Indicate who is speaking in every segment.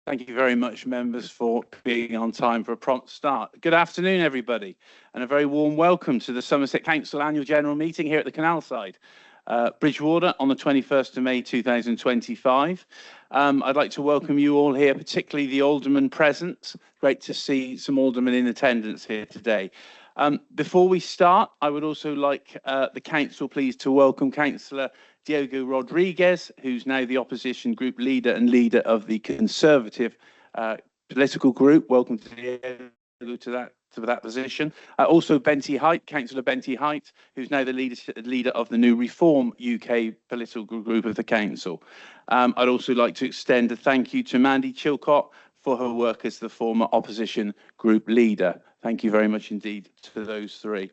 Speaker 1: Thank you very much, members, for being on time for a prompt start. Good afternoon, everybody, and a very warm welcome to the Somerset Council Annual General Meeting here at the Canal Side, Bridgewater, on the 21st of May 2025. I'd like to welcome you all here, particularly the aldermen present. Great to see some aldermen in attendance here today. Before we start, I would also like the council, please, to welcome Councillor Diogo Rodriguez, who's now the opposition group leader and leader of the Conservative political group. Welcome to Diogo to that position. Also, Benty Height, Councillor Benty Height, who's now the leader of the new Reform UK political group of the council. I'd also like to extend a thank you to Mandy Chilcott for her work as the former opposition group leader. Thank you very much indeed to those three.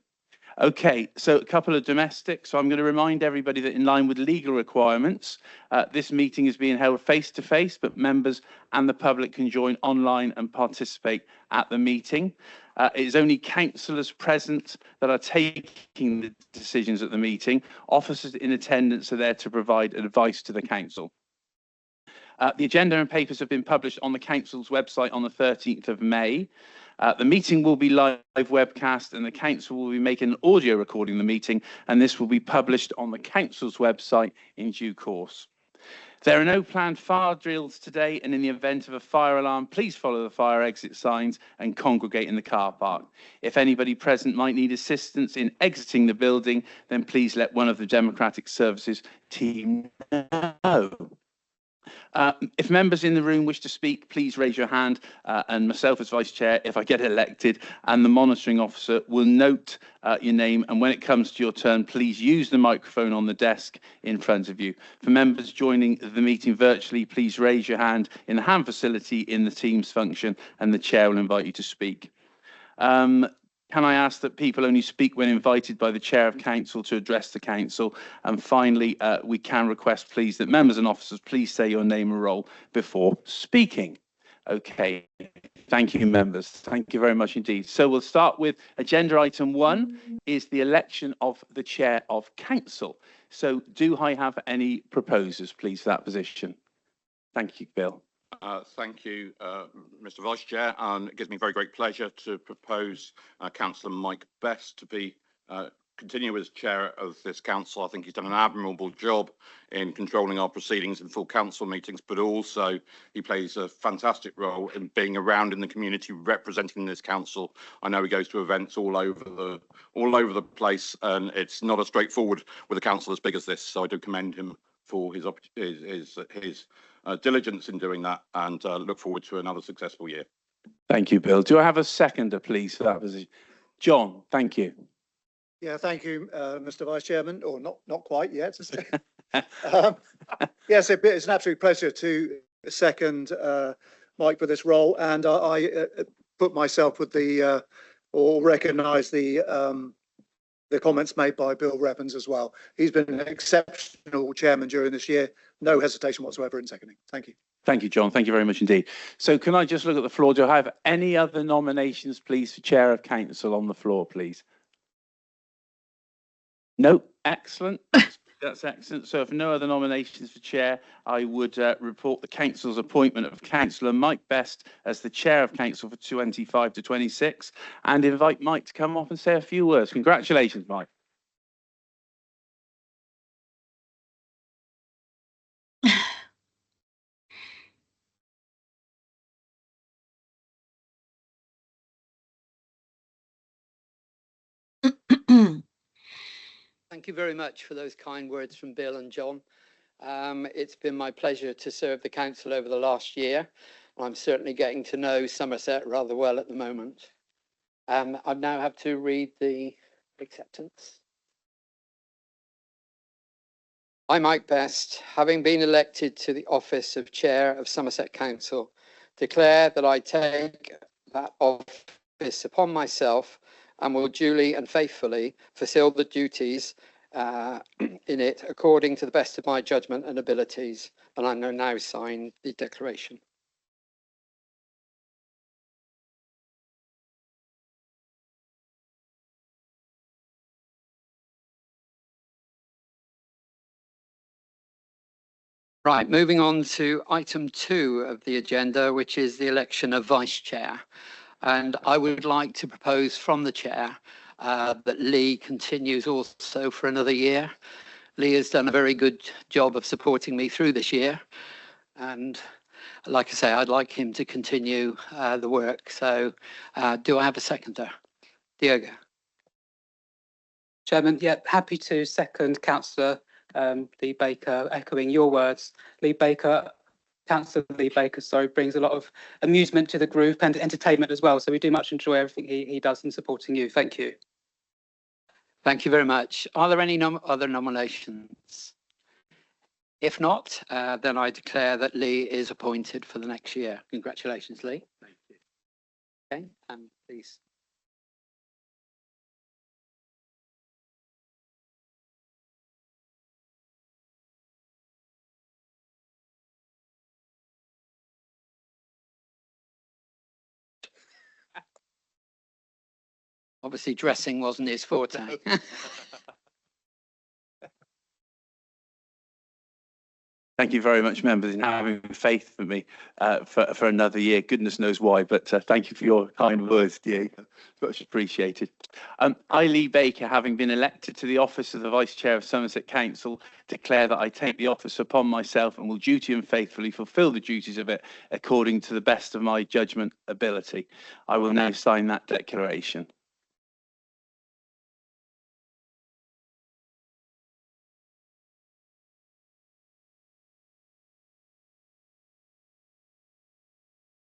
Speaker 1: Okay, so a couple of domestics. So I'm going to remind everybody that in line with legal requirements, this meeting is being held face-to-face, but members and the public can join online and participate at the meeting. It is only councillors present that are taking the decisions at the meeting. Officers in attendance are there to provide advice to the council. The agenda and papers have been published on the council's website on the 13th of May. The meeting will be live webcast and the council will be making an audio recording of the meeting, and this will be published on the council's website in due course. There are no planned fire drills today, and in the event of a fire alarm, please follow the fire exit signs and congregate in the car park. If anybody present might need assistance in exiting the building, then please let one of the Democratic Services team know. If members in the room wish to speak, please raise your hand, and myself as Vice Chair, if I get elected, and the monitoring officer will note your name, and when it comes to your turn, please use the microphone on the desk in front of you. For members joining the meeting virtually, please raise your hand in the hand facility in the Teams function, and the Chair will invite you to speak. Can I ask that people only speak when invited by the Chair of Council to address the Council? And finally, we can request, please, that members and officers please say your name and role before speaking. Okay, thank you, members. Thank you very much indeed. So we'll start with agenda item 1 is the election of the Chair of Council. So do I have any proposers, please, for that position? Thank you, Bill.
Speaker 2: Thank you, Mr. Vice Chair, and it gives me very great pleasure to propose Councillor Mike Best to be continue as chair of this council. I think he's done an admirable job in controlling our proceedings in full council meetings, but also he plays a fantastic role in being around in the community, representing this council. I know he goes to events all over the place, and it's not as straightforward with a council as big as this. So I do commend him for his diligence in doing that, and look forward to another successful year.
Speaker 1: Thank you, Bill. Do I have a seconder, please, for that position? John, thank you.
Speaker 3: Yeah, thank you, Mr. Vice Chairman, or not quite yet. Yes, it's an absolute pleasure to second Mike for this role, and I put myself with the or recognise the comments made by Bill Revens as well. He's been an exceptional chairman during this year. No hesitation whatsoever in seconding. Thank you.
Speaker 1: Thank you, John. Thank you very much indeed. So can I just look at the floor? Do I have any other nominations, please, for Chair of Council on the floor, please? No? Excellent. That's excellent. So if no other nominations for Chair, I would report the Council's appointment of Councillor Mike Best as the Chair of Council for 25 to 26, and invite Mike to come up and say a few words. Congratulations, Mike.
Speaker 4: Thank you very much for those kind words from Bill and John. It's been my pleasure to serve the council over the last year. I'm certainly getting to know Somerset rather well at the moment. I now have to read the acceptance. I, Mike Best, having been elected to the office of Chair of Somerset Council, declare that I take that office upon myself and will duly and faithfully fulfil the duties in it according to the best of my judgment and abilities. And I now sign the declaration. Right, moving on to item 2 of the agenda, which is the election of vice chair. And I would like to propose from the chair that Lee continues also for another year. Lee has done a very good job of supporting me through this year. And like I say, I'd like him to continue the work. So do I have a seconder? Diogo.
Speaker 5: Chairman, yeah, happy to second Councillor Lee Baker, echoing your words. Councillor Lee Baker, sorry, brings a lot of amusement to the group and entertainment as well. So we do much enjoy everything he does in supporting you. Thank you.
Speaker 4: Thank you very much. Are there any other nominations? If not, then I declare that Lee is appointed for the next year. Congratulations, Lee. Thank you. Okay, please. Obviously, dressing wasn't his forte.
Speaker 1: Thank you very much, members, in having faith for me for another year. Goodness knows why, but thank you for your kind words, Diego. Much appreciated. I, Lee Baker, having been elected to the office of the Vice Chair of Somerset Council, declare that I take the office upon myself and will duty and faithfully fulfil the duties of it according to the best of my judgment ability. I will now sign that declaration.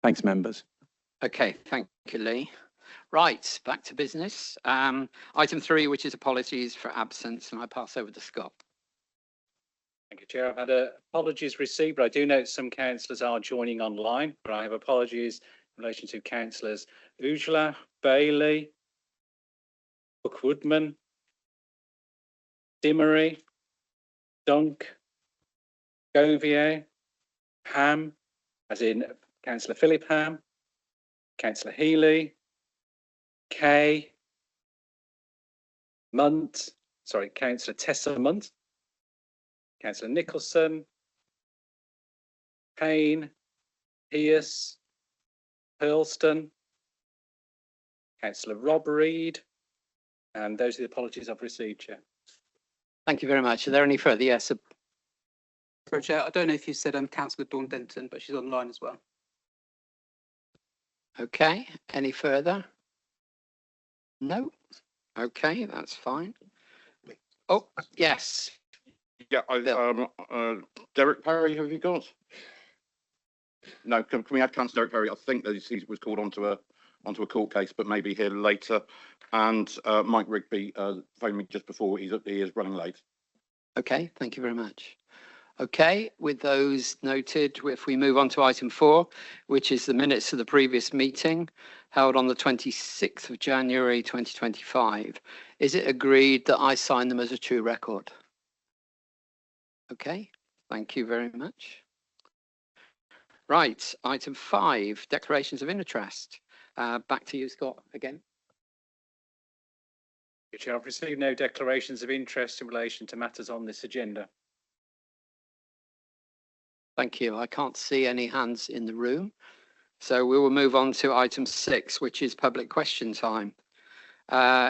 Speaker 1: Thanks, members.
Speaker 4: Okay, thank you, Lee. Right, back to business. Item 3, which is apologies for absence, and I pass over to Scott.
Speaker 6: Thank you, Chair. I've had apologies received, but I do note some councillors are joining online. But I have apologies in relation to councillors Ujla, Bailey, Woodman, Dimmery, Dunk, Govier, Ham, as in Councillor Philip Ham, Councillor Healy, Kay, Councillor Tessa Munt, Councillor Nicholson, Payne, Pierce, Hurlston, Councillor Rob Reid, and those are the apologies I've received, Chair.
Speaker 4: Thank you very much. Are there any further? Yes.
Speaker 5: Chair, I don't know if you said Councillor Dawn Denton, but she's online as well.
Speaker 4: Okay, any further? No? Okay, that's fine. Oh, yes.
Speaker 2: Yeah, Derek Perry, have you got? No, can we add Councillor Derek Perry? I think that he was called onto a court case, but maybe here later. And Mike Rigby phoned me just before. He is running late.
Speaker 4: Okay, thank you very much. Okay, with those noted, if we move on to item 4, which is the minutes of the previous meeting held on the 26th of January 2025. Is it agreed that I sign them as a true record? Okay, thank you very much. Right, item 5, declarations of interest. Back to you, Scott, again.
Speaker 6: Chair, I've received no declarations of interest in relation to matters on this agenda.
Speaker 4: Thank you. I can't see any hands in the room. So we will move on to item 6, which is public question time.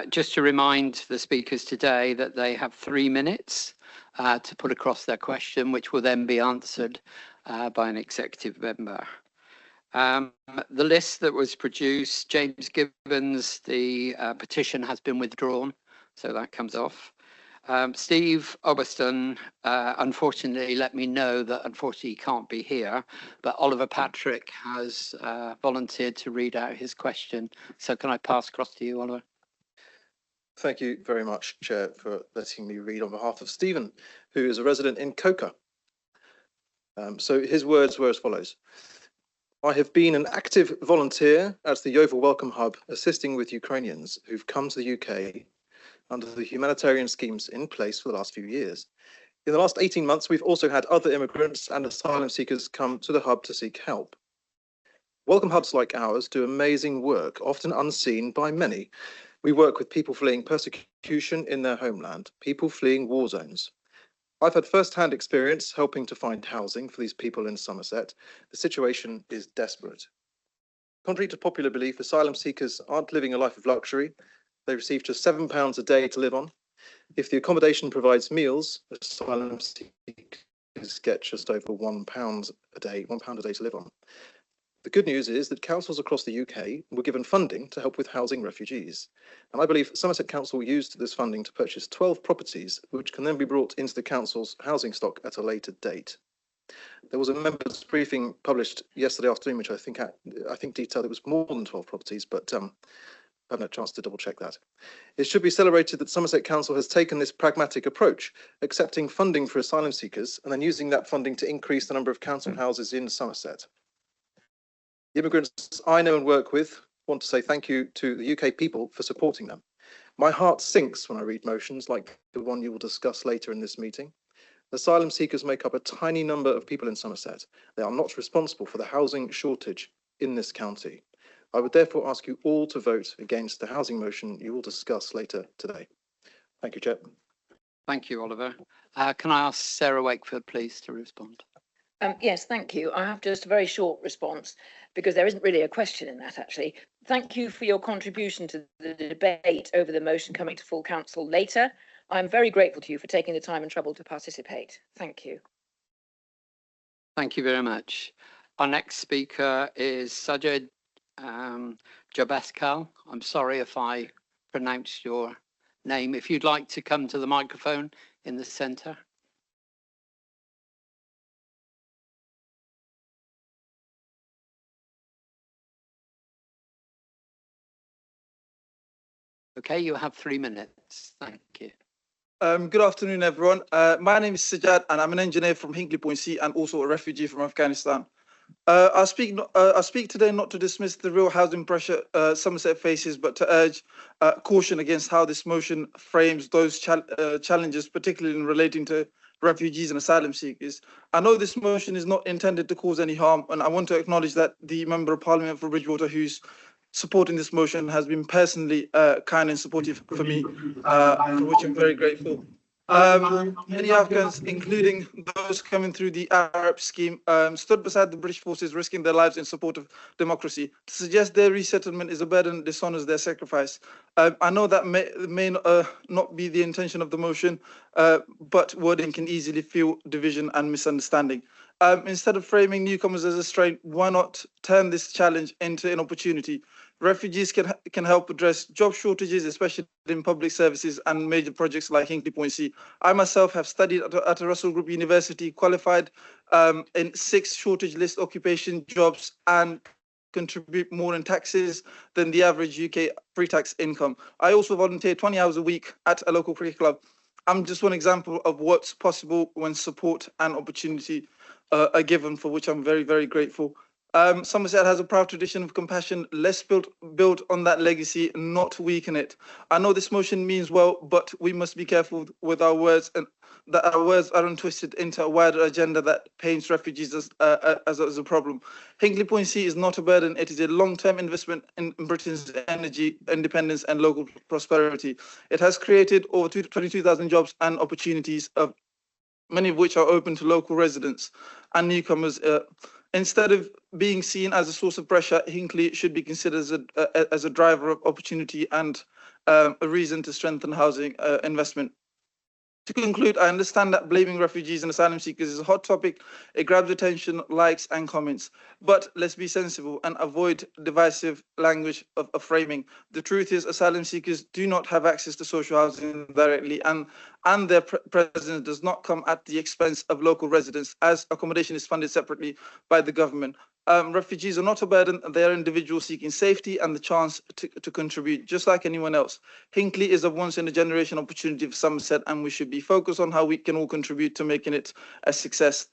Speaker 4: Just to remind the speakers today that they have 3 minutes to put across their question, which will then be answered by an executive member. The list that was produced, James Gibbons, the petition has been withdrawn, so that comes off. Steve Oberston, unfortunately, let me know that unfortunately he can't be here, but Oliver Patrick has volunteered to read out his question. So can I pass across to you, Oliver?
Speaker 7: Thank you very much, Chair, for letting me read on behalf of Stephen, who is a resident in Coker. So his words were as follows. I have been an active volunteer at the Yeovil Welcome Hub, assisting with Ukrainians who've come to the UK under the humanitarian schemes in place for the last few years. In the last 18 months, we've also had other immigrants and asylum seekers come to the hub to seek help. Welcome hubs like ours do amazing work, often unseen by many. We work with people fleeing persecution in their homeland, people fleeing war zones. I've had first-hand experience helping to find housing for these people in Somerset. The situation is desperate. Contrary to popular belief, asylum seekers aren't living a life of luxury. They receive just £7 a day to live on. If the accommodation provides meals, asylum seekers get just over £1 a day, £1 a day to live on. The good news is that councils across the UK were given funding to help with housing refugees. And I believe Somerset Council used this funding to purchase 12 properties, which can then be brought into the council's housing stock at a later date. There was a members' briefing published yesterday afternoon, which I think detailed it was more than 12 properties, but I haven't had a chance to double check that. It should be celebrated that Somerset Council has taken this pragmatic approach, accepting funding for asylum seekers and then using that funding to increase the number of council houses in Somerset. The immigrants I know and work with want to say thank you to the UK people for supporting them. My heart sinks when I read motions like the one you will discuss later in this meeting. Asylum seekers make up a tiny number of people in Somerset. They are not responsible for the housing shortage in this county. I would therefore ask you all to vote against the housing motion you will discuss later today. Thank you, Chair.
Speaker 4: Thank you, Oliver. Can I ask Sarah Wakefield, please, to respond?
Speaker 8: Yes, thank you. I have just a very short response because there isn't really a question in that, actually. Thank you for your contribution to the debate over the motion coming to full council later. I'm very grateful to you for taking the time and trouble to participate. Thank you.
Speaker 4: Thank you very much. Our next speaker is Sajid Jabaskal. I'm sorry if I pronounced your name. If you'd like to come to the microphone in the centre. Okay, you have 3 minutes. Thank you.
Speaker 9: Good afternoon, everyone. My name is Sajad, and I'm an engineer from Hinkley Point C and also a refugee from Afghanistan. I speak today not to dismiss the real housing pressure Somerset faces, but to urge caution against how this motion frames those challenges, particularly in relating to refugees and asylum seekers. I know this motion is not intended to cause any harm, and I want to acknowledge that the Member of Parliament for Bridgewater, who's supporting this motion, has been personally kind and supportive for me, for which I'm very grateful. Many Afghans, including those coming through the Arab scheme, stood beside the British forces, risking their lives in support of democracy. To suggest their resettlement is a burden dishonors their sacrifice. I know that may not be the intention of the motion, but wording can easily fuel division and misunderstanding. Instead of framing newcomers as a strain, why not turn this challenge into an opportunity? Refugees can help address job shortages, especially in public services and major projects like Hinkley Point C. I myself have studied at a Russell Group University, qualified in 6 shortage list occupation jobs, and contribute more in taxes than the average UK pre-tax income. I also volunteer 20 hours a week at a local cricket club. I'm just one example of what's possible when support and opportunity are given, for which I'm very, very grateful. Somerset has a proud tradition of compassion. Let's build on that legacy, not weaken it. I know this motion means well, but we must be careful with our words, and that our words aren't twisted into a wider agenda that paints refugees as a problem. Hinkley Point C is not a burden. It is a long-term investment in Britain's energy independence and local prosperity. It has created over 22,000 jobs and opportunities, many of which are open to local residents and newcomers. Instead of being seen as a source of pressure, Hinkley should be considered as a driver of opportunity and a reason to strengthen housing investment. To conclude, I understand that blaming refugees and asylum seekers is a hot topic. It grabs attention, likes and comments. But let's be sensible and avoid divisive language of framing. The truth is asylum seekers do not have access to social housing directly, and their presence does not come at the expense of local residents, as accommodation is funded separately by the government. Refugees are not a burden. They are individuals seeking safety and the chance to contribute, just like anyone else. Hinkley is a once-in-a-generation opportunity for Somerset, and we should be focused on how we can all contribute to making it a success.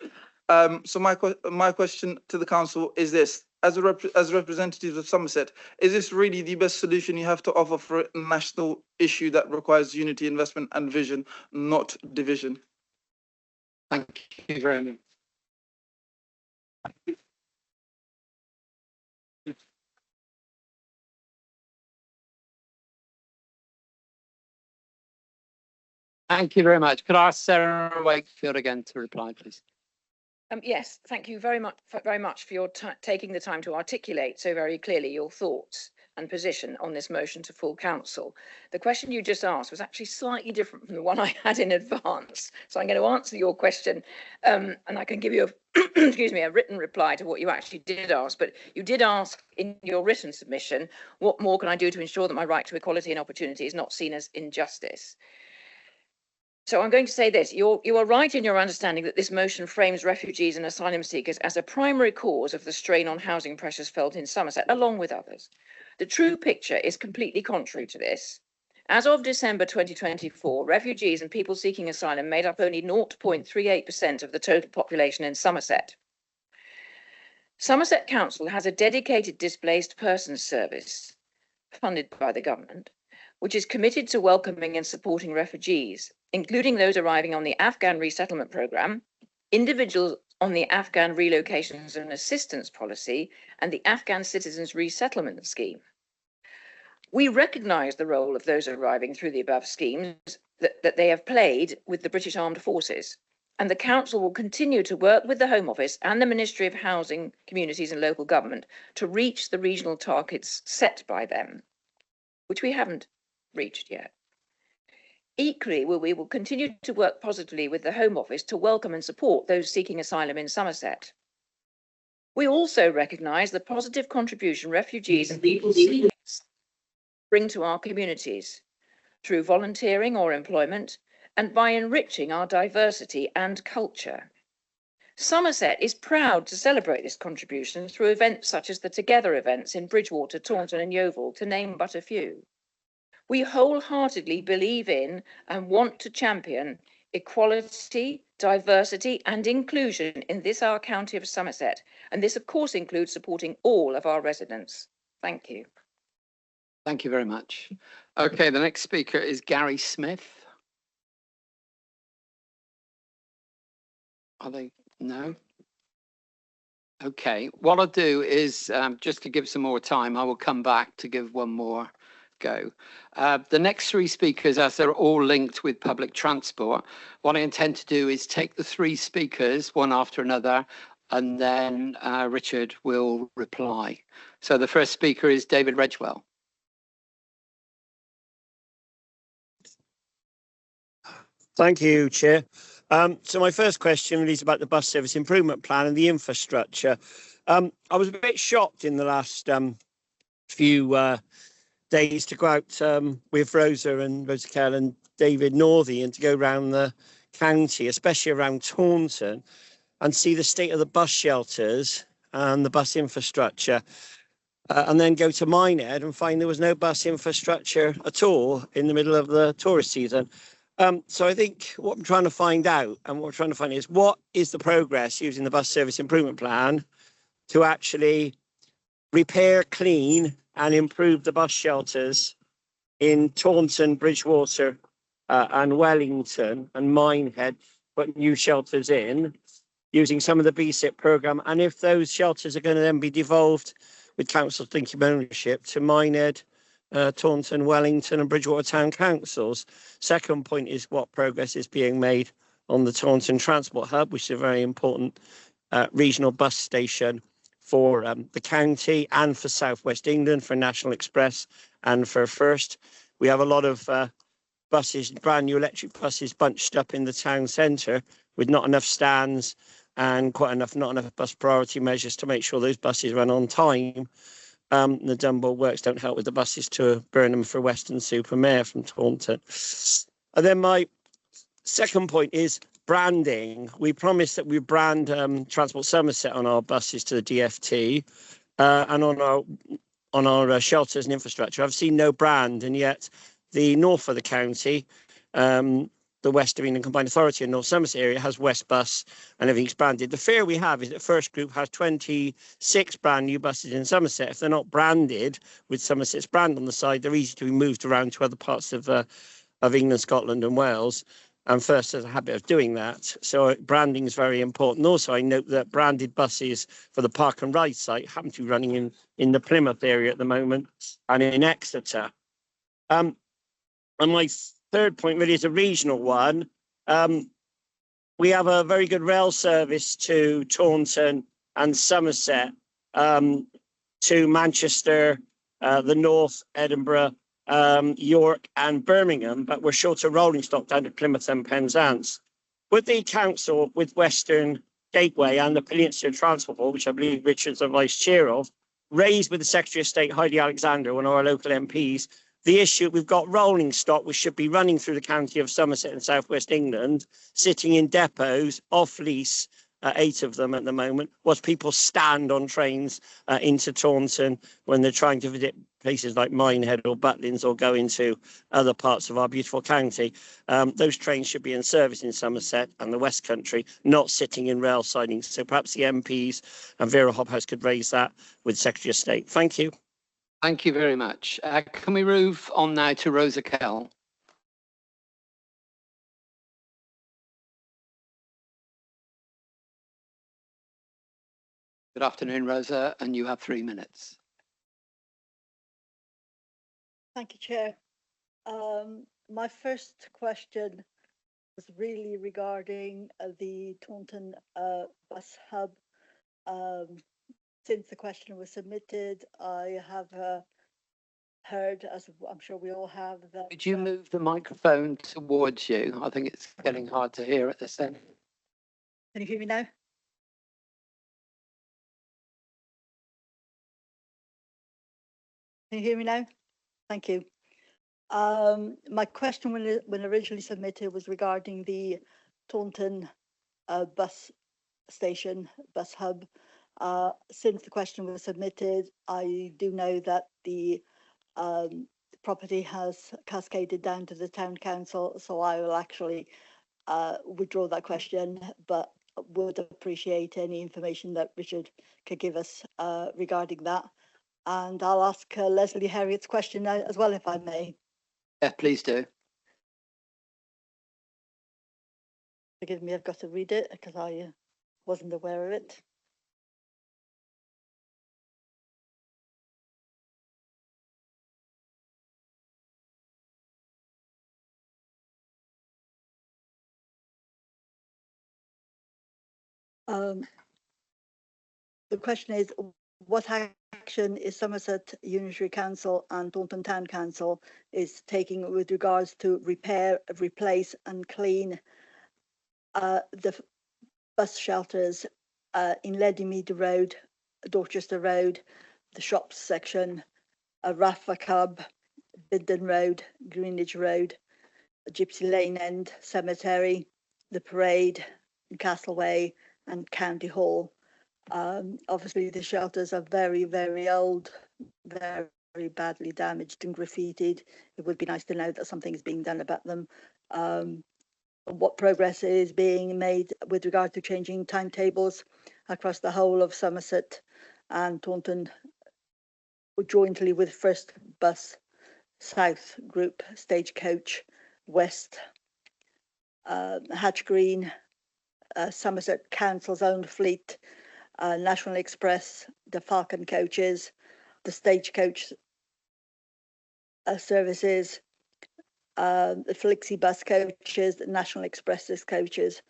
Speaker 9: So my question to the council is this: as representatives of Somerset, is this really the best solution you have to offer for a national issue that requires unity, investment and vision, not division?
Speaker 4: Thank you very much. Thank you very much. Could I ask Sarah Wakefield again to reply, please?
Speaker 8: Yes, thank you very much for your taking the time to articulate so very clearly your thoughts and position on this motion to full council. The question you just asked was actually slightly different from the one I had in advance. So I'm going to answer your question and I can give you excuse me, a written reply to what you actually did ask. But you did ask in your written submission, what more can I do to ensure that my right to equality and opportunity is not seen as injustice? So I'm going to say this, you are right in your understanding that this motion frames refugees and asylum seekers as a primary cause of the strain on housing pressures felt in Somerset, along with others. The true picture is completely contrary to this. As of December 2024, refugees and people seeking asylum made up only 0.38% of the total population in Somerset. Somerset Council has a dedicated displaced persons service funded by the government, which is committed to welcoming and supporting refugees, including those arriving on the Afghan resettlement programme, individuals on the Afghan relocations and assistance policy, and the Afghan citizens resettlement scheme. We recognise the role of those arriving through the above schemes that they have played with the British Armed Forces, and the Council will continue to work with the Home Office and the Ministry of Housing, Communities and Local Government to reach the regional targets set by them, which we haven't reached yet. Equally, we will continue to work positively with the Home Office to welcome and support those seeking asylum in Somerset. We also recognise the positive contribution refugees and people seeking bring to our communities through volunteering or employment and by enriching our diversity and culture. Somerset is proud to celebrate this contribution through events such as the Together events in Bridgwater, Taunton and Yeovil, to name but a few. We wholeheartedly believe in and want to champion equality, diversity and inclusion in this our county of Somerset. And this of course includes supporting all of our residents. Thank you.
Speaker 4: Thank you very much. Okay, the next speaker is Gary Smith. Are they? No? Okay, what I'll do is just to give some more time, I will come back to give one more go. The next three speakers, as they're all linked with public transport, what I intend to do is take the three speakers one after another, and then Richard will reply. So the first speaker is David Redgewell.
Speaker 10: Thank you, Chair. So my first question really is about the bus service improvement plan and the infrastructure. I was a bit shocked in the last few days to go out with Rosa Kell and David Northey and to go around the county, especially around Taunton, and see the state of the bus shelters and the bus infrastructure. And then go to Minehead and find there was no bus infrastructure at all in the middle of the tourist season. So I think what I'm trying to find out and what we're trying to find is what is the progress using the bus service improvement plan to actually repair, clean and improve the bus shelters in Taunton, Bridgwater and Wellington and Minehead, put new shelters in using some of the BSIP programme. And if those shelters are going to then be devolved with council thinking ownership to Minehead, Taunton, Wellington and Bridgwater Town Councils. Second point is what progress is being made on the Taunton Transport Hub, which is a very important regional bus station for the county and for South West England, for National Express and for First. We have a lot of buses, brand new electric buses bunched up in the town centre with not enough stands and not enough bus priority measures to make sure those buses run on time. The Dunbar works don't help with the buses to Burnham for Weston-super-Mare from Taunton. And then my second point is branding. We promised that we brand Transport Somerset on our buses to the DFT and on our shelters and infrastructure. I've seen no brand, and yet the north of the county, the West of England Combined Authority and North Somerset area has West Bus and everything's branded. The fear we have is that First Group has 26 brand new buses in Somerset. If they're not branded with Somerset's brand on the side, they're easy to be moved around to other parts of England, Scotland and Wales. And First has a habit of doing that. So branding is very important. Also, I note that branded buses for the Park and Ride site happen to be running in the Plymouth area at the moment and in Exeter. And my third point really is a regional one. We have a very good rail service to Taunton and Somerset, to Manchester, the North, Edinburgh, York and Birmingham, but we're short of rolling stock down to Plymouth and Penzance. Would the council, with Western Gateway and the Peninsula Transport Board, which I believe Richard's the vice chair of, raise with the Secretary of State, Heidi Alexander, one of our local MPs, the issue we've got rolling stock, which should be running through the county of Somerset and South West England, sitting in depots off lease, 8 of them at the moment, whilst people stand on trains into Taunton when they're trying to visit places like Minehead or Butlins or go into other parts of our beautiful county. Those trains should be in service in Somerset and the West Country, not sitting in rail sidings. So perhaps the MPs and Vera Hobhouse could raise that with Secretary of State. Thank you.
Speaker 4: Thank you very much. Can we move on now to Rosa Kell? Good afternoon, Rosa, and you have 3 minutes.
Speaker 11: Thank you, Chair. My first question was really regarding the Taunton bus hub. Since the question was submitted, I have heard, as I'm sure we all have, that...
Speaker 4: Could you move the microphone towards you? I think it's getting hard to hear at this end.
Speaker 11: Can you hear me now? Can you hear me now? Thank you. My question when originally submitted was regarding the Taunton bus station, bus hub. Since the question was submitted, I do know that the property has cascaded down to the town council, so I will actually withdraw that question, but would appreciate any information that Richard could give us regarding that. And I'll ask Leslie Harriet's question now as well, if I may.
Speaker 4: Yeah, please do.
Speaker 11: Forgive me, I've got to read it because I wasn't aware of it. The question is, what action is Somerset Unitary Council and Taunton Town Council is taking with regards to repair, replace and clean the bus shelters in Leddymead Road, Dorchester Road, the shops section, Rafa Cub, Binden Road, Greenwich Road, Gypsy Lane End Cemetery, the Parade, Castleway and County Hall. Obviously the shelters are very, very old, very badly damaged and graffitied. It would be nice to know that something is being done about them. What progress is being made with regard to changing timetables across the whole of Somerset and Taunton, jointly with First Bus South Group, Stagecoach, West, Hatch Green, Somerset Council's own fleet, National Express, the Falcon coaches, the Stagecoach services, the Flixie bus coaches, the National Expresses coaches,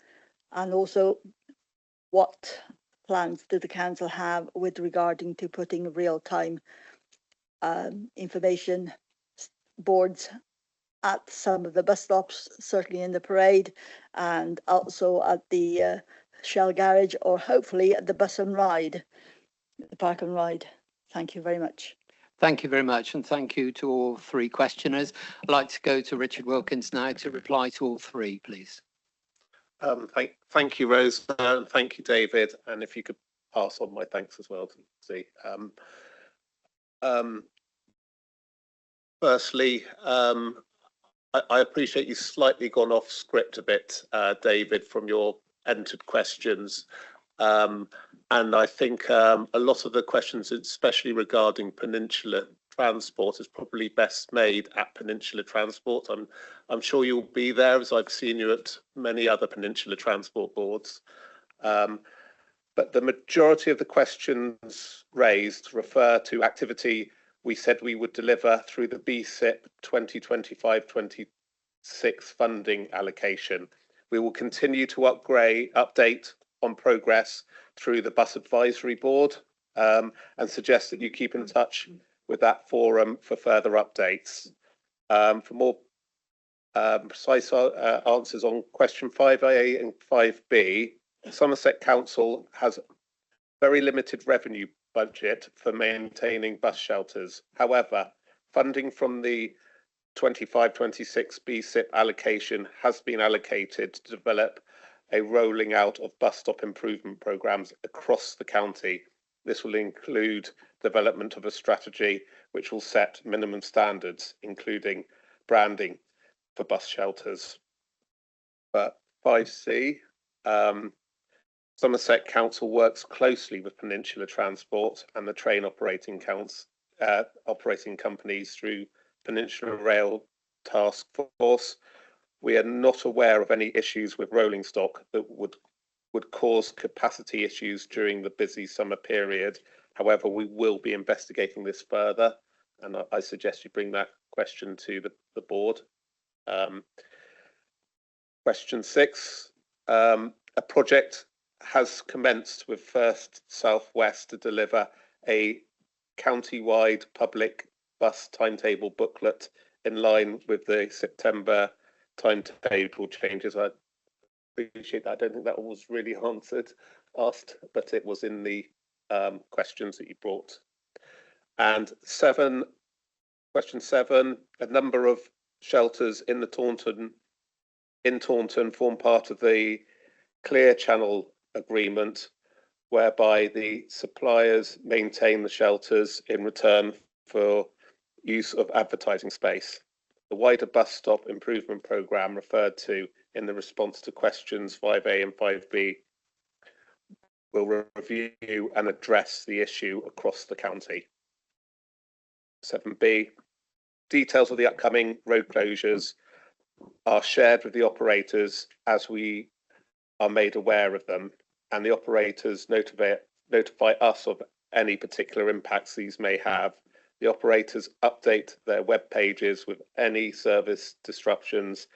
Speaker 11: and also what plans do the council have with regarding to putting real-time information boards at some of the bus stops, certainly in the Parade, and also at the Shell Garage, or hopefully at the Bus and Ride, the Park and Ride. Thank you very much.
Speaker 4: Thank you very much, and thank you to all 3 questioners. I'd like to go to Richard Wilkins now to reply to all 3, please.
Speaker 12: Thank you, Rose, and thank you, David. And if you could pass on my thanks as well to see. Firstly, I appreciate you slightly gone off script a bit, David, from your entered questions. And I think a lot of the questions, especially regarding Peninsula Transport, is probably best made at Peninsula Transport. I'm sure you'll be there, as I've seen you at many other Peninsula Transport boards. But the majority of the questions raised refer to activity we said we would deliver through the BSIP 2025-20 funding allocation. We will continue to update on progress through the Bus Advisory Board and suggest that you keep in touch with that forum for further updates. For more precise answers on question 5A and 5B, Somerset Council has very limited revenue budget for maintaining bus shelters. However, funding from the 25-26 BSIP allocation has been allocated to develop a rolling out of bus stop improvement programmes across the county. This will include development of a strategy which will set minimum standards, including branding for bus shelters. But 5C, Somerset Council works closely with Peninsula Transport and the train operating companies through Peninsula Rail Task Force. We are not aware of any issues with rolling stock that would cause capacity issues during the busy summer period. However, we will be investigating this further, and I suggest you bring that question to the board. Question 6, a project has commenced with First South West to deliver a county-wide public bus timetable booklet in line with the September timetable changes. I appreciate that. I don't think that was really asked, but it was in the questions that you brought. And question 7, a number of shelters in Taunton form part of the Clear Channel agreement, whereby the suppliers maintain the shelters in return for use of advertising space. The wider bus stop improvement programme referred to in the response to questions 5A and 5B will review and address the issue across the county. 7B, details of the upcoming road closures are shared with the operators as we are made aware of them, and the operators notify us of any particular impacts these may have. The operators update their web pages with any service disruptions,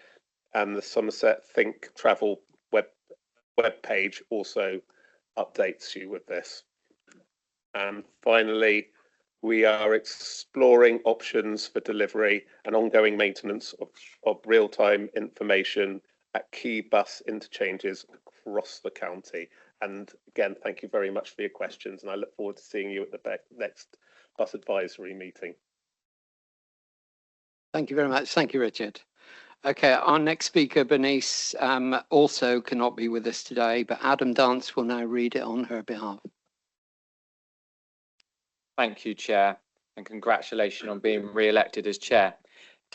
Speaker 12: and the Somerset Think Travel web page also updates you with this. And finally, we are exploring options for delivery and ongoing maintenance of real-time information at key bus interchanges across the county. And again, thank you very much for your questions, and I look forward to seeing you at the next Bus Advisory meeting.
Speaker 4: Thank you very much. Thank you, Richard. Okay, our next speaker, Bernice, also cannot be with us today, but Adam Dance will now read it on her behalf.
Speaker 13: Thank you, Chair, and congratulations on being re-elected as Chair.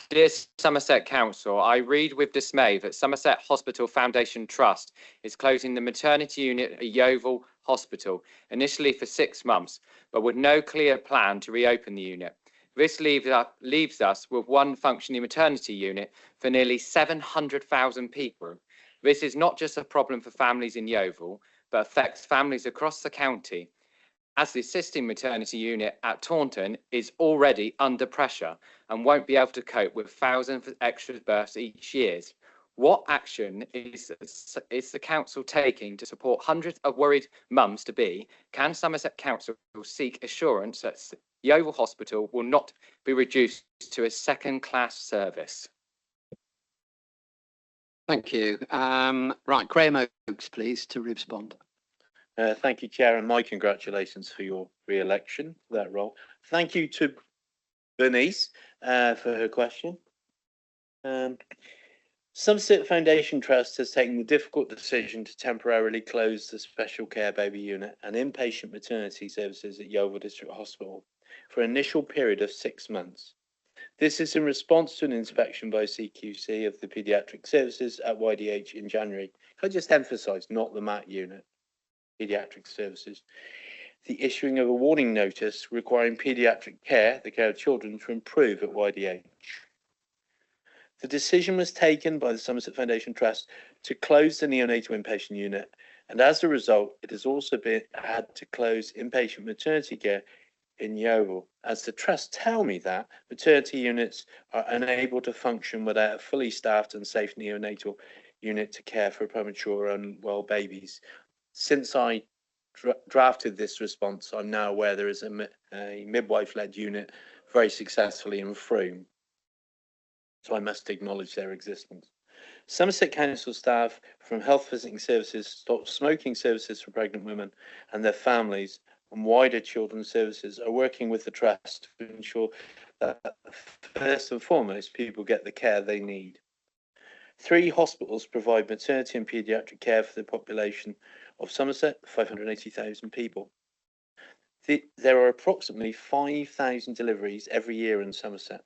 Speaker 13: Dear Somerset Council, I read with dismay that Somerset Hospital Foundation Trust is closing the maternity unit at Yeovil Hospital, initially for 6 months, but with no clear plan to reopen the unit. This leaves us with one functioning maternity unit for nearly 700,000 people. This is not just a problem for families in Yeovil, but affects families across the county, as the existing maternity unit at Taunton is already under pressure and won't be able to cope with thousands of extra births each year. What action is the council taking to support hundreds of worried mums-to-be? Can Somerset Council seek assurance that Yeovil Hospital will not be reduced to a second-class service?
Speaker 4: Thank you. Right, Graham Oakes, please, to respond.
Speaker 14: Thank you, Chair, and my congratulations for your re-election for that role. Thank you to Bernice for her question. Somerset Foundation Trust has taken the difficult decision to temporarily close the special care baby unit and inpatient maternity services at Yeovil District Hospital for an initial period of 6 months. This is in response to an inspection by CQC of the paediatric services at YDH in January. Can I just emphasise, not the MAT unit, paediatric services, the issuing of a warning notice requiring paediatric care, the care of children, to improve at YDH. The decision was taken by the Somerset Foundation Trust to close the neonatal inpatient unit, and as a result, it has also had to close inpatient maternity care in Yeovil, as the trust tell me that maternity units are unable to function without a fully staffed and safe neonatal unit to care for premature and unwell babies. Since I drafted this response, I'm now aware there is a midwife-led unit very successfully in Frome, so I must acknowledge their existence. Somerset Council staff from Health Visiting Services, Stop Smoking Services for Pregnant Women and their families, and wider children's services are working with the Trust to ensure that first and foremost people get the care they need. 3 hospitals provide maternity and paediatric care for the population of Somerset, 580,000 people. There are approximately 5,000 deliveries every year in Somerset.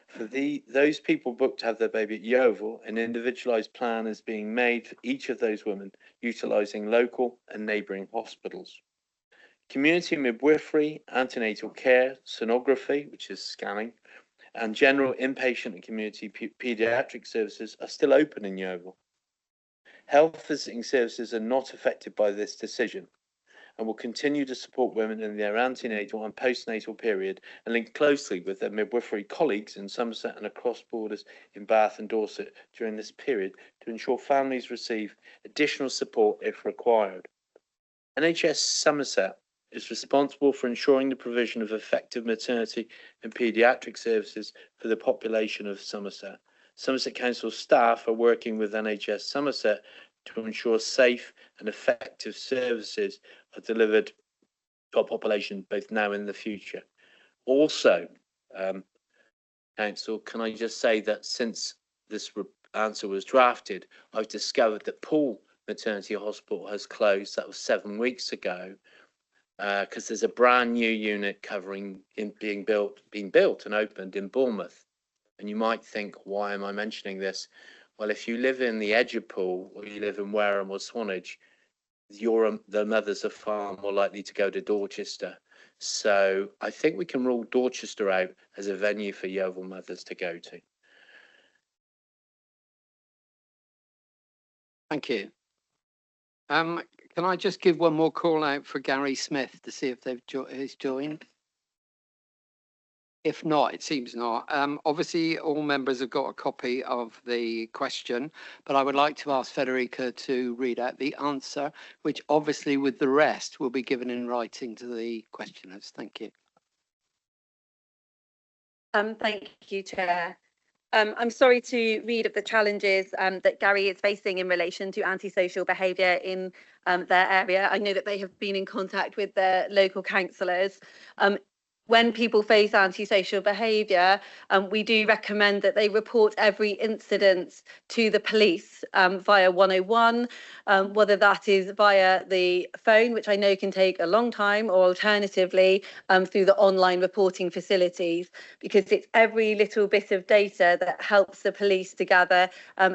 Speaker 14: For those people booked to have their baby at Yeovil, an individualised plan is being made for each of those women, utilising local and neighbouring hospitals. Community midwifery, antenatal care, sonography, which is scanning, and general inpatient and community paediatric services are still open in Yeovil. Health visiting services are not affected by this decision and will continue to support women in their antenatal and postnatal period and link closely with their midwifery colleagues in Somerset and across borders in Bath and Dorset during this period to ensure families receive additional support if required. NHS Somerset is responsible for ensuring the provision of effective maternity and paediatric services for the population of Somerset. Somerset Council staff are working with NHS Somerset to ensure safe and effective services are delivered to our population both now and in the future. Also, Council, can I just say that since this answer was drafted, I've discovered that Poole Maternity Hospital has closed. That was 7 weeks ago, because there's a brand new unit being built and opened in Bournemouth. And you might think, why am I mentioning this? Well, if you live in the edge of Poole or you live in Wareham or Swanage, the mothers are far more likely to go to Dorchester. So I think we can rule Dorchester out as a venue for Yeovil mothers to go to.
Speaker 4: Thank you. Can I just give one more call out for Gary Smith to see if he's joined? If not, it seems not. Obviously, all members have got a copy of the question, but I would like to ask Federica to read out the answer, which obviously with the rest will be given in writing to the questioners. Thank you.
Speaker 15: Thank you, Chair. I'm sorry to read of the challenges that Gary is facing in relation to antisocial behaviour in their area. I know that they have been in contact with their local councillors. When people face antisocial behaviour, we do recommend that they report every incident to the police via 101, whether that is via the phone, which I know can take a long time, or alternatively through the online reporting facilities, because it's every little bit of data that helps the police to gather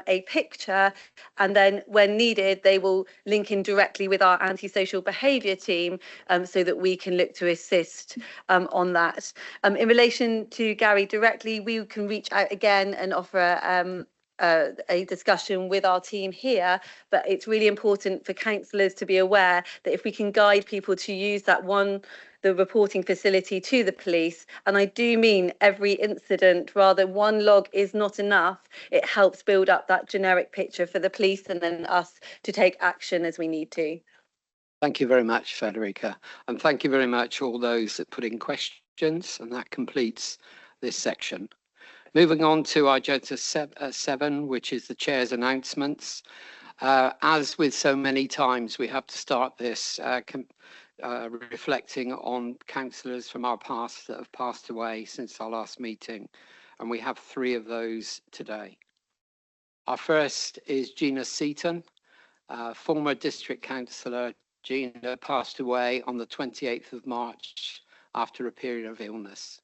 Speaker 15: a picture, and then when needed they will link in directly with our antisocial behaviour team so that we can look to assist on that. In relation to Gary directly, we can reach out again and offer a discussion with our team here, but it's really important for councillors to be aware that if we can guide people to use the reporting facility to the police, and I do mean every incident, rather one log is not enough. It helps build up that generic picture for the police and then us to take action as we need to.
Speaker 4: Thank you very much, Federica, and thank you very much all those that put in questions, and that completes this section. Moving on to agenda 7, which is the Chair's announcements. As with so many times, we have to start this reflecting on councillors from our past that have passed away since our last meeting, and we have 3 of those today. Our first is Gina Seaton, former district councillor. Gina passed away on the 28th of March after a period of illness.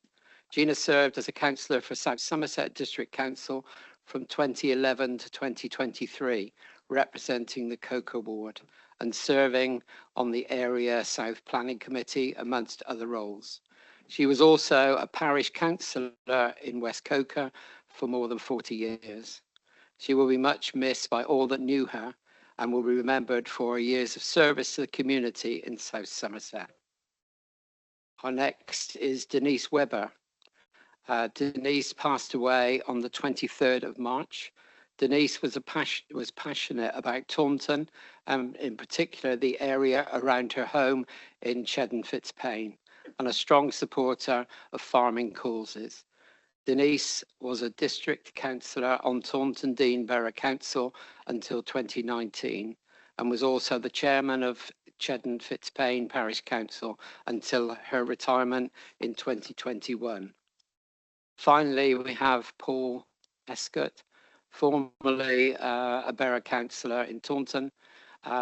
Speaker 4: Gina served as a councillor for South Somerset District Council from 2011 to 2023, representing the Coker ward and serving on the Area South Planning Committee, amongst other roles. She was also a parish councillor in West Coker for more than 40 years. She will be much missed by all that knew her and will be remembered for her years of service to the community in South Somerset. Our next is Denise Webber. Denise passed away on the 23rd of March. Denise was passionate about Taunton, and in particular the area around her home in Cheddar-on-Fitz-Payne, and a strong supporter of farming causes. Denise was a district councillor on Taunton Deane Borough Council until 2019, and was also the chairman of Cheddar-on-Fitz-Payne Parish Council until her retirement in 2021. Finally, we have Paul Escott, formerly a borough councillor in Taunton,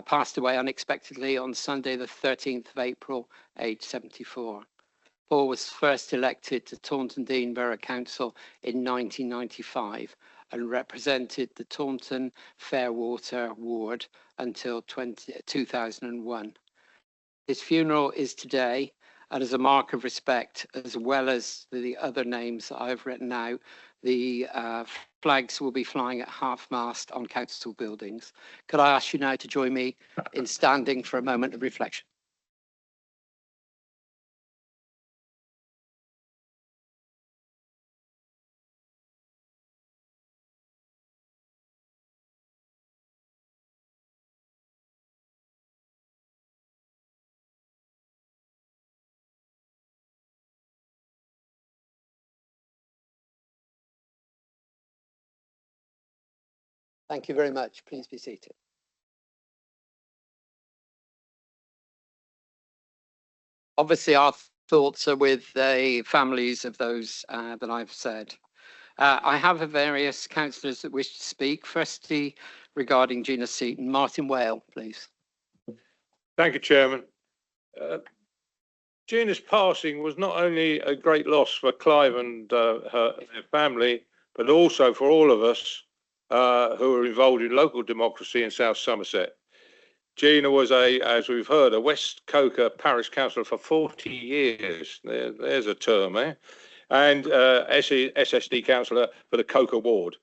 Speaker 4: passed away unexpectedly on Sunday, the 13th of April, aged 74. Paul was first elected to Taunton Deane Borough Council in 1995 and represented the Taunton Fairwater ward until 2001. His funeral is today, and as a mark of respect, as well as the other names that I've written out, the flags will be flying at half-mast on council buildings. Could I ask you now to join me in standing for a moment of reflection? Thank you very much. Please be seated. Obviously, our thoughts are with the families of those that I've said. I have various councillors that wish to speak. Firstly, regarding Gina Seaton, Martin Whale, please.
Speaker 16: Thank you, Chairman. Gina's passing was not only a great loss for Clive and her family, but also for all of us who are involved in local democracy in South Somerset. Gina was as we've heard, a West Coker parish councillor for 40 years. There's a term, eh? And SSD councillor for the Coker ward.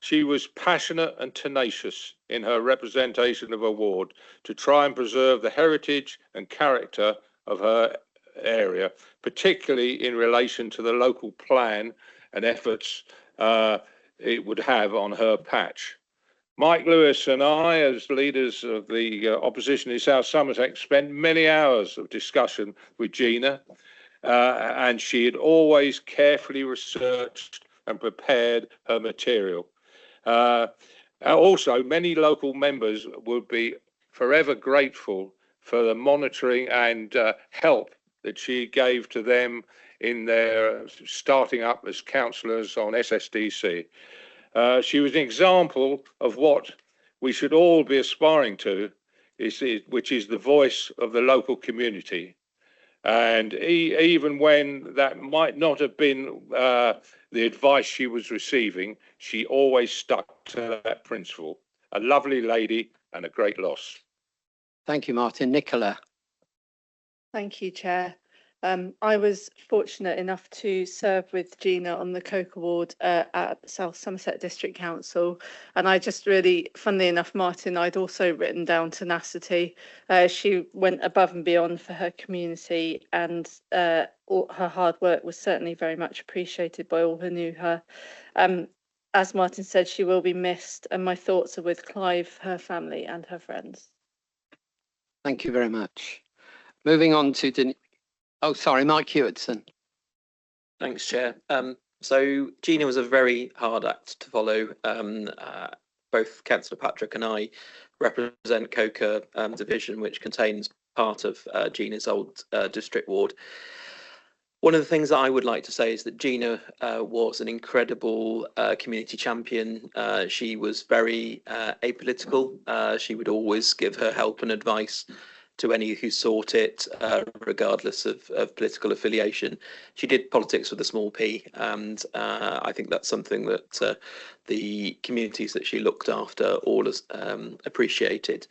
Speaker 16: She was passionate and tenacious in her representation of her ward to try and preserve the heritage and character of her area, particularly in relation to the local plan and efforts it would have on her patch. Mike Lewis and I, as leaders of the opposition in South Somerset, spent many hours of discussion with Gina, and she had always carefully researched and prepared her material. Also, many local members would be forever grateful for the monitoring and help that she gave to them in their starting up as councillors on SSDC. She was an example of what we should all be aspiring to, which is the voice of the local community. And even when that might not have been the advice she was receiving, she always stuck to that principle. A lovely lady and a great loss.
Speaker 4: Thank you, Martin. Nicola.
Speaker 17: Thank you, Chair. I was fortunate enough to serve with Gina on the Coker ward at South Somerset District Council, and I just really, funnily enough, Martin, I'd also written down tenacity. She went above and beyond for her community, and all her hard work was certainly very much appreciated by all who knew her. As Martin said, she will be missed, and my thoughts are with Clive, her family, and her friends.
Speaker 4: Thank you very much. Moving on to oh, sorry, Mike Hewitson.
Speaker 18: Thanks, Chair. So Gina was a very hard act to follow. Both Councillor Patrick and I represent Coker division, which contains part of Gina's old district ward. One of the things that I would like to say is that Gina was an incredible community champion. She was very apolitical. She would always give her help and advice to any who sought it, regardless of political affiliation. She did politics with a small p, and I think that's something that the communities that she looked after all appreciated.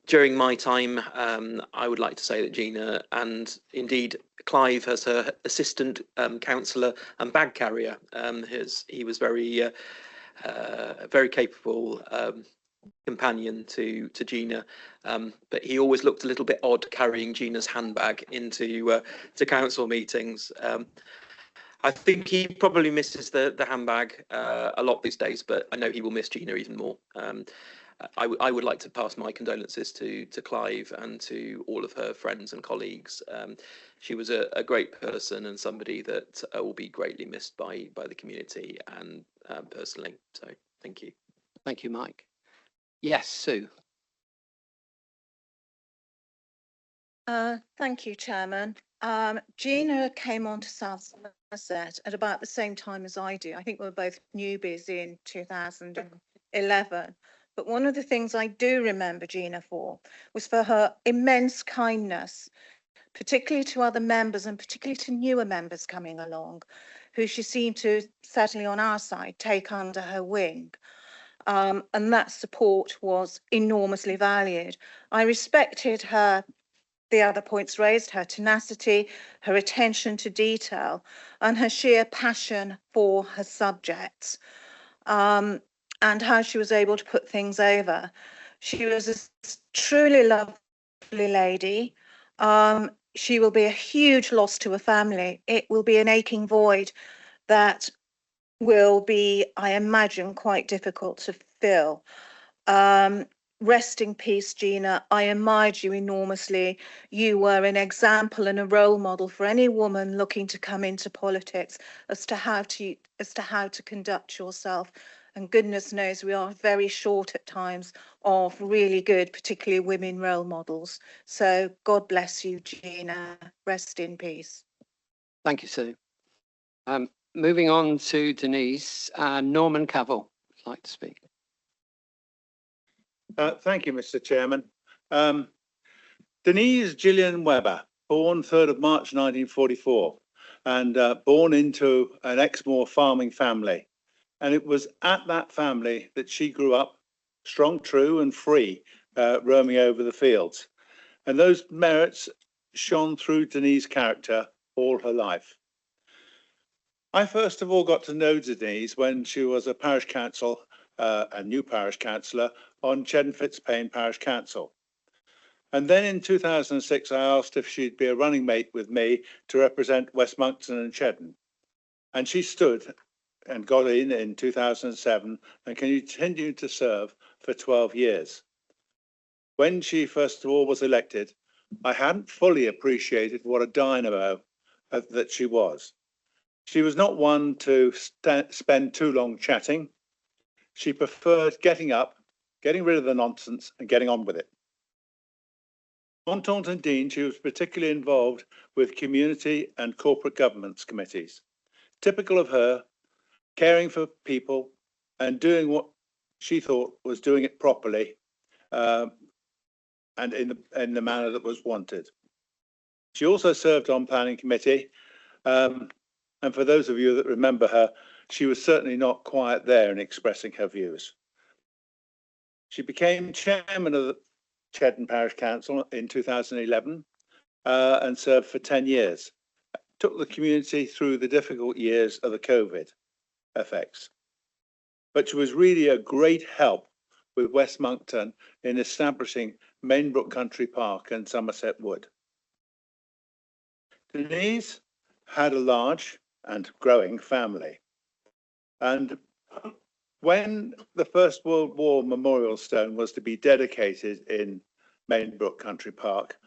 Speaker 18: During my time, I would like to say that Gina, and indeed Clive as her assistant councillor and bag carrier, he was very capable companion to Gina, but he always looked a little bit odd carrying Gina's handbag into to council meetings. I think he probably misses the handbag a lot these days, but I know he will miss Gina even more. I would like to pass my condolences to Clive and to all of her friends and colleagues. She was a great person and somebody that will be greatly missed by the community and personally. So thank you.
Speaker 4: Thank you, Mike. Yes, Sue.
Speaker 19: Thank you, Chairman. Gina came on to South Somerset at about the same time as I do. I think we were both newbies in 2011. But one of the things I do remember Gina for was for her immense kindness, particularly to other members and particularly to newer members coming along, who she seemed to, certainly on our side, take under her wing. And that support was enormously valued. I respected her, the other points raised, her tenacity, her attention to detail, and her sheer passion for her subjects, and how she was able to put things over. She was a truly lovely lady. She will be a huge loss to a family. It will be an aching void that will be, I imagine, quite difficult to fill. Rest in peace, Gina. I admired you enormously. You were an example and a role model for any woman looking to come into politics as to how to conduct yourself. And goodness knows we are very short at times of really good, particularly women role models. So God bless you, Gina. Rest in peace.
Speaker 4: Thank you, Sue. Moving on to Denise, Norman Cavill would like to speak.
Speaker 20: Thank you, Mr. Chairman. Denise Gillian Webber, born 3rd of March 1944, and born into an Exmoor farming family. And it was at that family that she grew up, strong, true, and free, roaming over the fields. And those merits shone through Denise's character all her life. I first of all got to know Denise when she was a parish council, a new parish councillor on Cheddar Fitzpaine Parish Council. And then in 2006, I asked if she'd be a running mate with me to represent West Monkton and Cheddar. And she stood and got in 2007 and continued to serve for 12 years. When she first of all was elected, I hadn't fully appreciated what a dynamo that she was. She was not one to spend too long chatting. She preferred getting up, getting rid of the nonsense and getting on with it. On Taunton Deane, she was particularly involved with community and corporate governance committees. Typical of her, caring for people and doing what she thought was doing it properly and in the manner that was wanted. She also served on planning committee, and for those of you that remember her, she was certainly not quiet there in expressing her views. She became chairman of the Cheddar Parish Council in 2011 and served for 10 years. Took the community through the difficult years of the COVID effects. But she was really a great help with West Monkton in establishing Mainbrook Country Park and Somerset Wood. Denise had a large and growing family. And when the First World War Memorial Stone was to be dedicated in Mainbrook Country Park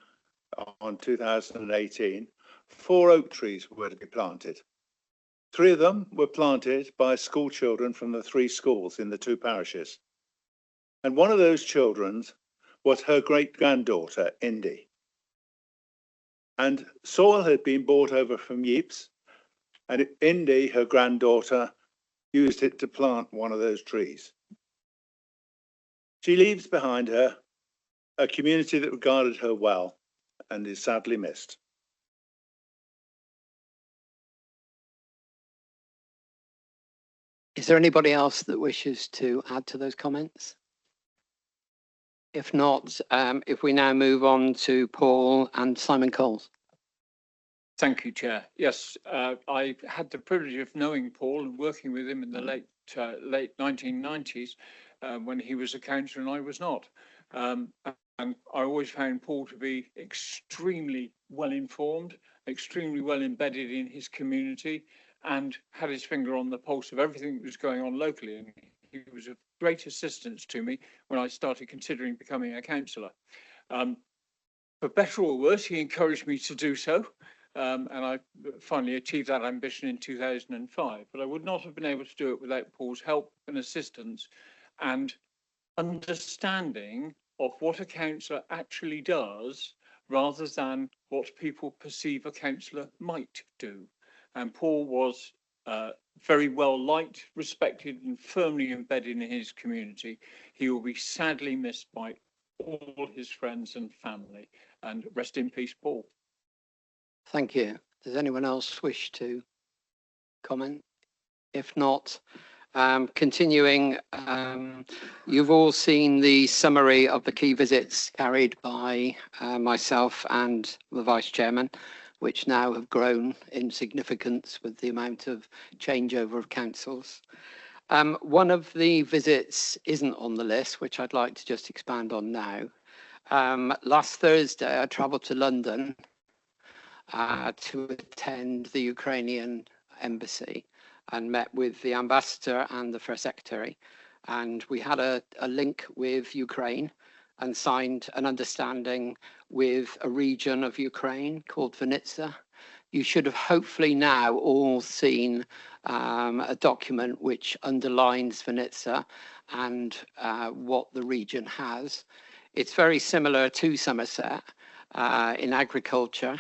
Speaker 20: on 2018, 4 oak trees were to be planted. 3 of them were planted by school children from the 3 schools in the 2 parishes. And one of those children was her great-granddaughter, Indy. And soil had been brought over from Ypres, and Indy, her granddaughter, used it to plant one of those trees. She leaves behind her a community that regarded her well and is sadly missed.
Speaker 4: Is there anybody else that wishes to add to those comments? If not, if we now move on to Paul and Simon Coles.
Speaker 21: Thank you, Chair. Yes, I had the privilege of knowing Paul and working with him in the late 1990s. when he was a councillor and I was not. And I always found Paul to be extremely well informed, extremely well embedded in his community, and had his finger on the pulse of everything that was going on locally. And he was of great assistance to me when I started considering becoming a councillor. For better or worse, he encouraged me to do so. And I finally achieved that ambition in 2005. But I would not have been able to do it without Paul's help and assistance and understanding of what a councillor actually does rather than what people perceive a councillor might do. And Paul was very well liked, respected and firmly embedded in his community. He will be sadly missed by all his friends and family. And rest in peace, Paul.
Speaker 4: Thank you. Does anyone else wish to comment? If not, continuing, you've all seen the summary of the key visits carried by myself and the Vice Chairman, which now have grown in significance with the amount of changeover of councils. One of the visits isn't on the list, which I'd like to just expand on now. Last Thursday, I travelled to London to attend the Ukrainian embassy and met with the ambassador and the first secretary. And we had a link with Ukraine and signed an understanding with a region of Ukraine called Vinnytsia. You should have hopefully now all seen a document which underlines Vinnytsia and what the region has. It's very similar to Somerset in agriculture,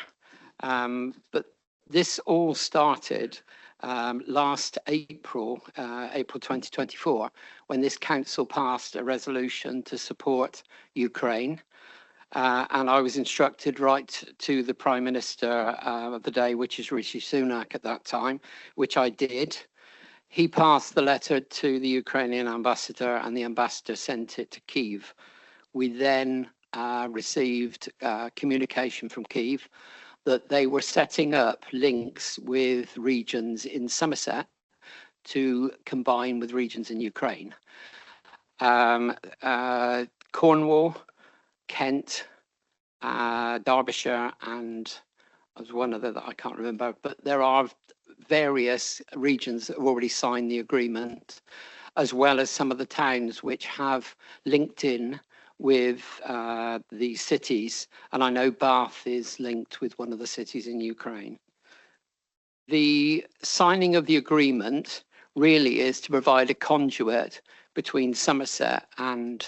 Speaker 4: but this all started last April, April 2024, when this council passed a resolution to support Ukraine. And I was instructed right to the Prime Minister of the day, which is Rishi Sunak at that time, which I did. He passed the letter to the Ukrainian ambassador and the ambassador sent it to Kyiv. We then received communication from Kyiv that they were setting up links with regions in Somerset to combine with regions in Ukraine. Cornwall, Kent, Derbyshire, and there's one other that I can't remember, but there are various regions that have already signed the agreement, as well as some of the towns which have linked in with the cities, and I know Bath is linked with one of the cities in Ukraine. The signing of the agreement really is to provide a conduit between Somerset and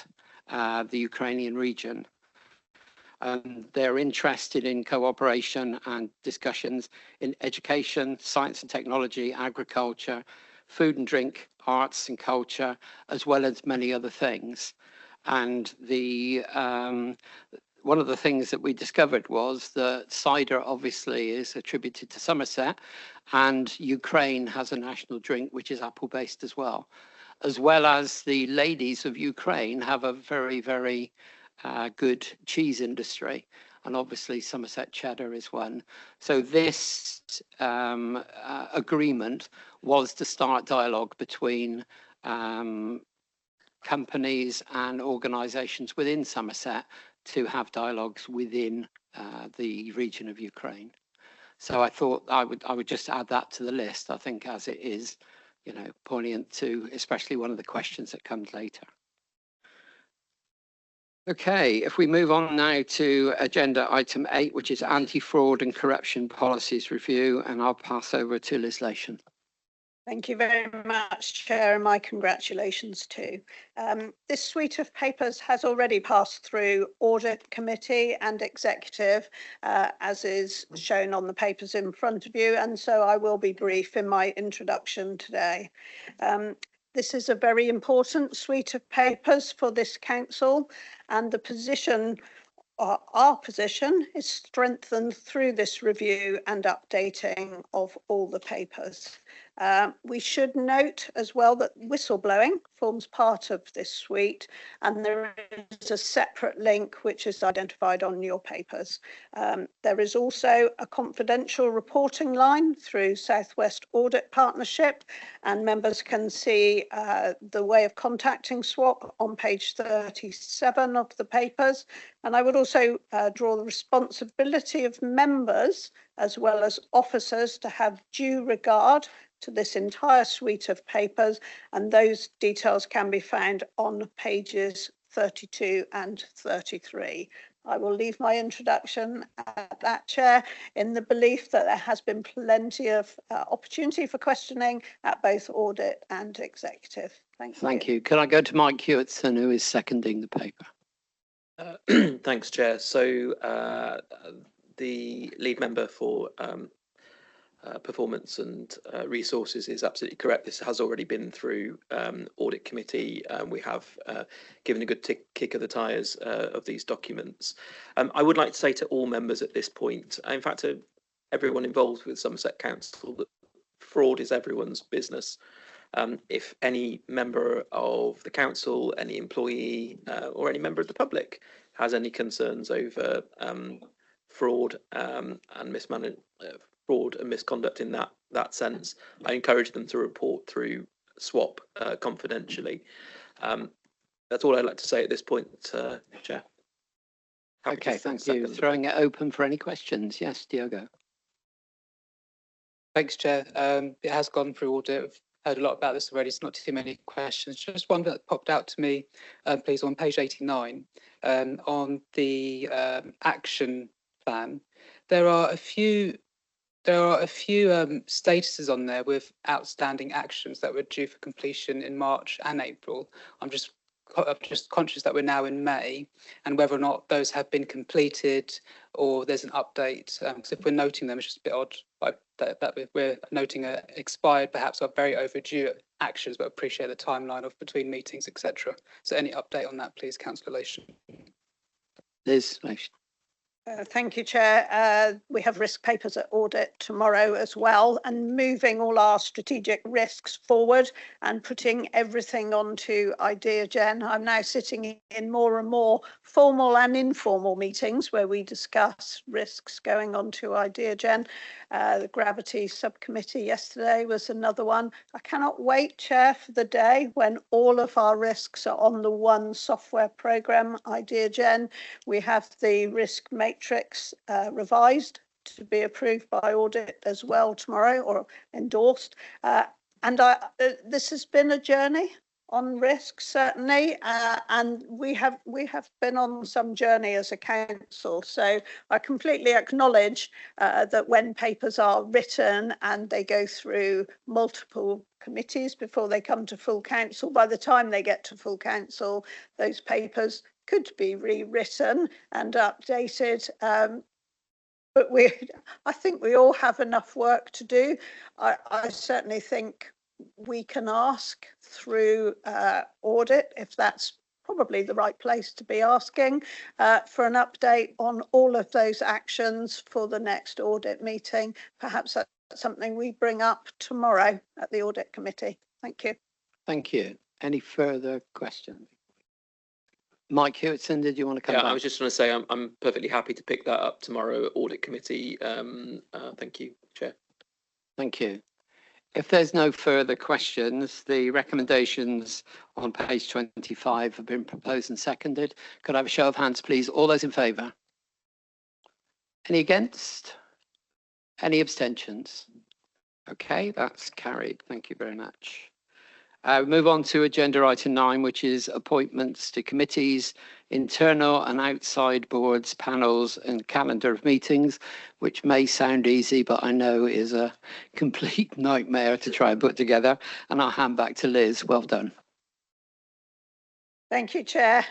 Speaker 4: the Ukrainian region. They're interested in cooperation and discussions in education, science and technology, agriculture, food and drink, arts and culture, as well as many other things. And the one of the things that we discovered was that cider obviously is attributed to Somerset, and Ukraine has a national drink which is apple-based as well as the ladies of Ukraine have a very, very good cheese industry, and obviously Somerset cheddar is one. So this agreement was to start dialogue between companies and organisations within Somerset to have dialogues within the region of Ukraine. So I thought I would just add that to the list. I think as it is, you know, poignant to especially one of the questions that comes later. Okay, if we move on now to agenda item 8, which is anti-fraud and corruption policies review, and I'll pass over to Liz Lation.
Speaker 3: Thank you very much, Chair, and my congratulations too. This suite of papers has already passed through Audit Committee and Executive, as is shown on the papers in front of you, and so I will be brief in my introduction today. This is a very important suite of papers for this council, and the position, our position, is strengthened through this review and updating of all the papers. We should note as well that whistleblowing forms part of this suite, and there is a separate link which is identified on your papers. There is also a confidential reporting line through Southwest Audit Partnership, and members can see the way of contacting SWAP on page 37 of the papers. And I would also draw the responsibility of members as well as officers to have due regard to this entire suite of papers, and those details can be found on pages 32 and 33. I will leave my introduction at that, Chair, in the belief that there has been plenty of opportunity for questioning at both audit and executive. Thank you.
Speaker 4: Thank you. Can I go to Mike Hewitson, who is seconding the paper?
Speaker 18: Thanks, Chair. So the lead member for performance and resources is absolutely correct. This has already been through audit committee. We have given a good kick of the tyres of these documents. I would like to say to all members at this point, in fact to everyone involved with Somerset Council, that fraud is everyone's business. If any member of the council, any employee or any member of the public has any concerns over fraud and fraud and misconduct in that sense, I encourage them to report through SWAP confidentially. That's all I'd like to say at this point, Chair.
Speaker 4: Okay, thank you. Throwing it open for any questions. Yes, Diogo.
Speaker 5: Thanks, Chair. It has gone through audit. I've heard a lot about this already. It's not too many questions. Just one that popped out to me, please, on page 89, on the action plan. There are a few statuses on there with outstanding actions that were due for completion in March and April. I'm just conscious that we're now in May, and whether or not those have been completed or there's an update. Because if we're noting them, it's just a bit odd that we're noting expired, perhaps, or very overdue actions, but appreciate the timeline of between meetings, etc. So any update on that, please, Councillor Lation.
Speaker 4: Liz Lation.
Speaker 3: Thank you, Chair. We have risk papers at audit tomorrow as well, and moving all our strategic risks forward and putting everything onto IdeaGen. I'm now sitting in more and more formal and informal meetings where we discuss risks going onto IdeaGen. The Gravity Subcommittee yesterday was another one. I cannot wait, Chair, for the day when all of our risks are on the one software program, IdeaGen. We have the risk matrix revised to be approved by audit as well tomorrow, or endorsed. This has been a journey on risk, certainly, and we have been on some journey as a council. So I completely acknowledge that when papers are written and they go through multiple committees before they come to full council, by the time they get to full council, those papers could be rewritten and updated. But I think we all have enough work to do. I certainly think we can ask through audit, if that's probably the right place to be asking, for an update on all of those actions for the next audit meeting. Perhaps that's something we bring up tomorrow at the audit committee. Thank you.
Speaker 4: Thank you. Any further questions? Mike Hewitson, did you want to come back?
Speaker 18: I was just going to say I'm perfectly happy to pick that up tomorrow at audit committee. Thank you, Chair.
Speaker 4: Thank you. If there's no further questions, the recommendations on page 25 have been proposed and seconded. Could I have a show of hands, please? All those in favour? Any against? Any abstentions? Okay, that's carried. Thank you very much. Move on to agenda item 9, which is appointments to committees, internal and outside boards, panels and calendar of meetings, which may sound easy, but I know is a complete nightmare to try and put together. And I'll hand back to Liz. Well done.
Speaker 3: Thank you, Chair.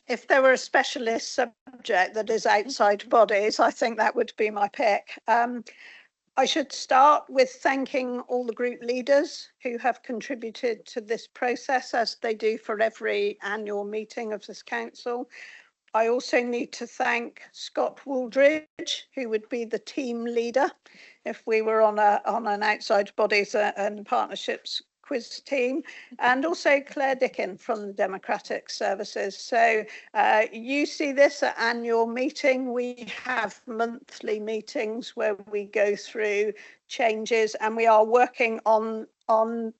Speaker 3: If there were a specialist subject that is outside bodies, I think that would be my pick. I should start with thanking all the group leaders who have contributed to this process, as they do for every annual meeting of this council. I also need to thank Scott Wooldridge, who would be the team leader if we were on an outside bodies and partnerships quiz team, and also Claire Dickin from the Democratic Services. So you see this at annual meeting. We have monthly meetings where we go through changes, and we are working on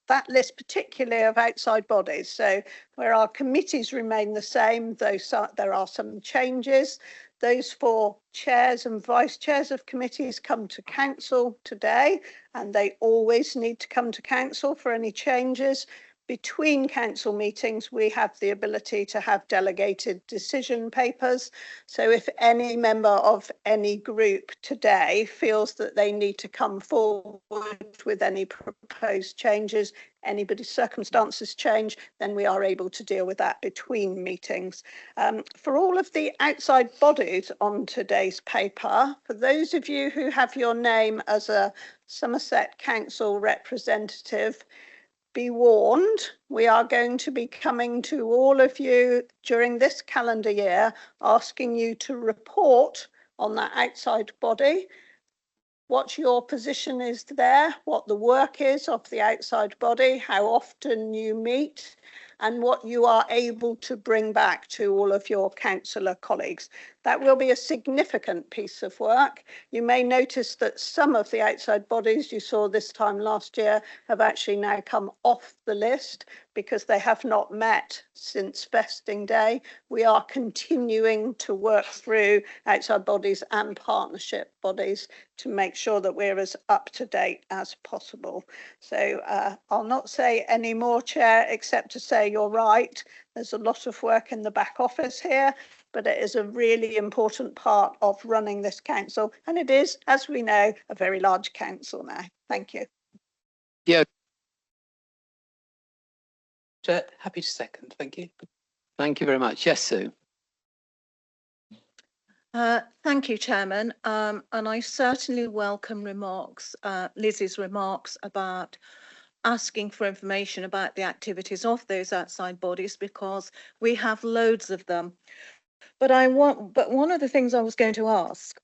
Speaker 3: that list, particularly of outside bodies. So where our committees remain the same, though there are some changes. Those 4 chairs and vice chairs of committees come to council today, and they always need to come to council for any changes. Between council meetings, we have the ability to have delegated decision papers. So if any member of any group today feels that they need to come forward with any proposed changes, anybody's circumstances change, then we are able to deal with that between meetings. For all of the outside bodies on today's paper, for those of you who have your name as a Somerset Council representative, be warned, we are going to be coming to all of you during this calendar year, asking you to report on that outside body, what your position is there, what the work is of the outside body, how often you meet, and what you are able to bring back to all of your councillor colleagues. That will be a significant piece of work. You may notice that some of the outside bodies you saw this time last year have actually now come off the list because they have not met since vesting day. We are continuing to work through outside bodies and partnership bodies to make sure that we're as up to date as possible. So I'll not say any more, Chair, except to say you're right. There's a lot of work in the back office here, but it is a really important part of running this council. And it is, as we know, a very large council now. Thank you.
Speaker 4: Yeah.
Speaker 5: Chair, happy to second. Thank you.
Speaker 4: Thank you very much. Yes, Sue.
Speaker 19: Thank you, Chairman. And I certainly welcome Lizzie's remarks about asking for information about the activities of those outside bodies, because we have loads of them. But one of the things I was going to ask,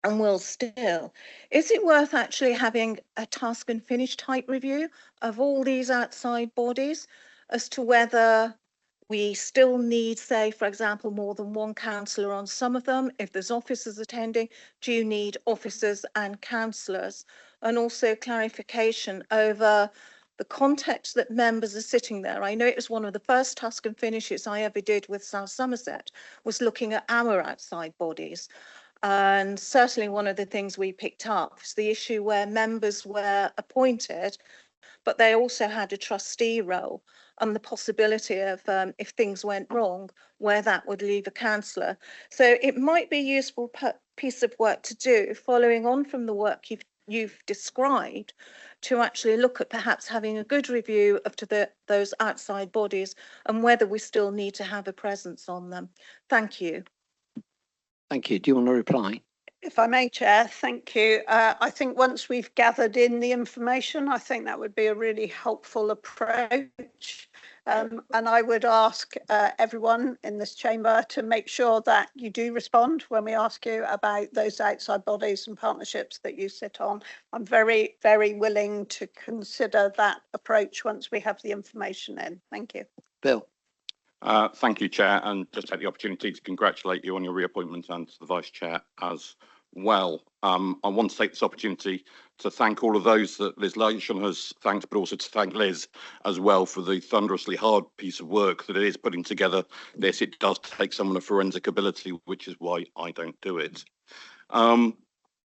Speaker 19: and will still, is it worth actually having a task and finish type review of all these outside bodies as to whether we still need, say, for example, more than one councillor on some of them? If there's officers attending, do you need officers and councillors? And also clarification over the context that members are sitting there. I know it was one of the first task and finishes I ever did with South Somerset, was looking at our outside bodies. And certainly one of the things we picked up is the issue where members were appointed, but they also had a trustee role, and the possibility of, if things went wrong, where that would leave a councillor. So it might be a useful piece of work to do, following on from the work you've described, to actually look at perhaps having a good review of those outside bodies and whether we still need to have a presence on them. Thank you.
Speaker 4: Thank you. Do you want to reply?
Speaker 3: If I may, Chair, thank you. I think once we've gathered in the information, I think that would be a really helpful approach. And I would ask everyone in this chamber to make sure that you do respond when we ask you about those outside bodies and partnerships that you sit on. I'm very, very willing to consider that approach once we have the information in. Thank you.
Speaker 4: Bill.
Speaker 2: Thank you, Chair, and just take the opportunity to congratulate you on your reappointment and to the Vice Chair as well. I want to take this opportunity to thank all of those that Liz Lation has thanked, but also to thank Liz as well for the thunderously hard piece of work that it is putting together this. It does take someone of forensic ability, which is why I don't do it. I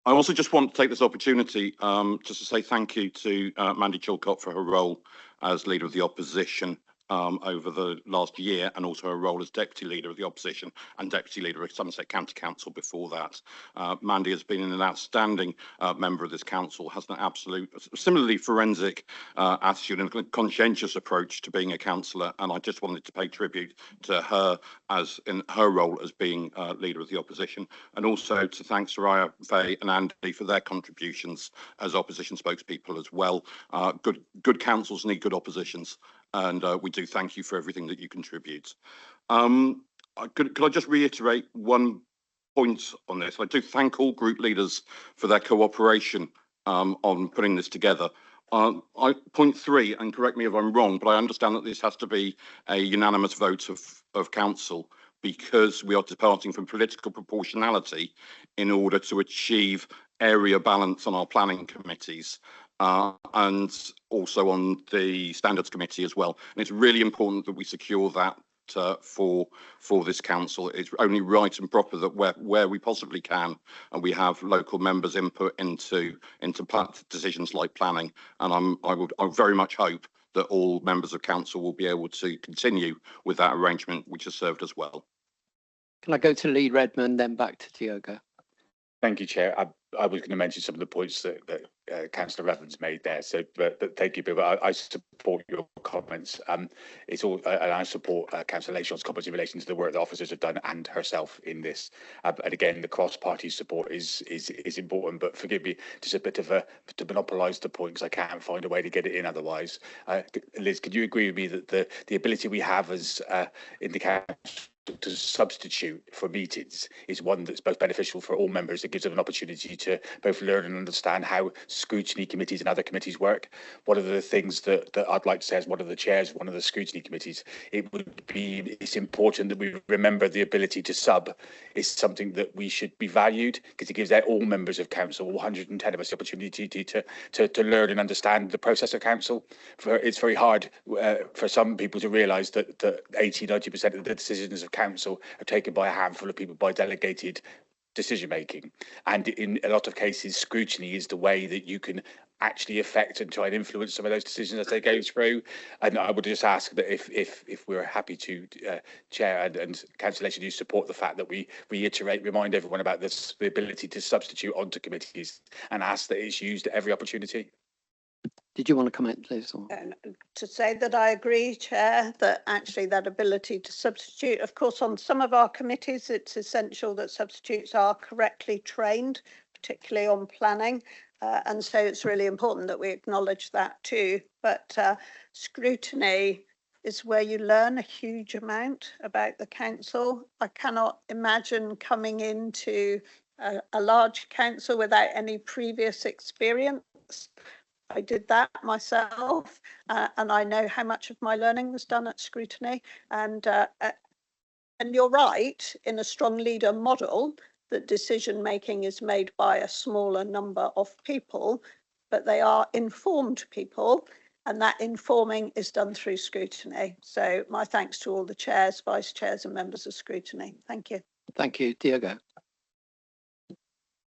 Speaker 2: also just want to take this opportunity just to say thank you to Mandy Chilcott for her role as Leader of the Opposition over the last year, and also her role as Deputy Leader of the Opposition and Deputy Leader of Somerset County Council before that. Mandy has been an outstanding member of this council, has an absolute, similarly forensic attitude and a conscientious approach to being a councillor, and I just wanted to pay tribute to her as in her role as being Leader of the Opposition, and also to thank Soraya, Faye and Andy for their contributions as opposition spokespeople as well. Good councils need good oppositions, and we do thank you for everything that you contribute. Could I just reiterate one point on this? I do thank all group leaders for their cooperation on putting this together. Point 3, and correct me if I'm wrong, but I understand that this has to be a unanimous vote of council because we are departing from political proportionality in order to achieve area balance on our planning committees and also on the standards committee as well. And it's really important that we secure that for this council. It's only right and proper that where we possibly can, and we have local members' input into decisions like planning. And I very much hope that all members of council will be able to continue with that arrangement, which has served us well.
Speaker 4: Can I go to Lee Redmond, then back to Diogo?
Speaker 1: Thank you, Chair. I was going to mention some of the points that Councillor Evans made there. So, but thank you, Bill. I support your comments. It's all, and I support Councillor Lashon's comments in relation to the work the officers have done and herself in this. And again, the cross-party support is important. But forgive me, just a bit of to monopolise the point because I can't find a way to get it in otherwise. Liz, could you agree with me that the ability we have as in the council to substitute for meetings is one that's both beneficial for all members? It gives them an opportunity to both learn and understand how scrutiny committees and other committees work. One of the things that I'd like to say as one of the chairs of one of the scrutiny committees, it's important that we remember the ability to sub is something that we should be valued because it gives all members of council, 110 of us, the opportunity to learn and understand the process of council. It's very hard for some people to realise that 80–90% of the decisions of council are taken by a handful of people by delegated decision making, and in a lot of cases scrutiny is the way that you can actually affect and try and influence some of those decisions as they go through. And I would just ask that if we're happy to chair and Councillor Lashon, you support the fact that we remind everyone about this, the ability to substitute onto committees, and ask that it's used at every opportunity.
Speaker 4: Did you want to comment, Liz? Or?
Speaker 3: To say that I agree, Chair, that actually that ability to substitute, of course, on some of our committees, it's essential that substitutes are correctly trained, particularly on planning. And so it's really important that we acknowledge that too. But scrutiny is where you learn a huge amount about the council. I cannot imagine coming into a large council without any previous experience. I did that myself, and I know how much of my learning was done at scrutiny. And you're right, in a strong leader model, that decision making is made by a smaller number of people, but they are informed people, and that informing is done through scrutiny. So my thanks to all the chairs, vice chairs, and members of scrutiny. Thank you.
Speaker 4: Thank you, Diogo.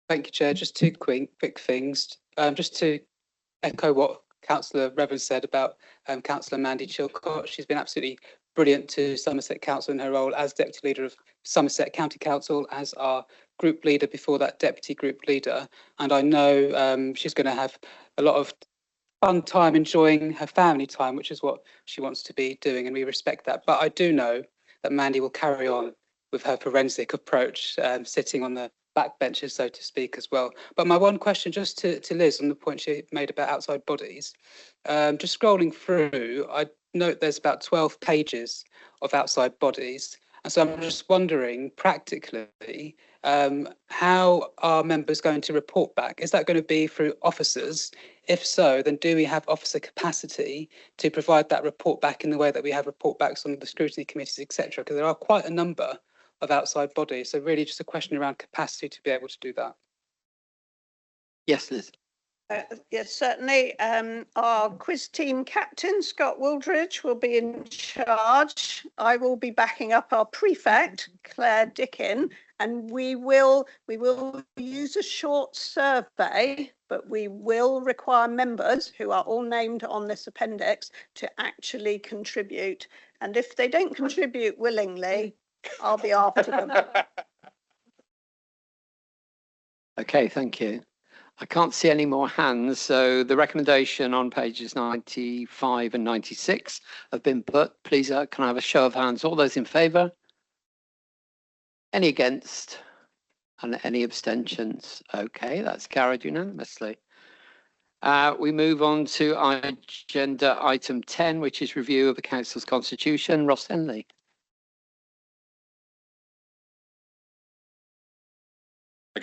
Speaker 5: Thank you, Chair. Just two quick things. Just to echo what Councillor Revan said about Councillor Mandy Chilcott. She's been absolutely brilliant to Somerset Council in her role as Deputy Leader of Somerset County Council, as our group leader before that, Deputy Group Leader. And I know she's going to have a lot of fun time enjoying her family time, which is what she wants to be doing, and we respect that. But I do know that Mandy will carry on with her forensic approach, sitting on the backbenches, so to speak, as well. But my one question just to Liz on the point she made about outside bodies, just scrolling through, I note there's about 12 pages of outside bodies. And so I'm just wondering, practically, how are members going to report back? Is that going to be through officers? If so, then do we have officer capacity to provide that report back in the way that we have report backs on the scrutiny committees, etc.? Because there are quite a number of outside bodies. So really just a question around capacity to be able to do that.
Speaker 4: Yes, Liz.
Speaker 3: Yes, certainly. Our quiz team captain, Scott Wooldridge, will be in charge. I will be backing up our prefect, Claire Dickin, and we will use a short survey, but we will require members who are all named on this appendix to actually contribute. And if they don't contribute willingly, I'll be after them.
Speaker 4: Okay, thank you. I can't see any more hands, so the recommendation on pages 95 and 96 have been put. Please, can I have a show of hands? All those in favour? Any against? And any abstentions? Okay, that's carried unanimously. We move on to agenda item 10, which is review of the Council's constitution. Ross Henley.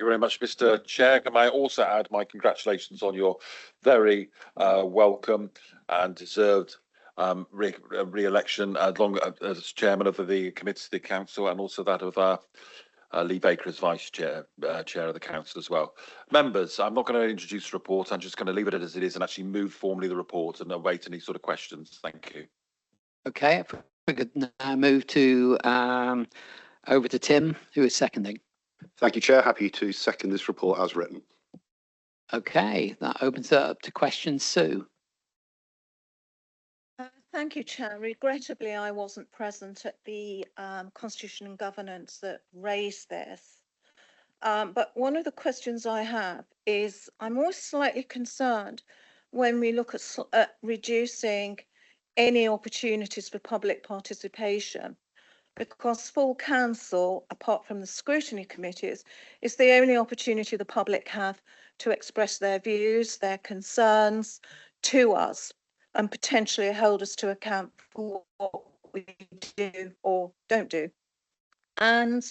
Speaker 6: you very much, Mr. Chair. Can I also add my congratulations on your very welcome and deserved re-election as chairman of the committee of the council, and also that of Lee Baker as vice chair of the council as well. Members, I'm not going to introduce the report. I'm just going to leave it as it is and actually move formally the report and await any sort of questions. Thank you.
Speaker 4: Okay, if we could now move to over to Tim, who is seconding.
Speaker 22: Thank you, Chair. Happy to second this report as written.
Speaker 4: Okay, that opens it up to questions. Sue.
Speaker 19: Thank you, Chair. Regrettably, I wasn't present at the Constitution and Governance that raised this. But one of the questions I have is I'm always slightly concerned when we look at reducing any opportunities for public participation, because full council, apart from the scrutiny committees, is the only opportunity the public have to express their views, their concerns to us, and potentially hold us to account for what we do or don't do. And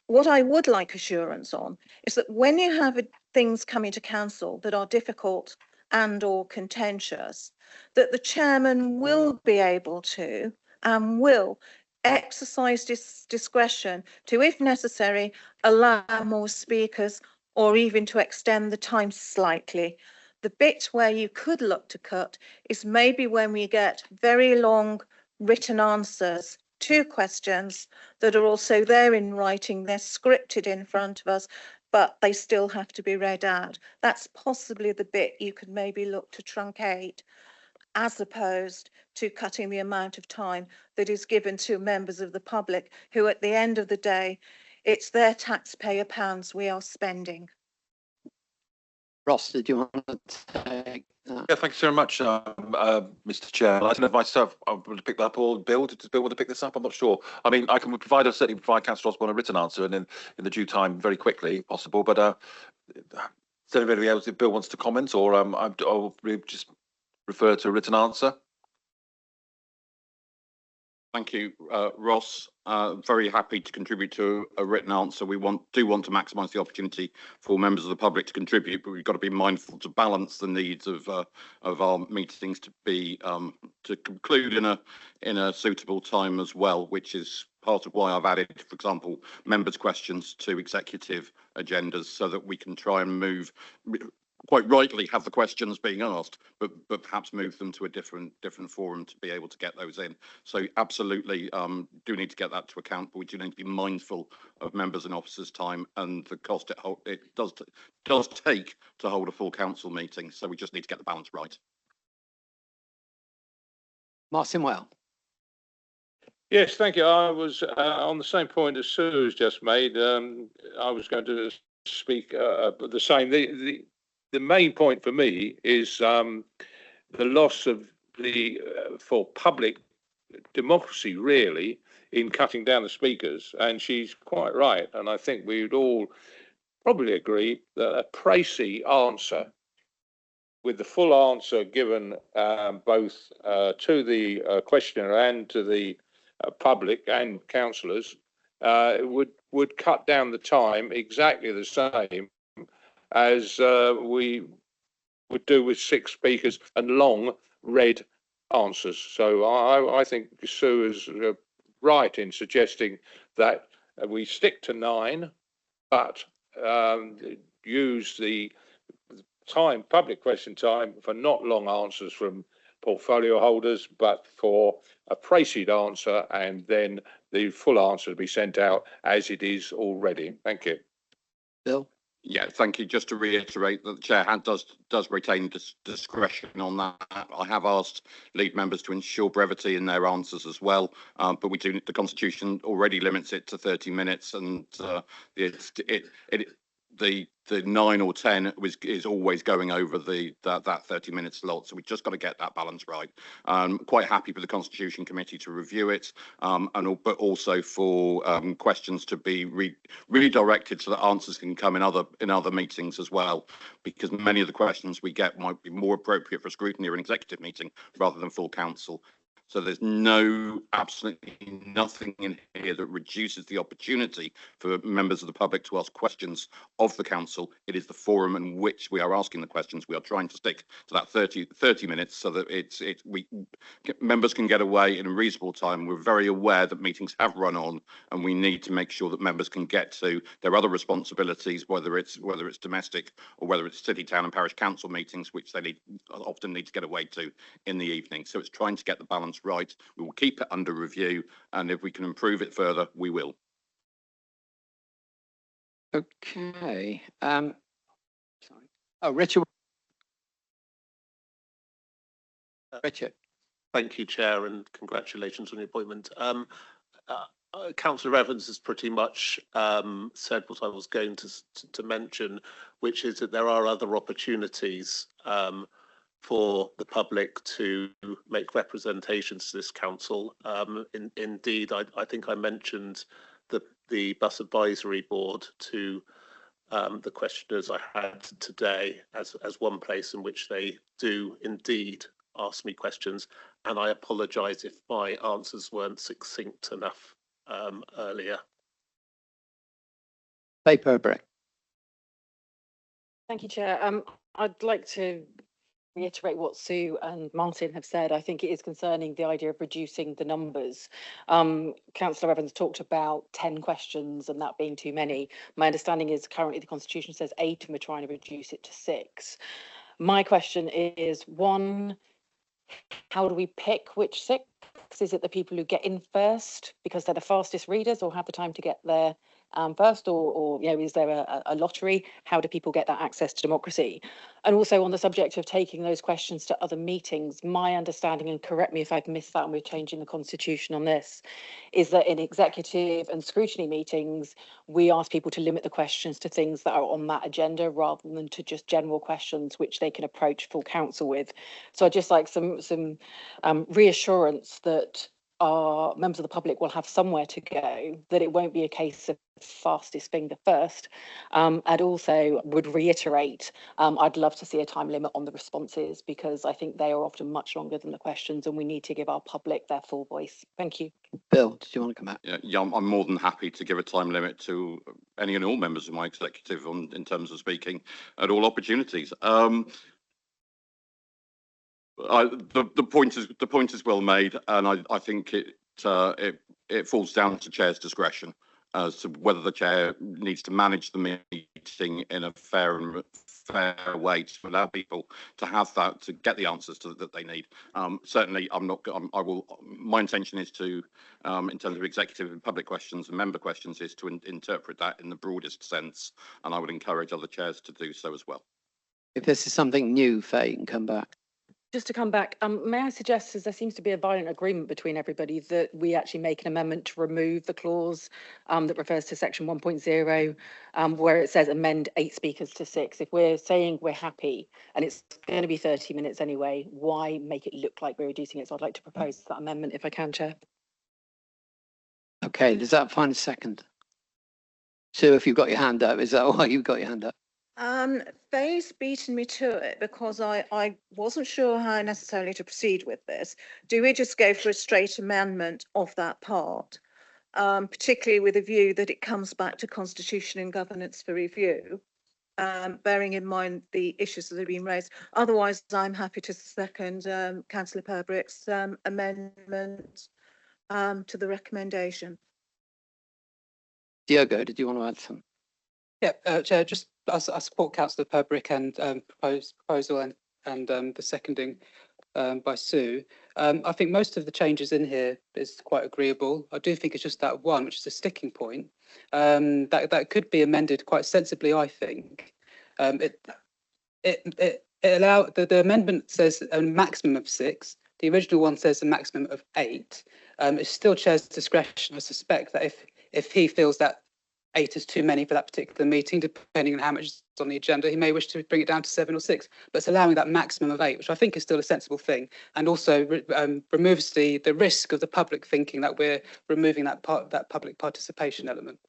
Speaker 19: what I would like assurance on is that when you have things coming to council that are difficult and or contentious, that the chairman will be able to and will exercise discretion to, if necessary, allow more speakers or even to extend the time slightly. The bit where you could look to cut is maybe when we get very long written answers to questions that are also there in writing, they're scripted in front of us, but they still have to be read out. That's possibly the bit you could maybe look to truncate, as opposed to cutting the amount of time that is given to members of the public who, at the end of the day, it's their taxpayer pounds we are spending.
Speaker 4: Ross, did you want to take that?
Speaker 6: Yeah, thanks very much, Mr. Chair. I don't know if myself I would pick that up or Bill. Does Bill want to pick this up? I'm not sure. I mean, I can certainly provide Councillor Osborne a written answer, and in the due time, very quickly, possible. But is there anybody else if Bill wants to comment, or I'll just refer to a written answer?
Speaker 2: Thank you, Ross. Very happy to contribute to a written answer. We do want to maximise the opportunity for members of the public to contribute, but we've got to be mindful to balance the needs of our meetings to be to conclude in a suitable time as well, which is part of why I've added, for example, members' questions to executive agendas, so that we can try and move. Quite rightly have the questions being asked, but perhaps move them to a different forum to be able to get those in. So absolutely do need to get that to account, but we do need to be mindful of members and officers' time and the cost it does take to hold a full council meeting. So we just need to get the balance right.
Speaker 4: Martin Well.
Speaker 16: Yes, thank you. I was on the same point as Sue has just made. I was going to speak the same. The main point for me is the loss of for public democracy, really, in cutting down the speakers. And she's quite right. And I think we would all probably agree that a précis answer, with the full answer given both to the questioner and to the public and councillors, would cut down the time exactly the same as we would do with 6 speakers and long read answers. So I think Sue is right in suggesting that we stick to 9, but use the time, public question time, for not long answers from portfolio holders, but for a précis answer, and then the full answer to be sent out as it is already. Thank you.
Speaker 4: Bill?
Speaker 2: Yeah, thank you. Just to reiterate that the chair does retain discretion on that. I have asked lead members to ensure brevity in their answers as well, but we do. The Constitution already limits it to 30 minutes, and the 9 or 10 is always going over that 30-minute slot. So we've just got to get that balance right. Quite happy for the Constitution Committee to review it, but also for questions to be redirected so that answers can come in other meetings as well, because many of the questions we get might be more appropriate for scrutiny or an executive meeting rather than full council. So there's absolutely nothing in here that reduces the opportunity for members of the public to ask questions of the council. It is the forum in which we are asking the questions. We are trying to stick to that 30 minutes so that members can get away in a reasonable time. We're very aware that meetings have run on, and we need to make sure that members can get to their other responsibilities, whether it's domestic or whether it's city, town and parish council meetings, which they often need to get away to in the evening. So it's trying to get the balance right. We will keep it under review, and if we can improve it further, we will.
Speaker 4: Okay. Sorry. Oh, Richard. Richard.
Speaker 12: Thank you, Chair, and congratulations on your appointment. Councillor Evans has pretty much said what I was going to mention, which is that there are other opportunities for the public to make representations to this council. Indeed, I think I mentioned the Bus Advisory Board to the questioners I had today as one place in which they do indeed ask me questions, and I apologise if my answers weren't succinct enough earlier.
Speaker 4: Purbrick.
Speaker 7: Thank you, Chair. I'd like to reiterate what Sue and Martin have said. I think it is concerning, the idea of reducing the numbers. Councillor Evans talked about 10 questions and that being too many. My understanding is currently the Constitution says 8 and we're trying to reduce it to 6. My question is, one, how do we pick which 6? Is it the people who get in first because they're the fastest readers or have the time to get there first, or is there a lottery? How do people get that access to democracy? And also on the subject of taking those questions to other meetings, my understanding, and correct me if I've missed that and we're changing the Constitution on this, is that in executive and scrutiny meetings, we ask people to limit the questions to things that are on that agenda rather than to just general questions which they can approach full council with. So I'd just like some reassurance that our members of the public will have somewhere to go, that it won't be a case of fastest finger first. And also would reiterate, I'd love to see a time limit on the responses because I think they are often much longer than the questions and we need to give our public their full voice. Thank you.
Speaker 4: Bill, did you want to come back?
Speaker 2: Yeah, I'm more than happy to give a time limit to any and all members of my executive in terms of speaking at all opportunities. The point is well made, and I think it falls down to chair's discretion as to whether the chair needs to manage the meeting in a fair way to allow people to have that, to get the answers that they need. Certainly, my intention is to, in terms of executive and public questions and member questions, is to interpret that in the broadest sense, and I would encourage other chairs to do so as well.
Speaker 4: If this is something new, Faye, you can come back.
Speaker 7: Just to come back, may I suggest, as there seems to be a violent agreement between everybody, that we actually make an amendment to remove the clause that refers to section 1.0, where it says amend 8 speakers to 6. If we're saying we're happy and it's going to be 30 minutes anyway, why make it look like we're reducing it? So I'd like to propose that amendment if I can, Chair.
Speaker 4: Okay, does that find a second? Sue, if you've got your hand up, is that why you've got your hand up?
Speaker 19: Faye's beaten me to it because I wasn't sure how necessarily to proceed with this. Do we just go for a straight amendment of that part, particularly with a view that it comes back to Constitution and Governance for review, bearing in mind the issues that have been raised? Otherwise, I'm happy to second Councillor Purbrick's amendment to the recommendation.
Speaker 4: Diogo, did you want to add something?
Speaker 5: Yeah, Chair, just I support Councillor Purbrick and proposal and the seconding by Sue. I think most of the changes in here is quite agreeable. I do think it's just that one, which is a sticking point, that could be amended quite sensibly, I think. It allow the amendment says a maximum of 6. The original one says a maximum of 8. It's still chair's discretion. I suspect that if he feels that 8 is too many for that particular meeting, depending on how much is on the agenda, he may wish to bring it down to 7 or 6, but it's allowing that maximum of 8, which I think is still a sensible thing, and also removes the risk of the public thinking that we're removing that public participation element.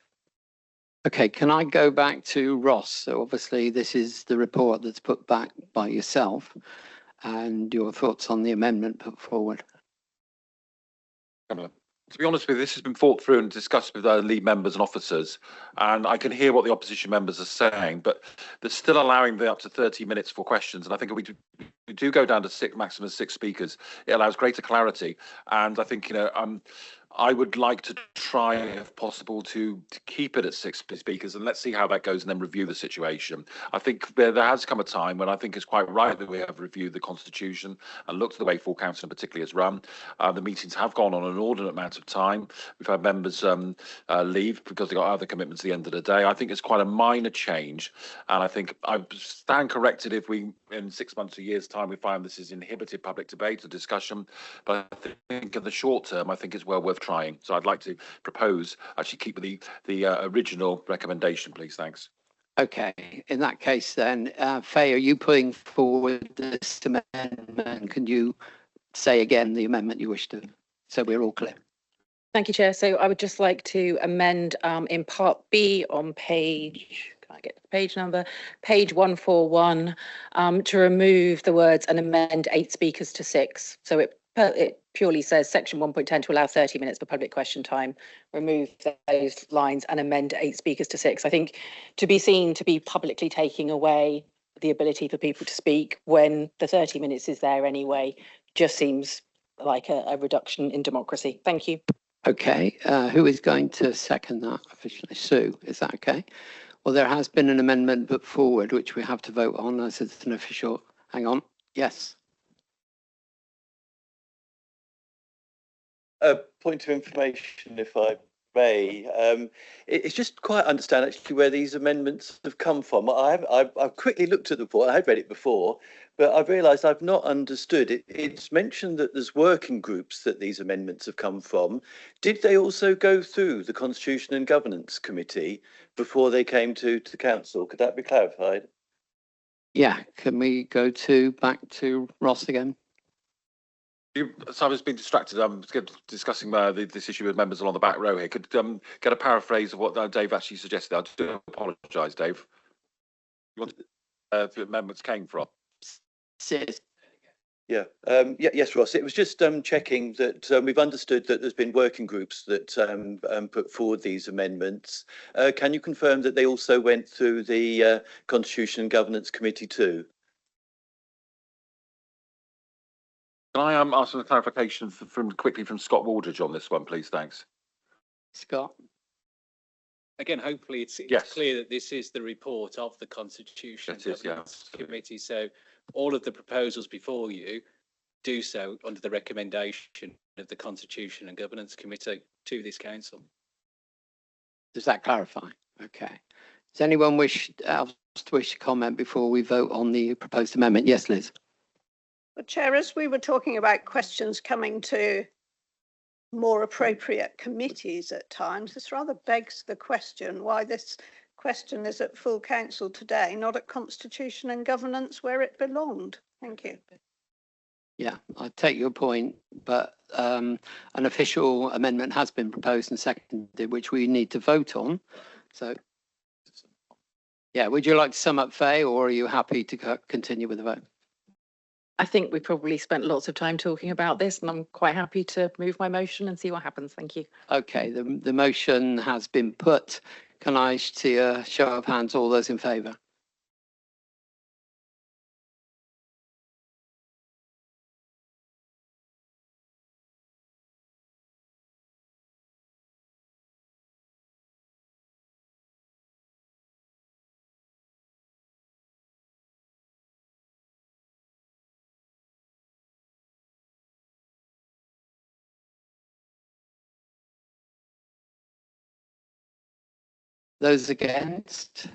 Speaker 4: Okay, can I go back to Ross? So obviously this is the report that's put back by yourself and your thoughts on the amendment put forward.
Speaker 6: To be honest with you, this has been thought through and discussed with lead members and officers, and I can hear what the opposition members are saying, but they're still allowing the up to 30 minutes for questions. And I think if we do go down to maximum 6 speakers, it allows greater clarity. And I think, I would like to try, if possible, to keep it at 6 speakers, and let's see how that goes and then review the situation. I think there has come a time when I think it's quite right that we have reviewed the Constitution and looked at the way full council particularly has run. The meetings have gone on an inordinate amount of time. We've had members leave because they got other commitments at the end of the day. I think it's quite a minor change, and I think I stand corrected if we, in 6 months, a year's time, we find this is inhibited public debate or discussion. But I think in the short term, I think it's well worth trying. So I'd like to propose actually keep the original recommendation, please. Thanks.
Speaker 4: Okay, in that case then, Faye, are you putting forward this amendment? Can you say again the amendment you wish to, so we're all clear?
Speaker 7: Thank you, Chair. So I would just like to amend in part B on page, can I get the page number? Page 141, to remove the words and amend 8 speakers to 6. So it purely says section 1.10 to allow 30 minutes for public question time, remove those lines and amend 8 speakers to 6. I think to be seen to be publicly taking away the ability for people to speak when the 30 minutes is there anyway just seems like a reduction in democracy. Thank you.
Speaker 4: Okay, who is going to second that officially? Sue, is that okay? Well, there has been an amendment put forward which we have to vote on as it's an official. Hang on. Yes.
Speaker 14: A point of information, if I may. It's just quite understand actually where these amendments have come from. I've quickly looked at the report. I had read it before, but I've realised I've not understood it. It's mentioned that there's working groups that these amendments have come from. Did they also go through the Constitution and Governance Committee before they came to council? Could that be clarified?
Speaker 4: Yeah, can we go back to Ross again?
Speaker 6: So I was being distracted. I'm discussing this issue with members along the back row here. Could get a paraphrase of what Dave actually suggested. I do apologise, Dave. You want the amendments came from?
Speaker 14: Yeah. Yes, Ross. It was just checking that we've understood that there's been working groups that put forward these amendments. Can you confirm that they also went through the Constitution and Governance Committee too?
Speaker 6: Can I ask for clarification quickly from Scott Waldridge on this one, please? Thanks.
Speaker 4: Scott.
Speaker 8: Again, hopefully it's
Speaker 6: Yes.
Speaker 8: clear that this is the report of the Constitution and Governance Committee. So all of the proposals before you do so under the recommendation of the Constitution and Governance Committee to this council.
Speaker 4: Does that clarify? Okay. Does anyone wish to comment before we vote on the proposed amendment? Yes, Liz.
Speaker 3: But Chair, as we were talking about questions coming to more appropriate committees at times, this rather begs the question why this question is at full council today, not at Constitution and Governance where it belonged. Thank you.
Speaker 4: Yeah, I take your point, but an official amendment has been proposed and seconded, which we need to vote on. So, yeah, would you like to sum up, Faye, or are you happy to continue with the vote?
Speaker 7: I think we probably spent lots of time talking about this and I'm quite happy to move my motion and see what happens. Thank you.
Speaker 4: Okay, the motion has been put. Can I see a show of hands, all those in favour? Those against?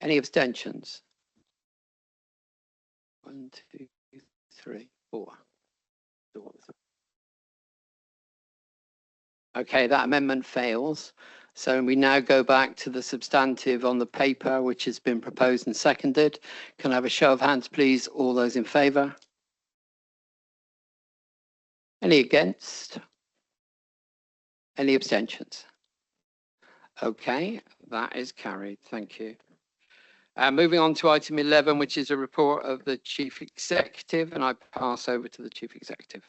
Speaker 4: Any abstentions? 1, 2, 3, 4. Okay, that amendment fails. So we now go back to the substantive on the paper, which has been proposed and seconded. Can I have a show of hands, please? All those in favour? Any against? Any abstentions? Okay, that is carried. Thank you. Moving on to item 11, which is a report of the Chief Executive, and I pass over to the Chief Executive.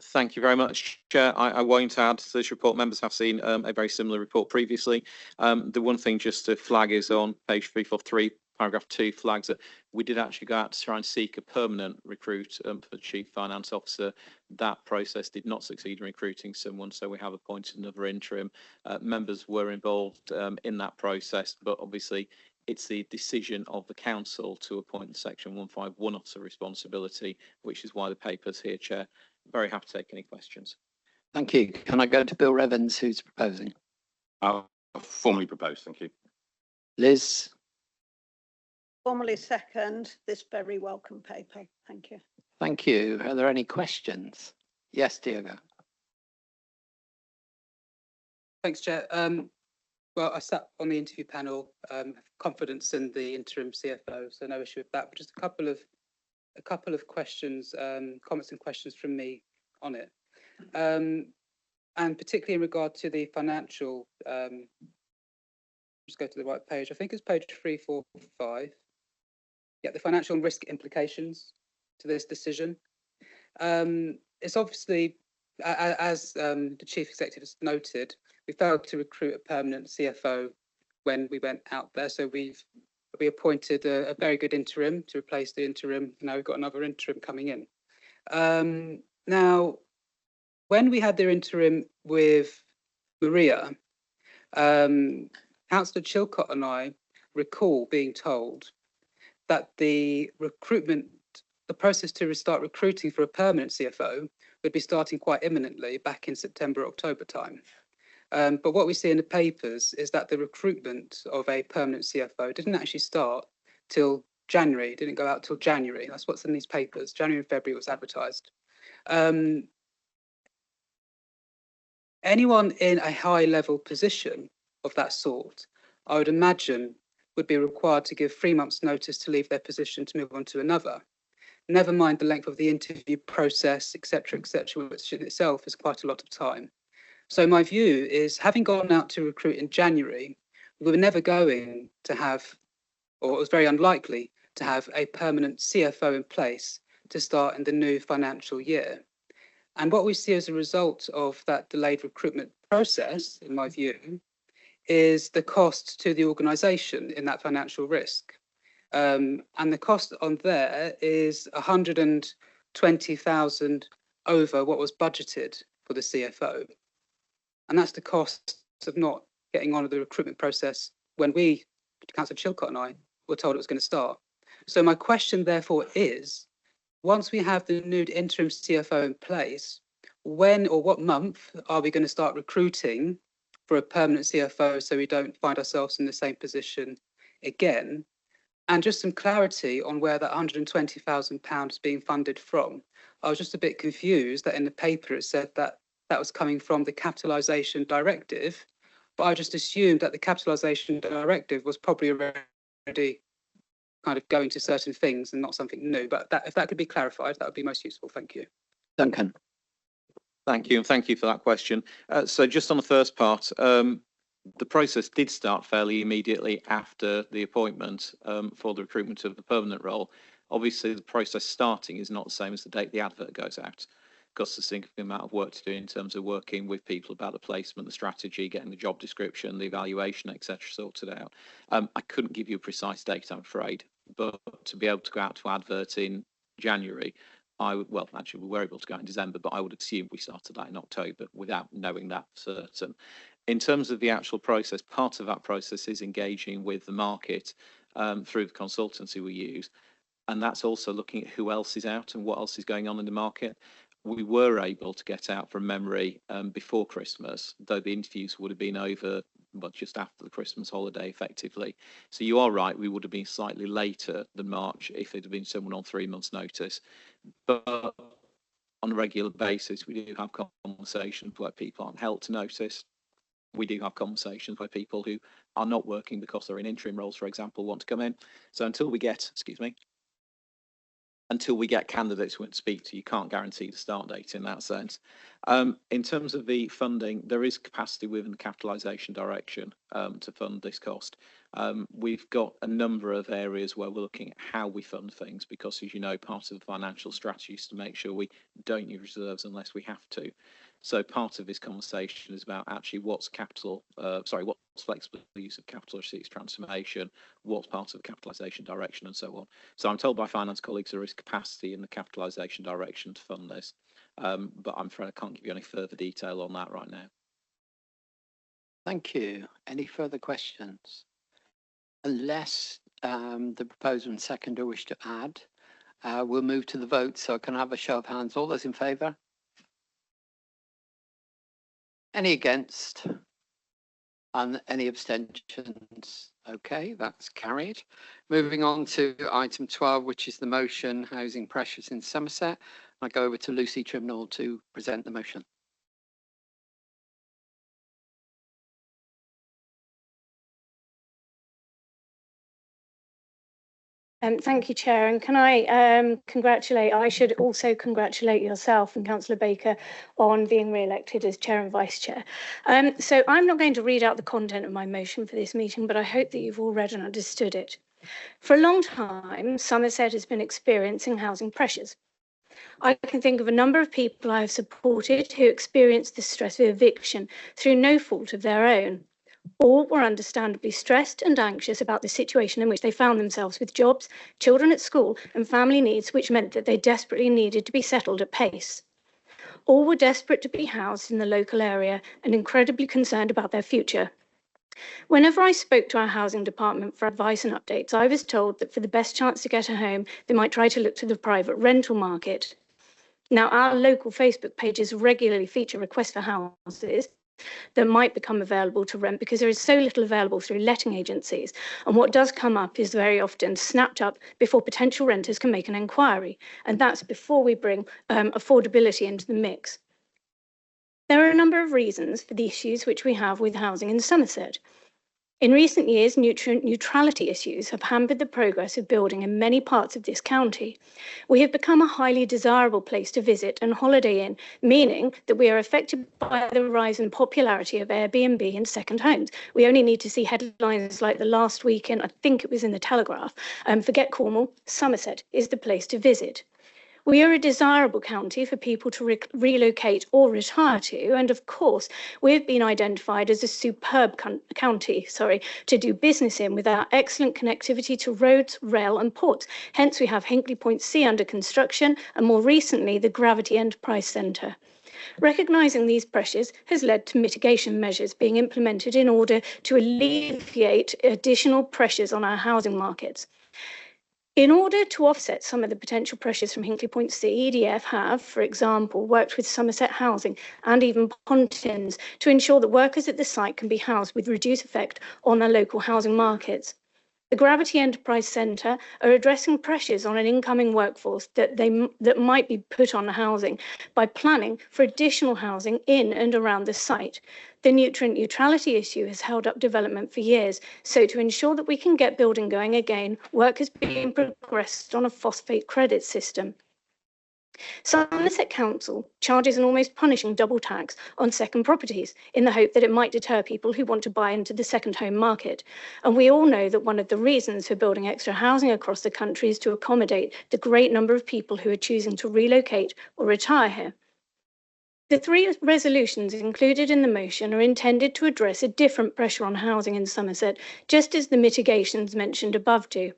Speaker 9: Thank you very much, Chair. I won't add to this report. Members have seen a very similar report previously. The one thing just to flag is on page 343, paragraph 2 flags that we did actually go out to try and seek a permanent recruit for Chief Finance Officer. That process did not succeed in recruiting someone, so we have appointed another interim. Members were involved in that process, but obviously it's the decision of the council to appoint the Section 151 officer responsibility, which is why the paper's here, Chair. Very happy to take any questions.
Speaker 4: Thank you. Can I go to Bill Revens, who's proposing?
Speaker 2: I'll formally propose, thank you.
Speaker 4: Liz?
Speaker 3: Formally second this very welcome paper. Thank you.
Speaker 4: Thank you. Are there any questions? Yes, Diego.
Speaker 5: Thanks, Chair. Well, I sat on the interview panel, confidence in the interim CFO, so no issue with that. But just a couple of questions, comments and questions from me on it, and particularly in regard to the financial. Just go to the right page. I think it's page 345. Yeah, the financial and risk implications to this decision. It's obviously, as the Chief Executive has noted, we failed to recruit a permanent CFO when we went out there. So we appointed a very good interim to replace the interim. Now we've got another interim coming in. Now, when we had the interim with Maria, Councillor Chilcott and I recall being told that the process to restart recruiting for a permanent CFO would be starting quite imminently back in September, October time. But what we see in the papers is that the recruitment of a permanent CFO didn't actually start till January, didn't go out till January. That's what's in these papers. January and February was advertised. Anyone in a high level position of that sort, I would imagine, would be required to give 3 months notice to leave their position to move on to another. Never mind the length of the interview process, etc., which in itself is quite a lot of time. So my view is, having gone out to recruit in January, we were never going to have, or it was very unlikely to have, a permanent CFO in place to start in the new financial year. And what we see as a result of that delayed recruitment process, in my view, is the cost to the organisation in that financial risk. And the cost on there is 120,000 over what was budgeted for the CFO. And that's the cost of not getting on with the recruitment process when we, Councillor Chilcott and I, were told it was going to start. So my question, therefore, is, once we have the new interim CFO in place, when or what month are we going to start recruiting for a permanent CFO so we don't find ourselves in the same position again? And just some clarity on where that £120,000 is being funded from. I was just a bit confused that in the paper it said that that was coming from the capitalisation directive, but I just assumed that the capitalisation directive was probably already kind of going to certain things and not something new. But that, if that could be clarified, that would be most useful. Thank you.
Speaker 4: Duncan.
Speaker 9: Thank you, and thank you for that question. So just on the first part, the process did start fairly immediately after the appointment for the recruitment of the permanent role. Obviously, the process starting is not the same as the date the advert goes out. Costs a significant amount of work to do in terms of working with people about the placement, the strategy, getting the job description, the evaluation, etc. sorted out. I couldn't give you a precise date, I'm afraid, but to be able to go out to advert in January, well, actually, we were able to go out in December, but I would assume we started that in October without knowing that for certain. In terms of the actual process, part of that process is engaging with the market through the consultancy we use. And that's also looking at who else is out and what else is going on in the market. We were able to get out from memory before Christmas, though the interviews would have been over but just after the Christmas holiday, effectively. So you are right, we would have been slightly later than March if it had been someone on 3 months' notice. But on a regular basis, we do have conversations where people aren't held to notice. We do have conversations where people who are not working because they're in interim roles, for example, want to come in. So until we get, until we get candidates who want to speak to, you can't guarantee the start date in that sense. In terms of the funding, there is capacity within the capitalisation direction to fund this cost. We've got a number of areas where we're looking at how we fund things, because as you know, part of the financial strategy is to make sure we don't use reserves unless we have to. So part of this conversation is about actually what's flexible use of capital receipts transformation, what's part of the capitalisation direction and so on. So I'm told by finance colleagues there is capacity in the capitalisation direction to fund this, but I'm afraid I can't give you any further detail on that right now.
Speaker 4: Thank you. Any further questions? Unless the proposer and seconder wish to add, we'll move to the vote. So can I have a show of hands? All those in favour? Any against? And any abstentions? Okay, that's carried. Moving on to item 12, which is the motion Housing Pressures in Somerset. I go over to Lucy Trimnall to present the motion.
Speaker 10: Thank you, Chair. And can I I should also congratulate yourself and Councillor Baker on being re-elected as Chair and Vice Chair. So I'm not going to read out the content of my motion for this meeting, but I hope that you've all read and understood it. For a long time, Somerset has been experiencing housing pressures. I can think of a number of people I have supported who experienced the stress of eviction through no fault of their own. All were understandably stressed and anxious about the situation in which they found themselves, with jobs, children at school and family needs, which meant that they desperately needed to be settled at pace. All were desperate to be housed in the local area and incredibly concerned about their future. Whenever I spoke to our housing department for advice and updates, I was told that for the best chance to get a home, they might try to look to the private rental market. Now, our local Facebook pages regularly feature requests for houses that might become available to rent because there is so little available through letting agencies. And what does come up is very often snapped up before potential renters can make an inquiry. And that's before we bring affordability into the mix. There are a number of reasons for the issues which we have with housing in Somerset. In recent years, nutrient neutrality issues have hampered the progress of building in many parts of this county. We have become a highly desirable place to visit and holiday in, meaning that we are affected by the rise in popularity of Airbnb and second homes. We only need to see headlines like the last weekend, I think it was in the Telegraph, forget Cornwall, Somerset is the place to visit. We are a desirable county for people to relocate or retire to, and of course, we have been identified as a superb county, to do business in, with our excellent connectivity to roads, rail and ports. Hence, we have Hinkley Point C under construction, and more recently, the Gravity Enterprise Centre. Recognising these pressures has led to mitigation measures being implemented in order to alleviate additional pressures on our housing markets. In order to offset some of the potential pressures from Hinkley Point C, EDF have, for example, worked with Somerset Housing and even Pontins to ensure that workers at the site can be housed with reduced effect on their local housing markets. The Gravity Enterprise Centre are addressing pressures on an incoming workforce that might be put on housing by planning for additional housing in and around the site. The nutrient neutrality issue has held up development for years, so to ensure that we can get building going again, work is being progressed on a phosphate credit system. Somerset Council charges an almost punishing double tax on second properties in the hope that it might deter people who want to buy into the second home market. And we all know that one of the reasons for building extra housing across the country is to accommodate the great number of people who are choosing to relocate or retire here. The three resolutions included in the motion are intended to address a different pressure on housing in Somerset, just as the mitigations mentioned above do.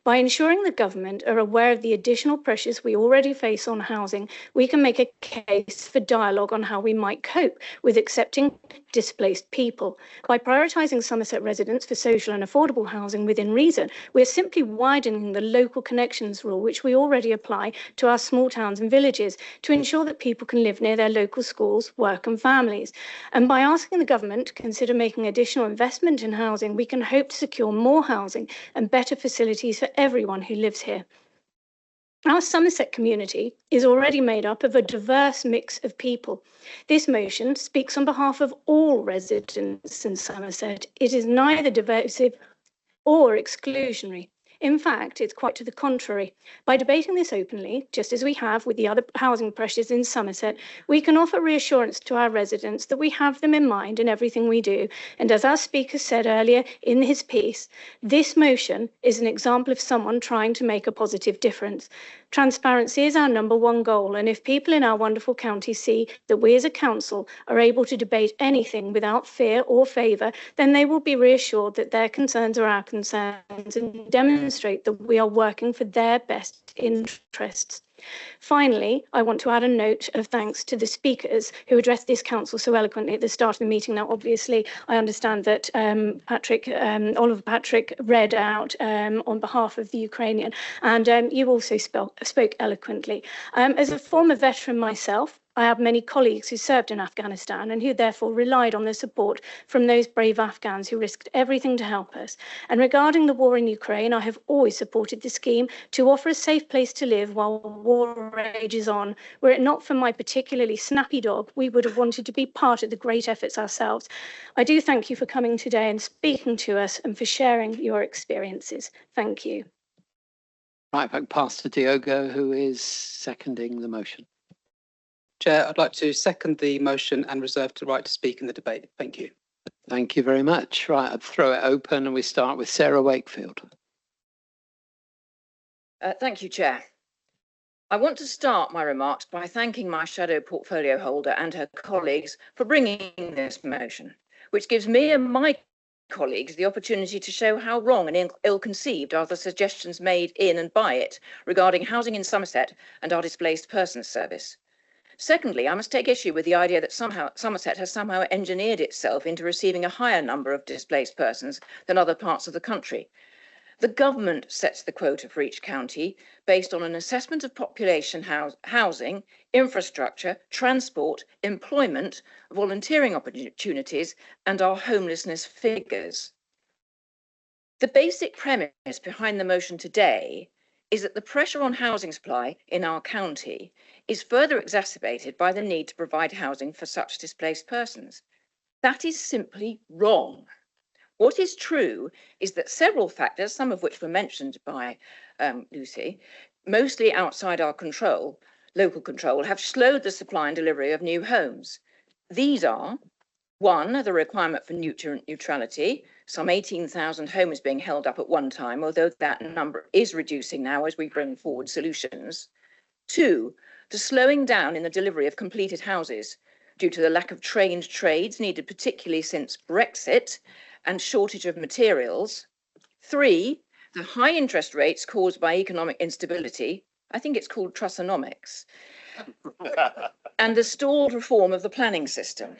Speaker 10: By ensuring the government are aware of the additional pressures we already face on housing, we can make a case for dialogue on how we might cope with accepting displaced people. By prioritising Somerset residents for social and affordable housing within reason, we're simply widening the local connections rule, which we already apply to our small towns and villages, to ensure that people can live near their local schools, work and families. And by asking the government to consider making additional investment in housing, we can hope to secure more housing and better facilities for everyone who lives here. Our Somerset community is already made up of a diverse mix of people. This motion speaks on behalf of all residents in Somerset. It is neither divisive or exclusionary. In fact, it's quite to the contrary. By debating this openly, just as we have with the other housing pressures in Somerset, we can offer reassurance to our residents that we have them in mind in everything we do. And as our speaker said earlier in his piece, this motion is an example of someone trying to make a positive difference. Transparency is our #1 goal, and if people in our wonderful county see that we as a council are able to debate anything without fear or favour, then they will be reassured that their concerns are our concerns and demonstrate that we are working for their best interests. Finally, I want to add a note of thanks to the speakers who addressed this council so eloquently at the start of the meeting. Now, obviously, I understand that Oliver Patrick read out on behalf of the Ukrainian, and you also spoke eloquently. As a former veteran myself, I have many colleagues who served in Afghanistan and who therefore relied on the support from those brave Afghans who risked everything to help us. And regarding the war in Ukraine, I have always supported the scheme to offer a safe place to live while war rages on. Were it not for my particularly snappy dog, we would have wanted to be part of the great efforts ourselves. I do thank you for coming today and speaking to us and for sharing your experiences. Thank you.
Speaker 4: Right, if I can pass to Diogo, who is seconding the motion.
Speaker 5: Chair, I'd like to second the motion and reserve the right to speak in the debate. Thank you.
Speaker 4: Thank you very much. Right, I'd throw it open and we start with Sarah Wakefield.
Speaker 11: Thank you, Chair. I want to start my remarks by thanking my shadow portfolio holder and her colleagues for bringing this motion, which gives me and my colleagues the opportunity to show how wrong and ill-conceived are the suggestions made in and by it regarding housing in Somerset and our displaced persons service. Secondly, I must take issue with the idea that Somerset has somehow engineered itself into receiving a higher number of displaced persons than other parts of the country. The government sets the quota for each county based on an assessment of population, housing, infrastructure, transport, employment, volunteering opportunities, and our homelessness figures. The basic premise behind the motion today is that the pressure on housing supply in our county is further exacerbated by the need to provide housing for such displaced persons. That is simply wrong. What is true is that several factors, some of which were mentioned by Lucy, mostly outside our control, local control, have slowed the supply and delivery of new homes. These are: 1, the requirement for nutrient neutrality, some 18,000 homes being held up at one time, although that number is reducing now as we bring forward solutions. 2, the slowing down in the delivery of completed houses due to the lack of trained trades needed, particularly since Brexit, and shortage of materials. 3, the high interest rates caused by economic instability, I think it's called Trussonomics, and the stalled reform of the planning system.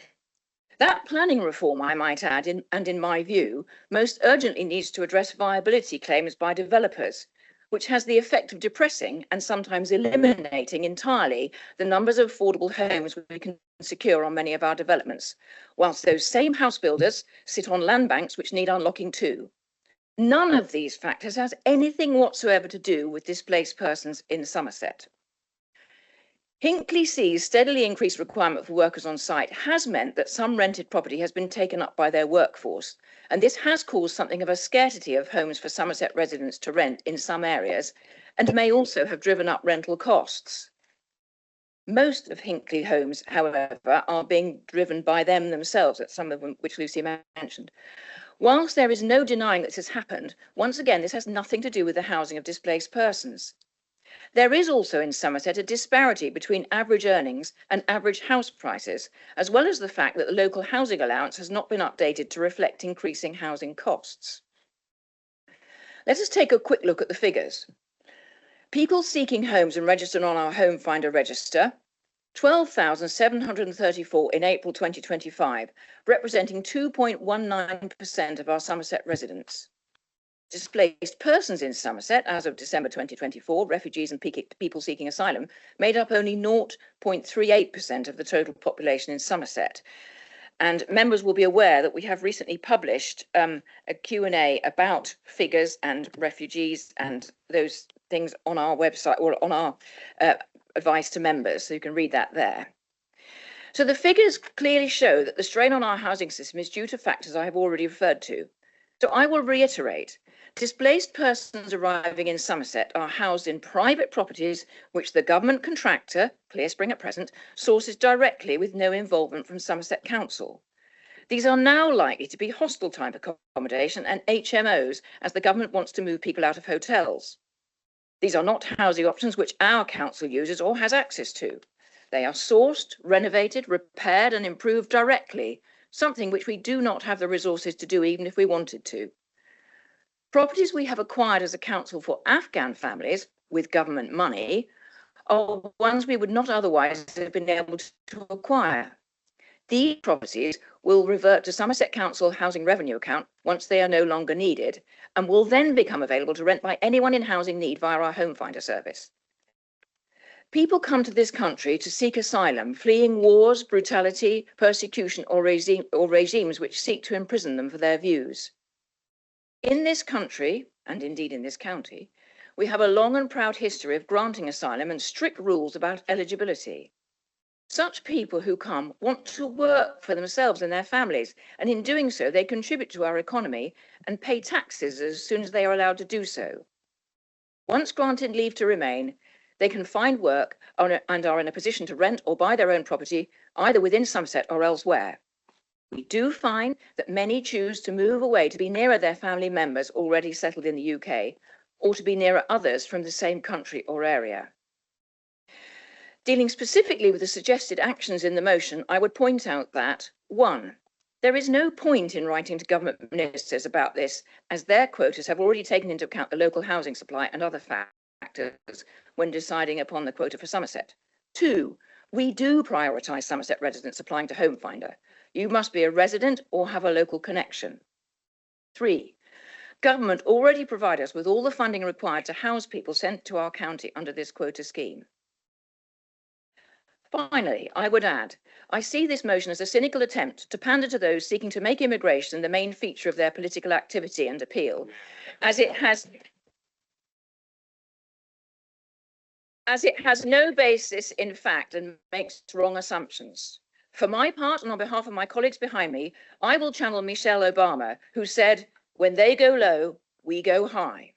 Speaker 11: That planning reform, I might add, in my view, most urgently needs to address viability claims by developers, which has the effect of depressing and sometimes eliminating entirely the numbers of affordable homes we can secure on many of our developments, whilst those same house builders sit on land banks which need unlocking too. None of these factors has anything whatsoever to do with displaced persons in Somerset. Hinkley C's steadily increased requirement for workers on site has meant that some rented property has been taken up by their workforce, and this has caused something of a scarcity of homes for Somerset residents to rent in some areas, and may also have driven up rental costs. Most of Hinkley homes, however, are being driven by them themselves, at some of them which Lucy mentioned. Whilst there is no denying that this has happened, once again, this has nothing to do with the housing of displaced persons. There is also in Somerset a disparity between average earnings and average house prices, as well as the fact that the local housing allowance has not been updated to reflect increasing housing costs. Let us take a quick look at the figures. People seeking homes and registered on our Home Finder register, 12,734 in April 2025, representing 2.19% of our Somerset residents. displaced persons in Somerset as of December 2024, refugees and people seeking asylum, made up only 0.38% of the total population in Somerset. And members will be aware that we have recently published a Q&A about figures and refugees and those things on our website or on our advice to members, so you can read that there. So the figures clearly show that the strain on our housing system is due to factors I have already referred to. So I will reiterate, displaced persons arriving in Somerset are housed in private properties which the government contractor, Clearspring at present, sources directly with no involvement from Somerset Council. These are now likely to be hostel type accommodation and HMOs, as the government wants to move people out of hotels. These are not housing options which our council uses or has access to. They are sourced, renovated, repaired and improved directly, something which we do not have the resources to do even if we wanted to. Properties we have acquired as a council for Afghan families with government money are ones we would not otherwise have been able to acquire. These properties will revert to Somerset Council Housing Revenue Account once they are no longer needed and will then become available to rent by anyone in housing need via our Home Finder service. People come to this country to seek asylum, fleeing wars, brutality, persecution, or regimes which seek to imprison them for their views. In this country, and indeed in this county, we have a long and proud history of granting asylum and strict rules about eligibility. Such people who come want to work for themselves and their families, and in doing so, they contribute to our economy and pay taxes as soon as they are allowed to do so. Once granted leave to remain, they can find work and are in a position to rent or buy their own property, either within Somerset or elsewhere. We do find that many choose to move away to be nearer their family members already settled in the UK, or to be nearer others from the same country or area. Dealing specifically with the suggested actions in the motion, I would point out that, 1, there is no point in writing to government ministers about this, as their quotas have already taken into account the local housing supply and other factors when deciding upon the quota for Somerset. 2, we do prioritise Somerset residents applying to Home Finder. You must be a resident or have a local connection. 3, government already provide us with all the funding required to house people sent to our county under this quota scheme. Finally, I would add, I see this motion as a cynical attempt to pander to those seeking to make immigration the main feature of their political activity and appeal, as it has no basis in fact and makes wrong assumptions. For my part, and on behalf of my colleagues behind me, I will channel Michelle Obama, who said, "When they go low, we go high."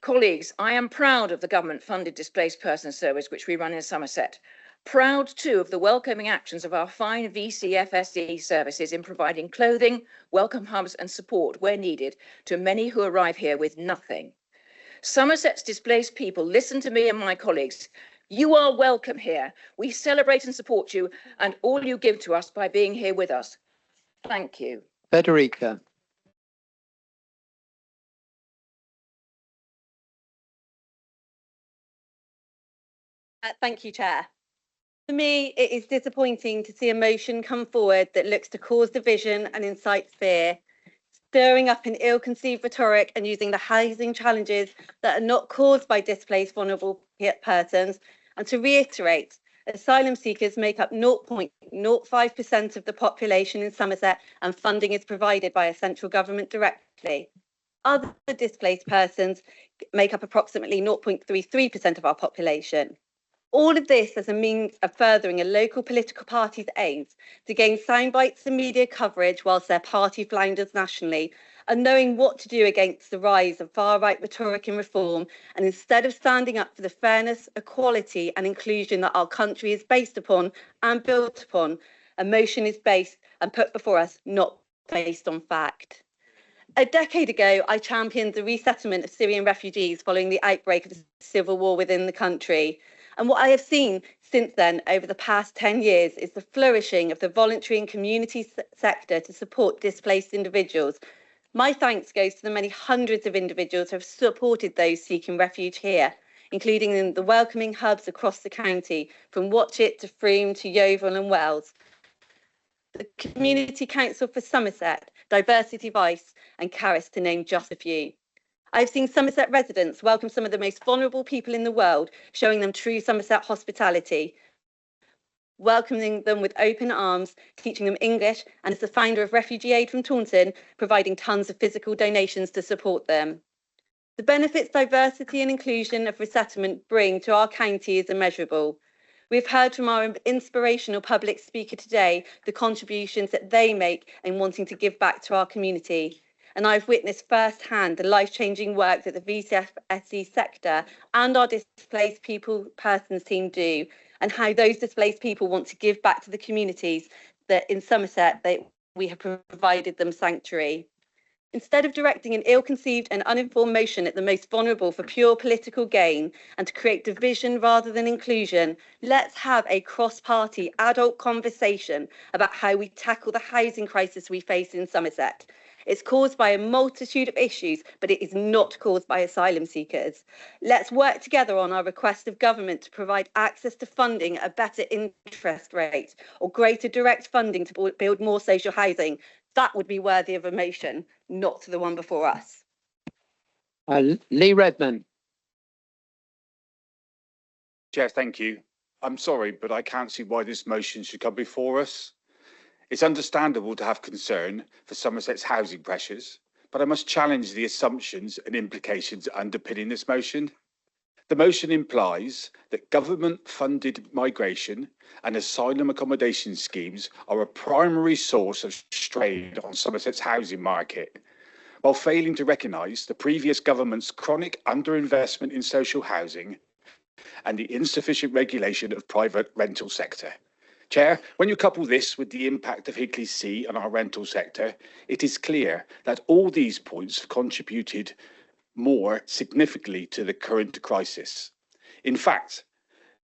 Speaker 11: Colleagues, I am proud of the government-funded displaced persons service which we run in Somerset. Proud too of the welcoming actions of our fine VCFSE services in providing clothing, welcome hubs and support where needed to many who arrive here with nothing. Somerset's displaced people, listen to me and my colleagues. You are welcome here. We celebrate and support you and all you give to us by being here with us. Thank you.
Speaker 4: Federica.
Speaker 13: Thank you, Chair. For me, it is disappointing to see a motion come forward that looks to cause division and incite fear, stirring up an ill-conceived rhetoric and using the housing challenges that are not caused by displaced vulnerable persons. And to reiterate, asylum seekers make up 0.05% of the population in Somerset and funding is provided by a central government directly. Other displaced persons make up approximately 0.33% of our population. All of this as a means of furthering a local political party's aims to gain soundbites and media coverage whilst their party flounders nationally, and knowing what to do against the rise of far-right rhetoric and reform, and instead of standing up for the fairness, equality and inclusion that our country is based upon and built upon, a motion is based and put before us not based on fact. A decade ago, I championed the resettlement of Syrian refugees following the outbreak of the civil war within the country. And what I have seen since then over the past 10 years is the flourishing of the voluntary and community sector to support displaced individuals. My thanks goes to the many hundreds of individuals who have supported those seeking refuge here, including in the welcoming hubs across the county, from Watchet to Frome to Yeovil and Wells. The Community Council for Somerset, Diversity Vice and Caris, to name just a few. I've seen Somerset residents welcome some of the most vulnerable people in the world, showing them true Somerset hospitality, welcoming them with open arms, teaching them English, and as the founder of Refugee Aid from Taunton, providing tons of physical donations to support them. The benefits diversity and inclusion of resettlement bring to our county is immeasurable. We've heard from our inspirational public speaker today the contributions that they make in wanting to give back to our community. And I've witnessed firsthand the life-changing work that the VCFSE sector and our displaced persons team do, and how those displaced people want to give back to the communities that in Somerset we have provided them sanctuary. Instead of directing an ill-conceived and uninformed motion at the most vulnerable for pure political gain and to create division rather than inclusion, let's have a cross-party adult conversation about how we tackle the housing crisis we face in Somerset. It's caused by a multitude of issues, but it is not caused by asylum seekers. Let's work together on our request of government to provide access to funding at a better interest rate or greater direct funding to build more social housing. That would be worthy of a motion, not the one before us.
Speaker 4: Lee Redman.
Speaker 1: Chair, thank you. I'm sorry, but I can't see why this motion should come before us. It's understandable to have concern for Somerset's housing pressures, but I must challenge the assumptions and implications underpinning this motion. The motion implies that government-funded migration and asylum accommodation schemes are a primary source of strain on Somerset's housing market, while failing to recognise the previous government's chronic underinvestment in social housing and the insufficient regulation of private rental sector. Chair, when you couple this with the impact of Higley C on our rental sector, it is clear that all these points have contributed more significantly to the current crisis. In fact,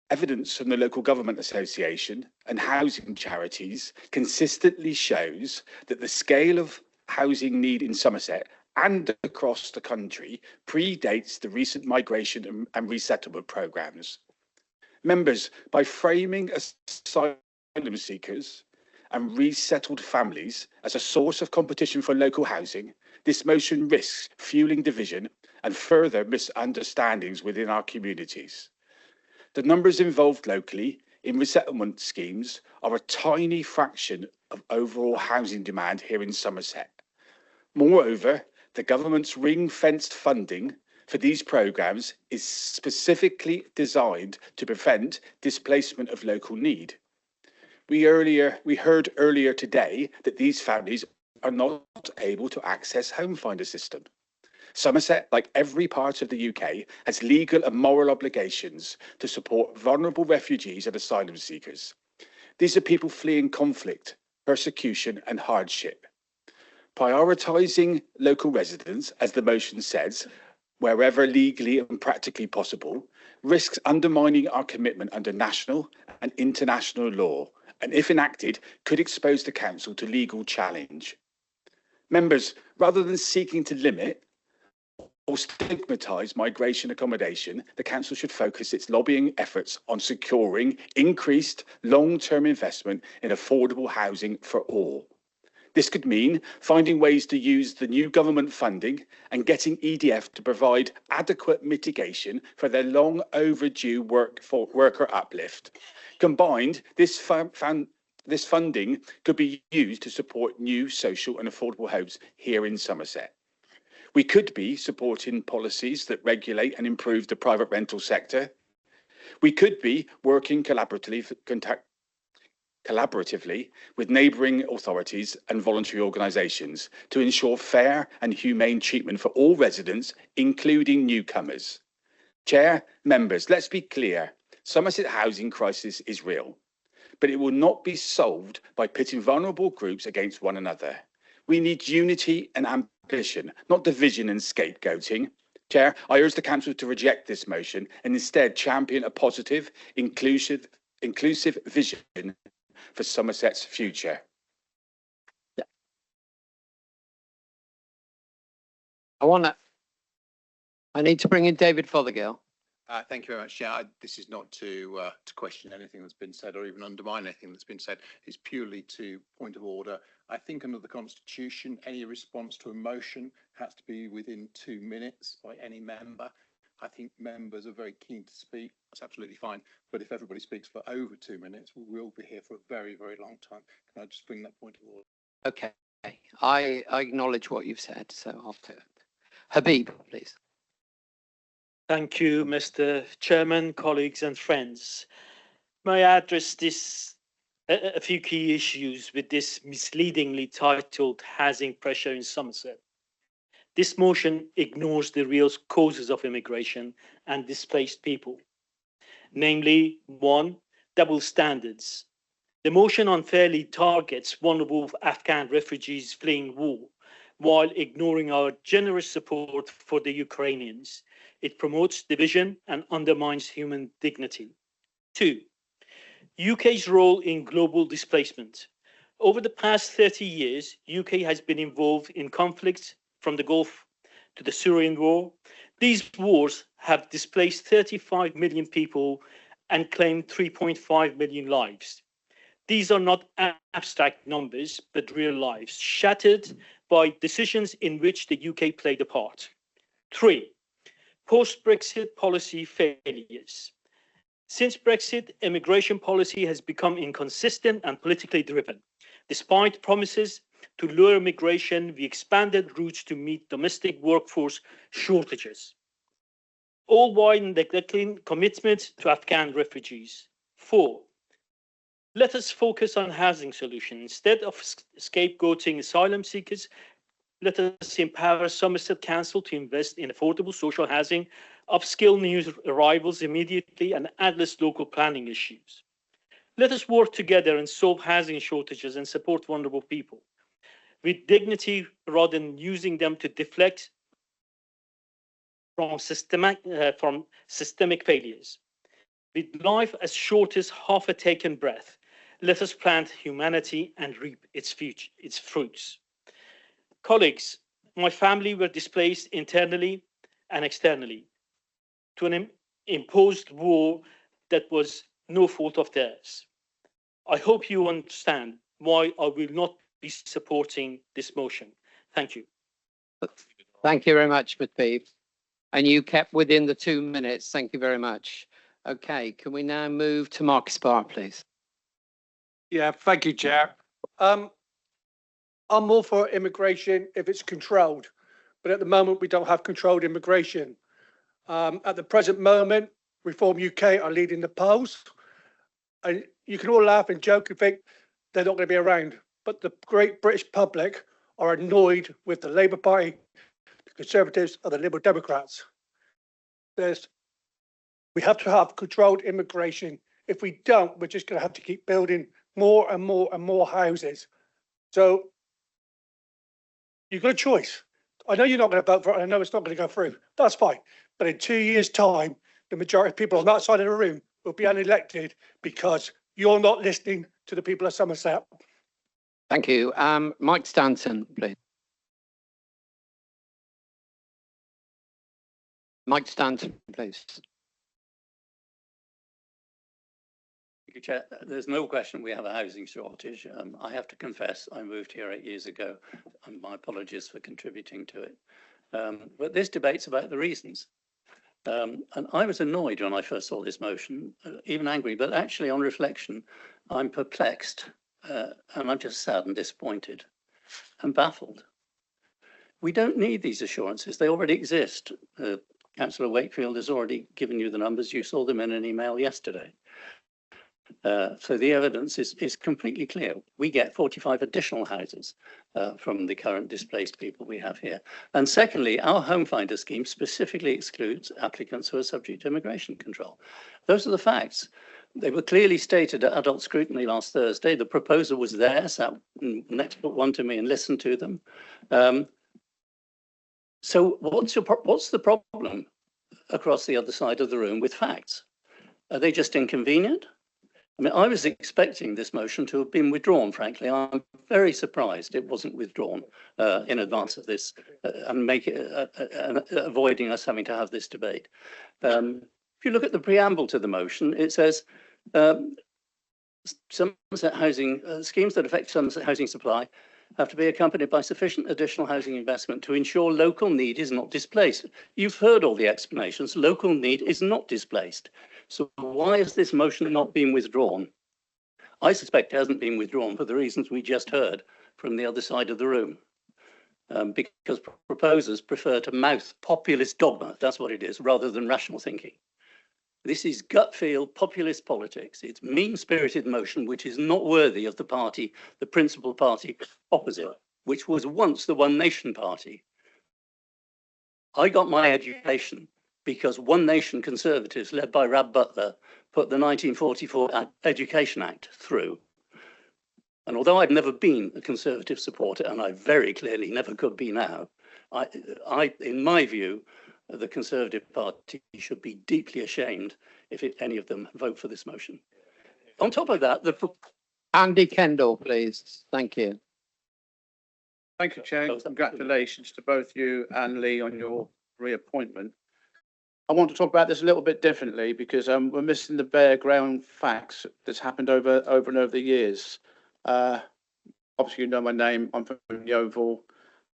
Speaker 1: evidence from the Local Government Association and housing charities consistently shows that the scale of housing need in Somerset and across the country predates the recent migration and resettlement programmes. Members, by framing asylum seekers and resettled families as a source of competition for local housing, this motion risks fueling division and further misunderstandings within our communities. The numbers involved locally in resettlement schemes are a tiny fraction of overall housing demand here in Somerset. Moreover, the government's ring-fenced funding for these programmes is specifically designed to prevent displacement of local need. We heard earlier today that these families are not able to access Home Finder system. Somerset, like every part of the UK, has legal and moral obligations to support vulnerable refugees and asylum seekers. These are people fleeing conflict, persecution and hardship. Prioritising local residents, as the motion says, wherever legally and practically possible, risks undermining our commitment under national and international law, and if enacted, could expose the council to legal challenge. Members, rather than seeking to limit or stigmatise migration accommodation, the council should focus its lobbying efforts on securing increased long-term investment in affordable housing for all. This could mean finding ways to use the new government funding and getting EDF to provide adequate mitigation for their long overdue worker uplift. Combined, this funding could be used to support new social and affordable homes here in Somerset. We could be supporting policies that regulate and improve the private rental sector. We could be working collaboratively with neighbouring authorities and voluntary organisations to ensure fair and humane treatment for all residents, including newcomers. Chair, members, let's be clear. Somerset housing crisis is real, but it will not be solved by pitting vulnerable groups against one another. We need unity and ambition, not division and scapegoating. Chair, I urge the Council to reject this motion and instead champion a positive, inclusive vision for Somerset's future.
Speaker 4: I need to bring in David Fothergill.
Speaker 15: Thank you very much, Chair. This is not to question anything that's been said or even undermine anything that's been said. It's purely to point of order. I think under the Constitution, any response to a motion has to be within 2 minutes by any member. I think members are very keen to speak. That's absolutely fine. But if everybody speaks for over 2 minutes, we will be here for a very, very long time. Can I just bring that point of order?
Speaker 4: Okay, I acknowledge what you've said, so I'll do it. Habib, please.
Speaker 17: Thank you, Mr. Chairman, colleagues and friends. May I address a few key issues with this misleadingly titled Housing Pressure in Somerset. This motion ignores the real causes of immigration and displaced people, namely, 1, double standards. The motion unfairly targets vulnerable Afghan refugees fleeing war, while ignoring our generous support for the Ukrainians. It promotes division and undermines human dignity. 2, UK's role in global displacement. Over the past 30 years, UK has been involved in conflicts from the Gulf to the Syrian war. These wars have displaced 35 million people and claimed 3.5 million lives. These are not abstract numbers, but real lives, shattered by decisions in which the UK played a part. 3, post-Brexit policy failures. Since Brexit, immigration policy has become inconsistent and politically driven. Despite promises to lure migration, we expanded routes to meet domestic workforce shortages, all while neglecting commitment to Afghan refugees. 4, let us focus on housing solutions. Instead of scapegoating asylum seekers, let us empower Somerset Council to invest in affordable social housing, upskill new arrivals immediately, and address local planning issues. Let us work together and solve housing shortages and support vulnerable people with dignity rather than using them to deflect from systemic failures. With life as short as half a taken breath, let us plant humanity and reap its fruits. Colleagues, my family were displaced internally and externally to an imposed war that was no fault of theirs. I hope you understand why I will not be supporting this motion. Thank you.
Speaker 4: Thank you very much, Habib. And you kept within the 2 minutes. Thank you very much. Okay, can we now move to Marcus Barr, please?
Speaker 23: Yeah, thank you, Chair. I'm all for immigration if it's controlled, but at the moment we don't have controlled immigration. At the present moment, Reform UK are leading the polls, and you can all laugh and joke and think they're not going to be around, but the great British public are annoyed with the Labour Party, the Conservatives, and the Liberal Democrats. We have to have controlled immigration. If we don't, we're just going to have to keep building more and more and more houses. So you've got a choice. I know you're not going to vote for it. I know it's not going to go through. That's fine. But in 2 years' time, the majority of people on that side of the room will be unelected because you're not listening to the people of Somerset.
Speaker 4: Thank you. Mike Stanton, please. Mike Stanton, please.
Speaker 24: Thank you, Chair. There's no question we have a housing shortage. I have to confess, I moved here 8 years ago, and my apologies for contributing to it. But this debate's about the reasons. And I was annoyed when I first saw this motion, even angry, but actually on reflection, I'm perplexed and I'm just sad and disappointed and baffled. We don't need these assurances. They already exist. Councillor Wakefield has already given you the numbers. You saw them in an email yesterday. So the evidence is completely clear. We get 45 additional houses from the current displaced people we have here. And secondly, our Home Finder scheme specifically excludes applicants who are subject to immigration control. Those are the facts. They were clearly stated at adult scrutiny last Thursday. The proposal was there, sat next but one to me and listened to them. So what's the problem across the other side of the room with facts? Are they just inconvenient? I mean, I was expecting this motion to have been withdrawn, frankly. I'm very surprised it wasn't withdrawn in advance of this and avoiding us having to have this debate. If you look at the preamble to the motion, it says Somerset housing schemes that affect Somerset housing supply have to be accompanied by sufficient additional housing investment to ensure local need is not displaced. You've heard all the explanations. Local need is not displaced. So why has this motion not been withdrawn? I suspect it hasn't been withdrawn for the reasons we just heard from the other side of the room. Because proposers prefer to mouth populist dogma, that's what it is, rather than rational thinking. This is gut feel populist politics. It's mean-spirited motion, which is not worthy of the party, the principal party opposite, which was once the One Nation Party. I got my education because One Nation Conservatives, led by Rab Butler, put the 1944 Education Act through. And although I've never been a Conservative supporter, and I very clearly never could be now, in my view, the Conservative Party should be deeply ashamed if any of them vote for this motion. On top of that,
Speaker 4: Andy Kendall, please. Thank you.
Speaker 18: Thank you, Chair. Congratulations to both you and Lee on your reappointment. I want to talk about this a little bit differently because we're missing the bare ground facts that's happened over and over the years. Obviously, you know my name. I'm from Yeovil.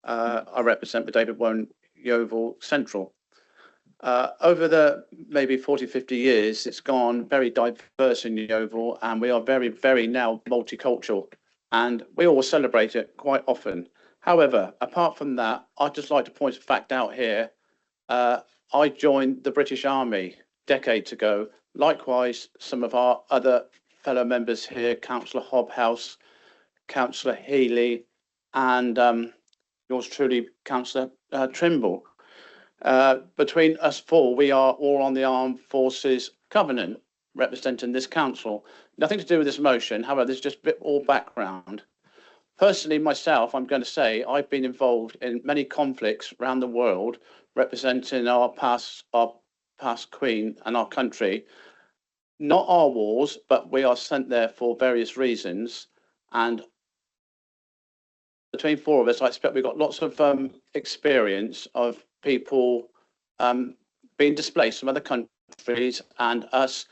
Speaker 18: I represent the David Warren Yeovil Central. Over the maybe 40, 50 years, it's gone very diverse in Yeovil, and we are very, very now multicultural, and we all celebrate it quite often. However, apart from that, I'd just like to point a fact out here. I joined the British Army decades ago. Likewise, some of our other fellow members here, Councillor Hobhouse, Councillor Healy, and yours truly, Councillor Trimble. Between us four, we are all on the Armed Forces Covenant, representing this council. Nothing to do with this motion. However, there's just a bit more background. Personally, myself, I'm going to say I've been involved in many conflicts around the world, representing our past Queen and our country. Not our wars, but we are sent there for various reasons. And between four of us, I expect we've got lots of experience of people being displaced from other countries, and us.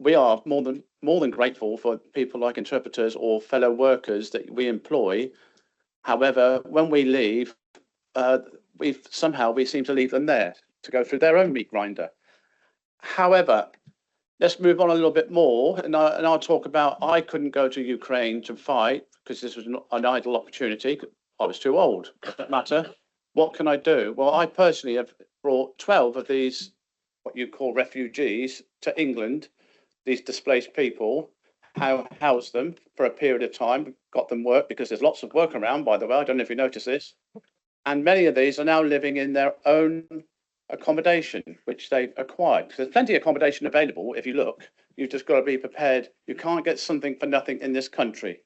Speaker 18: We are more than grateful for people like interpreters or fellow workers that we employ. However, when we leave, we seem to leave them there to go through their own meat grinder. However, let's move on a little bit more, and I'll talk about I couldn't go to Ukraine to fight because this was an idle opportunity. I was too old. Doesn't matter. What can I do? Well, I personally have brought 12 of these, what you call refugees, to England. These displaced people, housed them for a period of time, got them work because there's lots of work around, by the way. I don't know if you notice this. And many of these are now living in their own accommodation, which they've acquired. There's plenty of accommodation available. If you look, you've just got to be prepared. You can't get something for nothing in this country.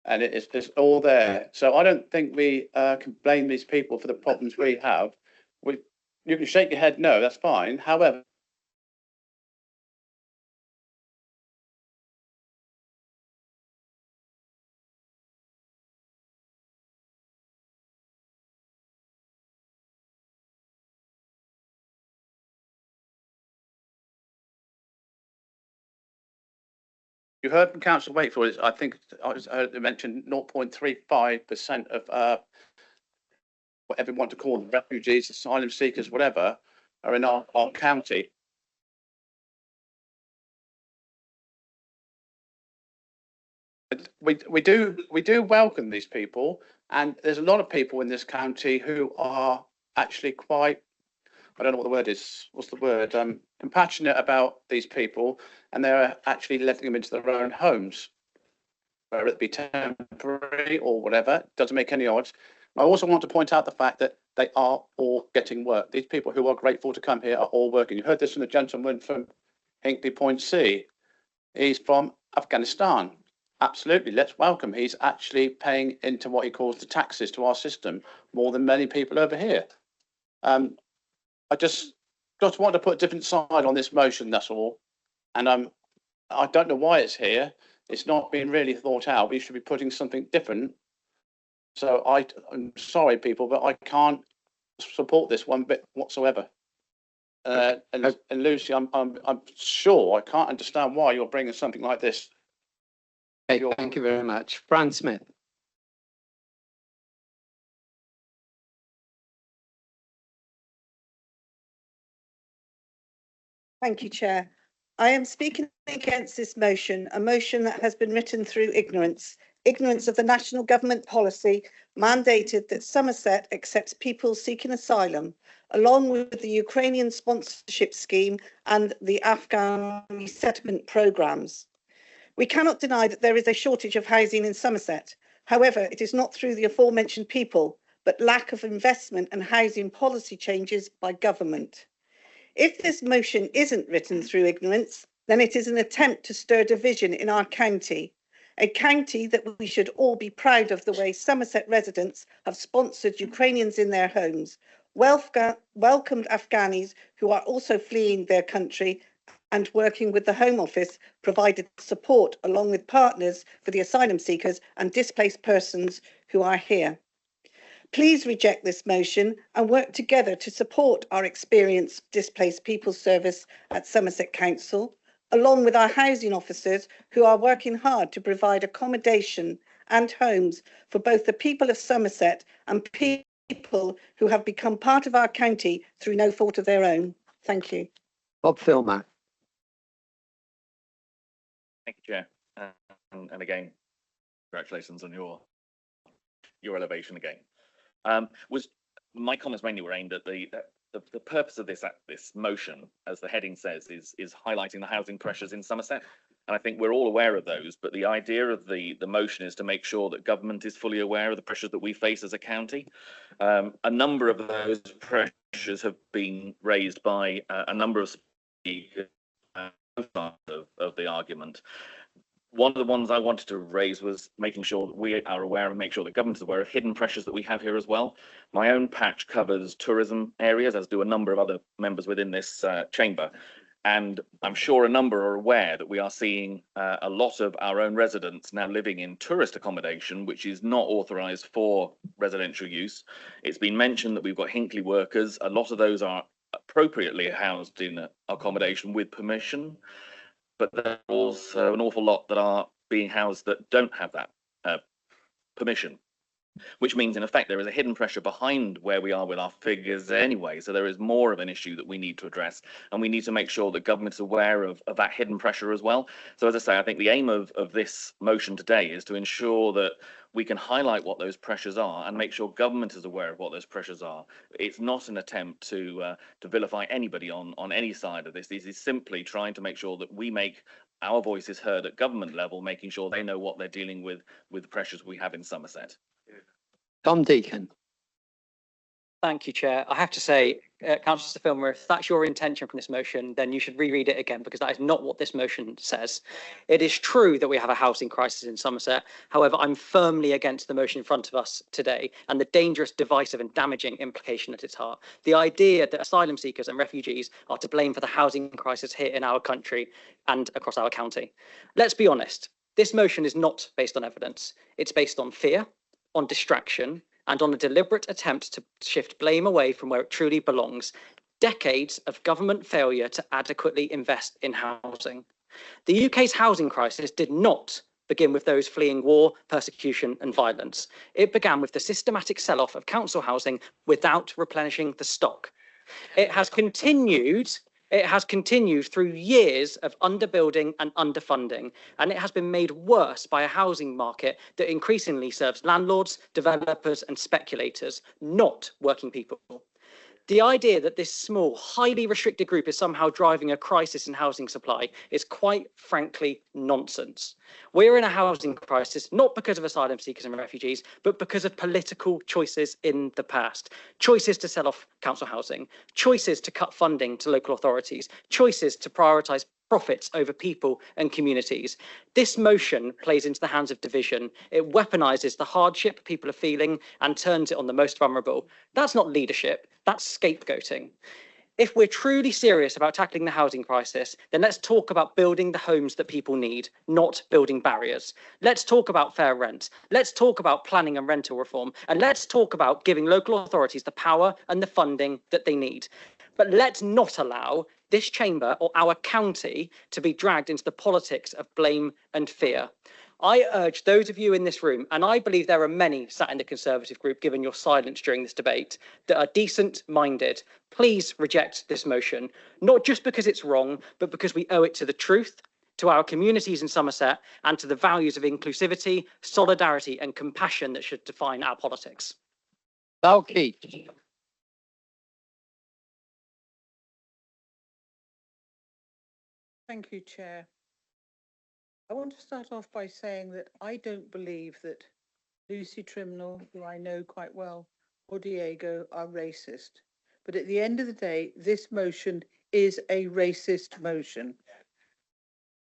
Speaker 18: And it's all there. So I don't think we can blame these people for the problems we have. You can shake your head, no, that's fine. However, you heard from Councillor Wakefield, I think I heard they mentioned 0.35% of whatever you want to call them, refugees, asylum seekers, whatever, are in our county. We do welcome these people, and there's a lot of people in this county who are actually quite, I don't know what the word is, what's the word, compassionate about these people, and they're actually letting them into their own homes, whether it be temporary or whatever, doesn't make any odds. I also want to point out the fact that they are all getting work. These people who are grateful to come here are all working. You heard this from the gentleman from Hinkley Point C. He's from Afghanistan. Absolutely, let's welcome. He's actually paying into what he calls the taxes to our system more than many people over here. I just want to put a different side on this motion, that's all. And I don't know why it's here. It's not been really thought out. We should be putting something different. So I'm sorry, people, but I can't support this one bit whatsoever. And Lucy, I'm sure I can't understand why you're bringing something like this.
Speaker 4: Okay, thank you very much. Fran Smith.
Speaker 3: Thank you, Chair. I am speaking against this motion, a motion that has been written through ignorance of the national government policy mandated that Somerset accepts people seeking asylum, along with the Ukrainian sponsorship scheme and the Afghan resettlement programmes. We cannot deny that there is a shortage of housing in Somerset. However, it is not through the aforementioned people, but lack of investment and housing policy changes by government. If this motion isn't written through ignorance, then it is an attempt to stir division in our county, a county that we should all be proud of the way Somerset residents have sponsored Ukrainians in their homes, welcomed Afghanis who are also fleeing their country, and working with the Home Office provided support along with partners for the asylum seekers and displaced persons who are here. Please reject this motion and work together to support our experienced Displaced People Service at Somerset Council, along with our housing officers who are working hard to provide accommodation and homes for both the people of Somerset and people who have become part of our county through no fault of their own. Thank you.
Speaker 4: Bob Filmer.
Speaker 16: Thank you, Chair. And again, congratulations on your elevation again. Was my comments mainly were aimed at the purpose of this motion, as the heading says, is highlighting the housing pressures in Somerset. And I think we're all aware of those, but the idea of the motion is to make sure that government is fully aware of the pressures that we face as a county. A number of those pressures have been raised by a number of speakers of the argument. One of the ones I wanted to raise was making sure that we are aware and make sure that government is aware of hidden pressures that we have here as well. My own patch covers tourism areas, as do a number of other members within this chamber. And I'm sure a number are aware that we are seeing a lot of our own residents now living in tourist accommodation, which is not authorised for residential use. It's been mentioned that we've got Hinckley workers. A lot of those are appropriately housed in accommodation with permission. But there's also an awful lot that are being housed that don't have that permission, which means in effect there is a hidden pressure behind where we are with our figures anyway. So there is more of an issue that we need to address, and we need to make sure that government is aware of that hidden pressure as well. So as I say, I think the aim of this motion today is to ensure that we can highlight what those pressures are and make sure government is aware of what those pressures are. It's not an attempt to vilify anybody on any side of this. This is simply trying to make sure that we make our voices heard at government level, making sure they know what they're dealing with the pressures we have in Somerset.
Speaker 4: Tom Deacon.
Speaker 20: Thank you, Chair. I have to say, Councillor Filmer, if that's your intention from this motion, then you should reread it again, because that is not what this motion says. It is true that we have a housing crisis in Somerset. However, I'm firmly against the motion in front of us today and the dangerous, divisive and damaging implication at its heart. The idea that asylum seekers and refugees are to blame for the housing crisis here in our country and across our county. Let's be honest, this motion is not based on evidence. It's based on fear, on distraction, and on a deliberate attempt to shift blame away from where it truly belongs. Decades of government failure to adequately invest in housing. The UK's housing crisis did not begin with those fleeing war, persecution and violence. It began with the systematic sell-off of council housing without replenishing the stock. It has continued through years of underbuilding and underfunding, and it has been made worse by a housing market that increasingly serves landlords, developers and speculators, not working people. The idea that this small, highly restricted group is somehow driving a crisis in housing supply is quite frankly nonsense. We're in a housing crisis not because of asylum seekers and refugees, but because of political choices in the past. Choices to sell off council housing, choices to cut funding to local authorities, choices to prioritise profits over people and communities. This motion plays into the hands of division. It weaponises the hardship people are feeling and turns it on the most vulnerable. That's not leadership, that's scapegoating. If we're truly serious about tackling the housing crisis, then let's talk about building the homes that people need, not building barriers. Let's talk about fair rent. Let's talk about planning and rental reform. And let's talk about giving local authorities the power and the funding that they need. But let's not allow this chamber or our county to be dragged into the politics of blame and fear. I urge those of you in this room, and I believe there are many sat in the Conservative group given your silence during this debate, that are decent-minded, please reject this motion, not just because it's wrong, but because we owe it to the truth, to our communities in Somerset, and to the values of inclusivity, solidarity and compassion that should define our politics.
Speaker 4: Val Keach.
Speaker 12: Thank you, Chair. I want to start off by saying that I don't believe that Lucy Trimnell, who I know quite well, or Diego are racist. But at the end of the day, this motion is a racist motion.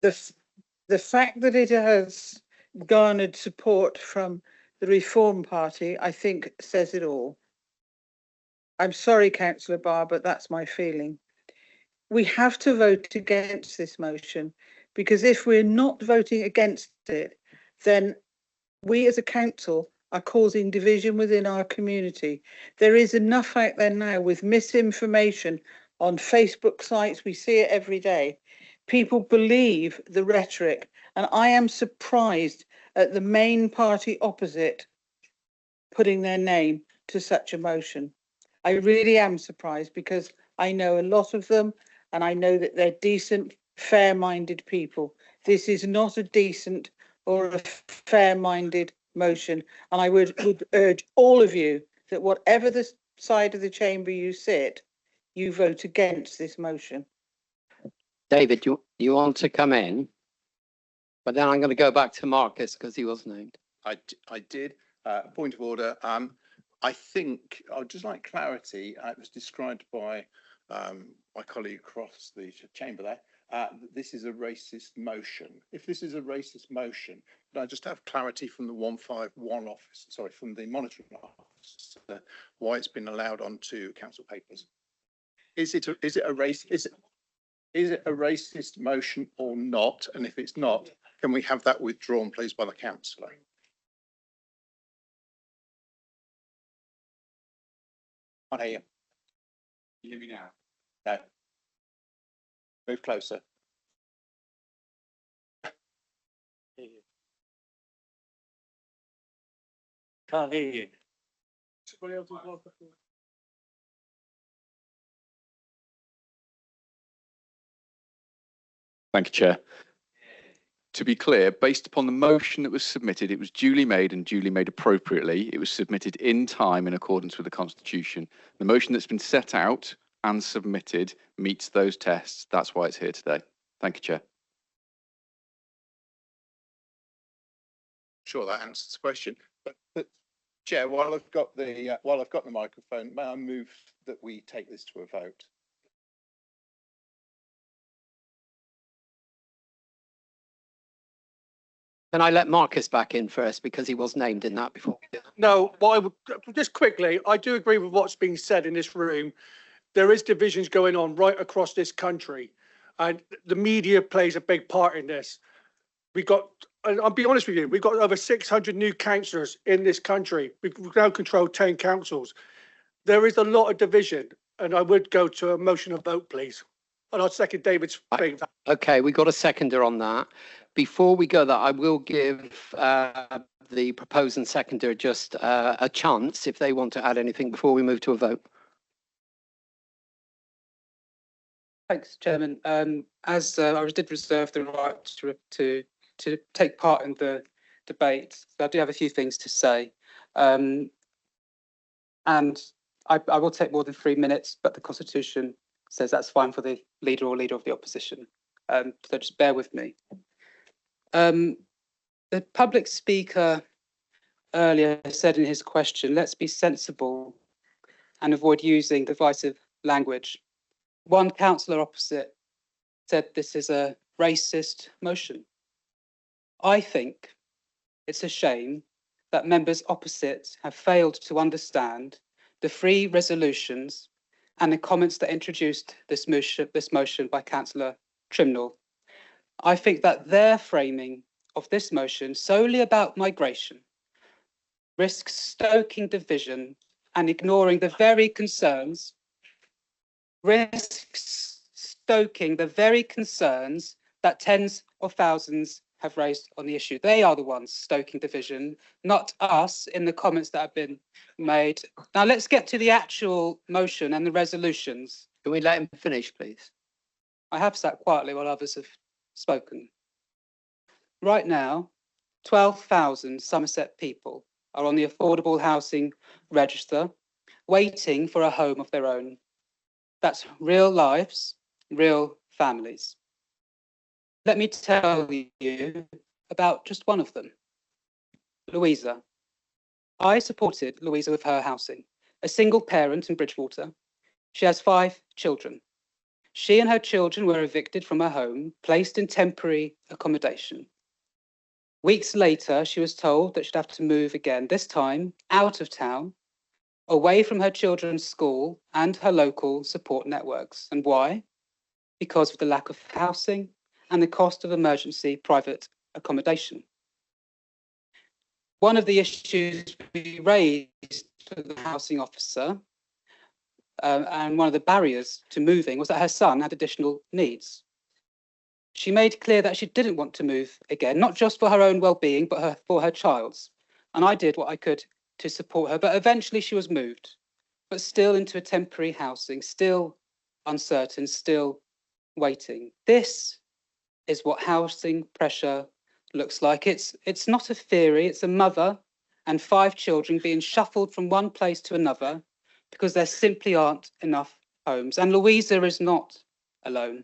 Speaker 12: The fact that it has garnered support from the Reform Party, I think, says it all. I'm sorry, Councillor Barr, but that's my feeling. We have to vote against this motion, because if we're not voting against it, then we as a council are causing division within our community. There is enough out there now with misinformation on Facebook sites. We see it every day. People believe the rhetoric, and I am surprised at the main party opposite putting their name to such a motion. I really am surprised, because I know a lot of them, and I know that they're decent, fair-minded people. This is not a decent or a fair-minded motion, and I would urge all of you that whatever the side of the chamber you sit, you vote against this motion.
Speaker 4: David, you want to come in? But then I'm going to go back to Marcus because he was named.
Speaker 15: I did. Point of order. I think I would just like clarity. It was described by my colleague across the chamber there. This is a racist motion. If this is a racist motion, can I just have clarity from the 151 office, sorry, from the monitoring office, why it's been allowed onto council papers? Is it a racist motion or not? And if it's not, can we have that withdrawn, please, by the councillor? Can't hear you. You hear me now? No. Move closer.
Speaker 17: Can't hear you.
Speaker 19: Thank you, Chair. To be clear, based upon the motion that was submitted, it was duly made and duly made appropriately. It was submitted in time in accordance with the Constitution. The motion that's been set out and submitted meets those tests. That's why it's here today. Thank you, Chair.
Speaker 15: Sure, that answers the question. But Chair, while I've got the microphone, may I move that we take this to a vote?
Speaker 4: Can I let Marcus back in first because he was named in that before?
Speaker 23: No, what I would just quickly, I do agree with what's being said in this room. There is divisions going on right across this country, and the media plays a big part in this. We got, and I'll be honest with you, we've got over 600 new councillors in this country. We now control 10 councils. There is a lot of division, and I would go to a motion of vote, please. And I'll second David's thing.
Speaker 4: Okay, we got a seconder on that. Before we go that, I will give the proposed and seconder just a chance if they want to add anything before we move to a vote.
Speaker 5: Thanks, Chairman. As I did reserve the right to take part in the debate, so I do have a few things to say. And I will take more than 3 minutes, but the Constitution says that's fine for the leader or leader of the opposition. So just bear with me. The public speaker earlier said in his question, let's be sensible and avoid using divisive language. One councillor opposite said this is a racist motion. I think it's a shame that members opposite have failed to understand the 3 resolutions and the comments that introduced this motion by Councillor Trimnell. I think that their framing of this motion solely about migration risks stoking division and ignoring the very concerns, that tens of thousands have raised on the issue. They are the ones stoking division, not us in the comments that have been made. Now let's get to the actual motion and the resolutions.
Speaker 4: Can we let him finish, please?
Speaker 5: I have sat quietly while others have spoken. Right now, 12,000 Somerset people are on the affordable housing register, waiting for a home of their own. That's real lives, real families. Let me tell you about just one of them, Louisa. I supported Louisa with her housing, a single parent in Bridgewater. She has 5 children. She and her children were evicted from her home, placed in temporary accommodation. Weeks later, she was told that she'd have to move again, this time out of town, away from her children's school and her local support networks. And why? Because of the lack of housing and the cost of emergency private accommodation. One of the issues we raised to the housing officer and one of the barriers to moving was that her son had additional needs. She made clear that she didn't want to move again, not just for her own well-being, but for her child's. And I did what I could to support her, but eventually she was moved, but still into a temporary housing, still uncertain, still waiting. This is what housing pressure looks like. It's not a theory, it's a mother and 5 children being shuffled from one place to another because there simply aren't enough homes. And Louisa is not alone.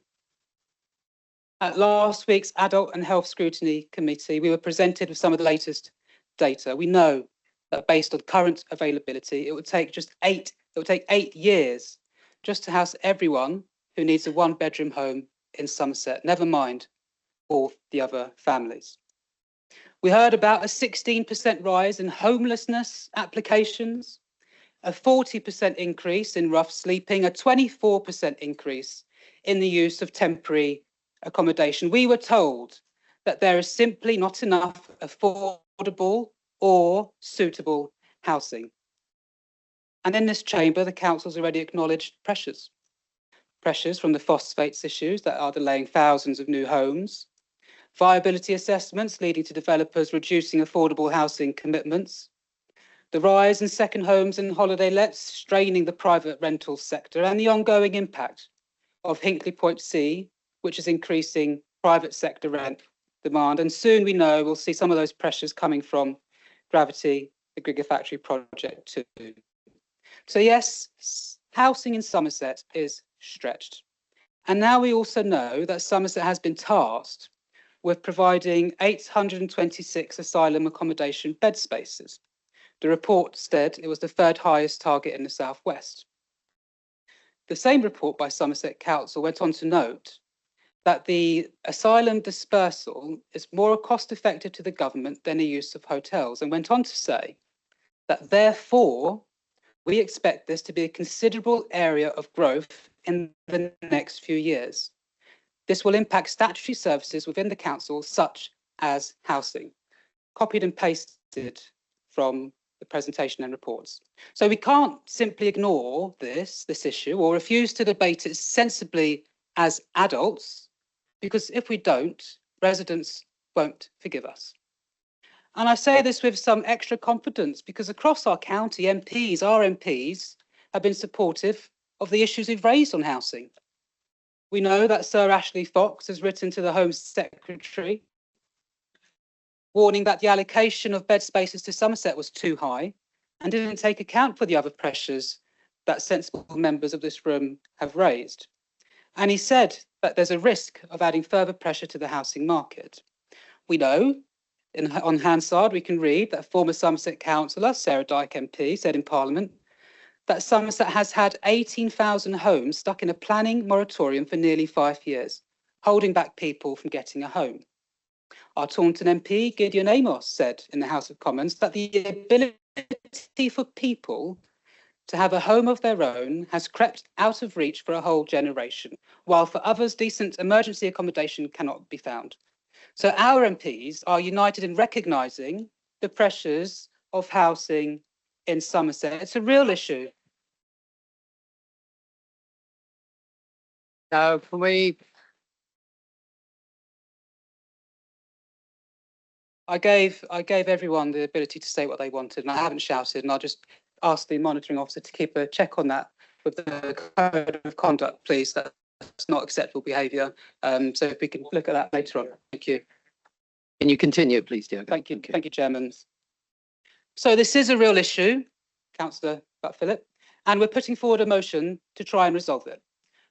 Speaker 5: At last week's Adult and Health Scrutiny Committee, we were presented with some of the latest data. We know that based on current availability, it would take 8 years just to house everyone who needs a 1-bedroom home in Somerset, never mind all the other families. We heard about a 16% rise in homelessness applications, a 40% increase in rough sleeping, a 24% increase in the use of temporary accommodation. We were told that there is simply not enough affordable or suitable housing. And in this chamber, the council's already acknowledged pressures from the phosphates issues that are delaying thousands of new homes, viability assessments leading to developers reducing affordable housing commitments, the rise in second homes and holiday lets straining the private rental sector, and the ongoing impact of Hinkley Point C, which is increasing private sector rent demand. And soon we know we'll see some of those pressures coming from Gravity, the Gigafactory project too. So yes, housing in Somerset is stretched. And now we also know that Somerset has been tasked with providing 826 asylum accommodation bed spaces. The report said it was the 3rd highest target in the South West. The same report by Somerset Council went on to note that the asylum dispersal is more cost effective to the government than the use of hotels, and went on to say that therefore we expect this to be a considerable area of growth in the next few years. This will impact statutory services within the council, such as housing. Copied and pasted from the presentation and reports. So we can't simply ignore this issue or refuse to debate it sensibly as adults, because if we don't, residents won't forgive us. And I say this with some extra confidence because across our county, our MPs have been supportive of the issues we've raised on housing. We know that Sir Ashley Fox has written to the Home Secretary, warning that the allocation of bed spaces to Somerset was too high and didn't take account for the other pressures that sensible members of this room have raised. And he said that there's a risk of adding further pressure to the housing market. We know, on Hansard, we can read that former Somerset councillor Sarah Dyke MP said in Parliament that Somerset has had 18,000 homes stuck in a planning moratorium for nearly 5 years, holding back people from getting a home. Our Taunton MP, Gideon Amos, said in the House of Commons that the ability for people to have a home of their own has crept out of reach for a whole generation, while for others decent emergency accommodation cannot be found. So our MPs are united in recognising the pressures of housing in Somerset. It's a real issue.
Speaker 4: Now, for me,
Speaker 5: I gave everyone the ability to say what they wanted, and I haven't shouted, and I'll just ask the monitoring officer to keep a check on that with the code of conduct, please. That's not acceptable behaviour. So if we can look at that later on. Thank you.
Speaker 4: can you continue, please, Diogo?
Speaker 5: Thank you. Thank you, Chairman. So this is a real issue, Councillor Philip, and we're putting forward a motion to try and resolve it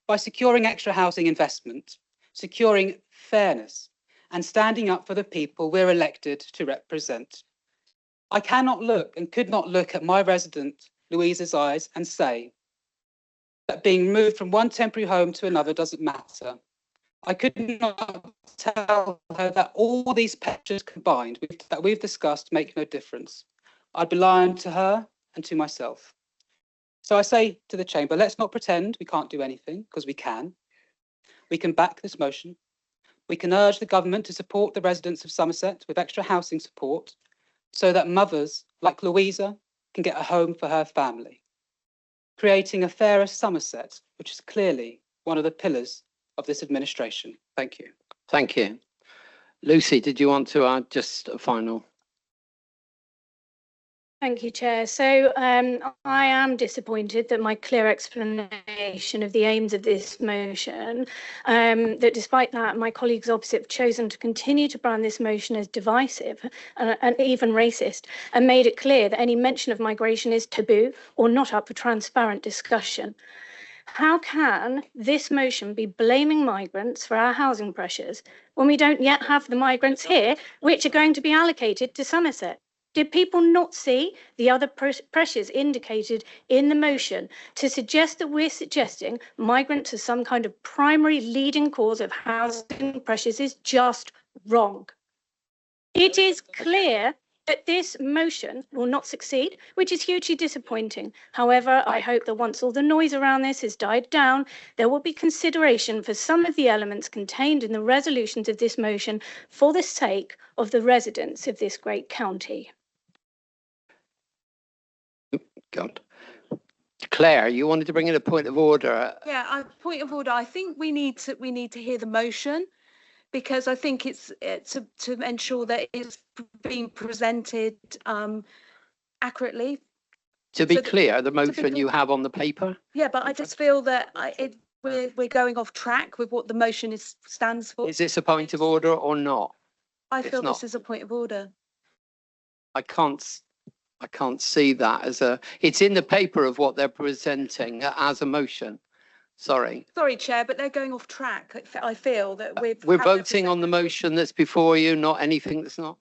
Speaker 5: by securing extra housing investment, securing fairness, and standing up for the people we're elected to represent. I cannot look and could not look at my resident, Louisa's eyes and say that being moved from one temporary home to another doesn't matter. I could not tell her that all these pressures combined that we've discussed make no difference. I'd be lying to her and to myself. So I say to the chamber, let's not pretend we can't do anything, because we can. We can back this motion. We can urge the government to support the residents of Somerset with extra housing support so that mothers like Louisa can get a home for her family, creating a fairer Somerset, which is clearly one of the pillars of this administration. Thank you.
Speaker 4: Thank you. Lucy, did you want to add just a final?
Speaker 10: Thank you, Chair. So I am disappointed that my clear explanation of the aims of this motion, that despite that, my colleagues opposite have chosen to continue to brand this motion as divisive and even racist, and made it clear that any mention of migration is taboo or not up for transparent discussion. How can this motion be blaming migrants for our housing pressures when we don't yet have the migrants here, which are going to be allocated to Somerset? Did people not see the other pressures indicated in the motion to suggest that we're suggesting migrants as some kind of primary leading cause of housing pressures is just wrong? It is clear that this motion will not succeed, which is hugely disappointing. However, I hope that once all the noise around this has died down, there will be consideration for some of the elements contained in the resolutions of this motion for the sake of the residents of this great county.
Speaker 4: God. Claire, you wanted to bring in a point of order.
Speaker 6: Yeah, point of order. I think we need to hear the motion, because I think it's to ensure that it's being presented accurately.
Speaker 4: To be clear, the motion you have on the paper?
Speaker 6: Yeah, but I just feel that we're going off track with what the motion stands for.
Speaker 4: Is this a point of order or not?
Speaker 6: I feel this is a point of order.
Speaker 4: I can't see that as a, it's in the paper of what they're presenting as a motion. Sorry.
Speaker 6: Sorry, Chair, but they're going off track. I feel that
Speaker 4: we're voting on the motion that's before you, not anything that's not.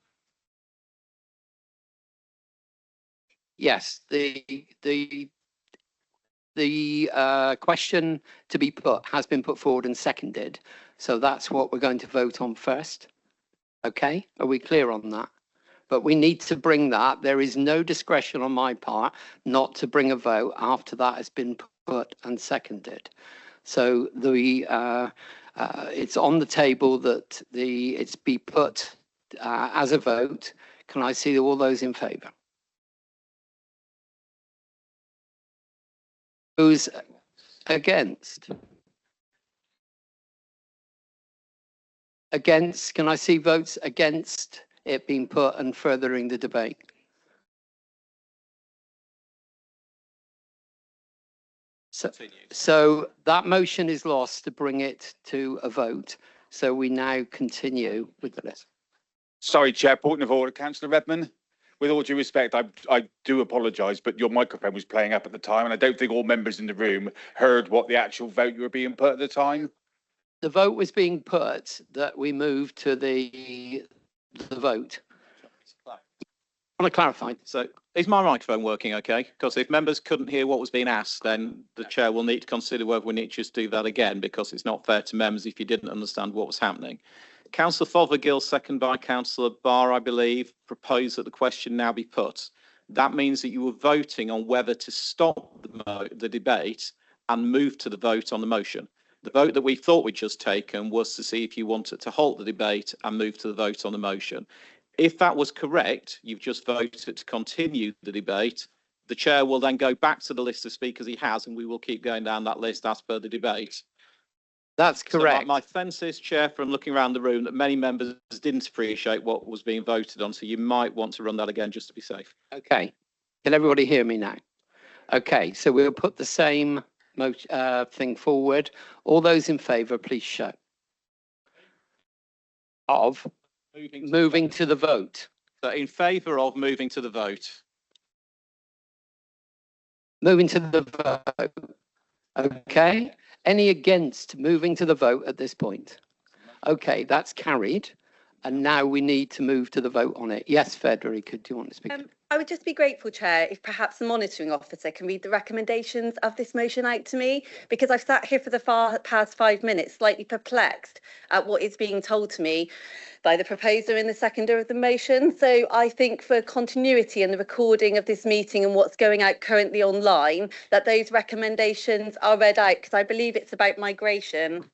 Speaker 4: Yes, the question to be put has been put forward and seconded. So that's what we're going to vote on first. Okay, are we clear on that? But we need to bring that. There is no discretion on my part not to bring a vote after that has been put and seconded. So it's on the table that it's be put as a vote. Can I see all those in favour? Who's against? Against, can I see votes against it being put and furthering the debate? So that motion is lost to bring it to a vote. So we now continue with the list.
Speaker 1: Sorry, Chair, point of order, Councillor Redman. With all due respect, I do apologise, but your microphone was playing up at the time, and I don't think all members in the room heard what the actual vote you were being put at the time.
Speaker 4: The vote was being put that we move to the vote.
Speaker 9: I want to clarify. So is my microphone working okay? Because if members couldn't hear what was being asked, then the chair will need to consider whether we need to just do that again, because it's not fair to members if you didn't understand what was happening. Councillor Fothergill, second by Councillor Barr, I believe, proposed that the question now be put. that means that you were voting on whether to stop the debate and move to the vote on the motion. The vote that we thought we'd just taken was to see if you wanted to halt the debate and move to the vote on the motion. If that was correct, you've just voted to continue the debate. The chair will then go back to the list of speakers he has, and we will keep going down that list as per the debate.
Speaker 4: That's correct.
Speaker 9: So my sense is, Chair, from looking around the room, that many members didn't appreciate what was being voted on. So you might want to run that again just to be safe.
Speaker 4: Okay. Can everybody hear me now? Okay, so we'll put the same thing forward. All those in favour, please show. Of moving to the vote.
Speaker 9: So in favour of moving to the vote.
Speaker 4: Moving to the vote. Okay. Any against moving to the vote at this point? Okay, that's carried. And now we need to move to the vote on it. Yes, Federica, do you want to speak?
Speaker 13: I would just be grateful, Chair, if perhaps the monitoring officer can read the recommendations of this motion out to me, because I've sat here for the past 5 minutes slightly perplexed at what is being told to me by the proposer and the seconder of the motion. So I think for continuity and the recording of this meeting and what's going out currently online, that those recommendations are read out, because I believe it's about migration.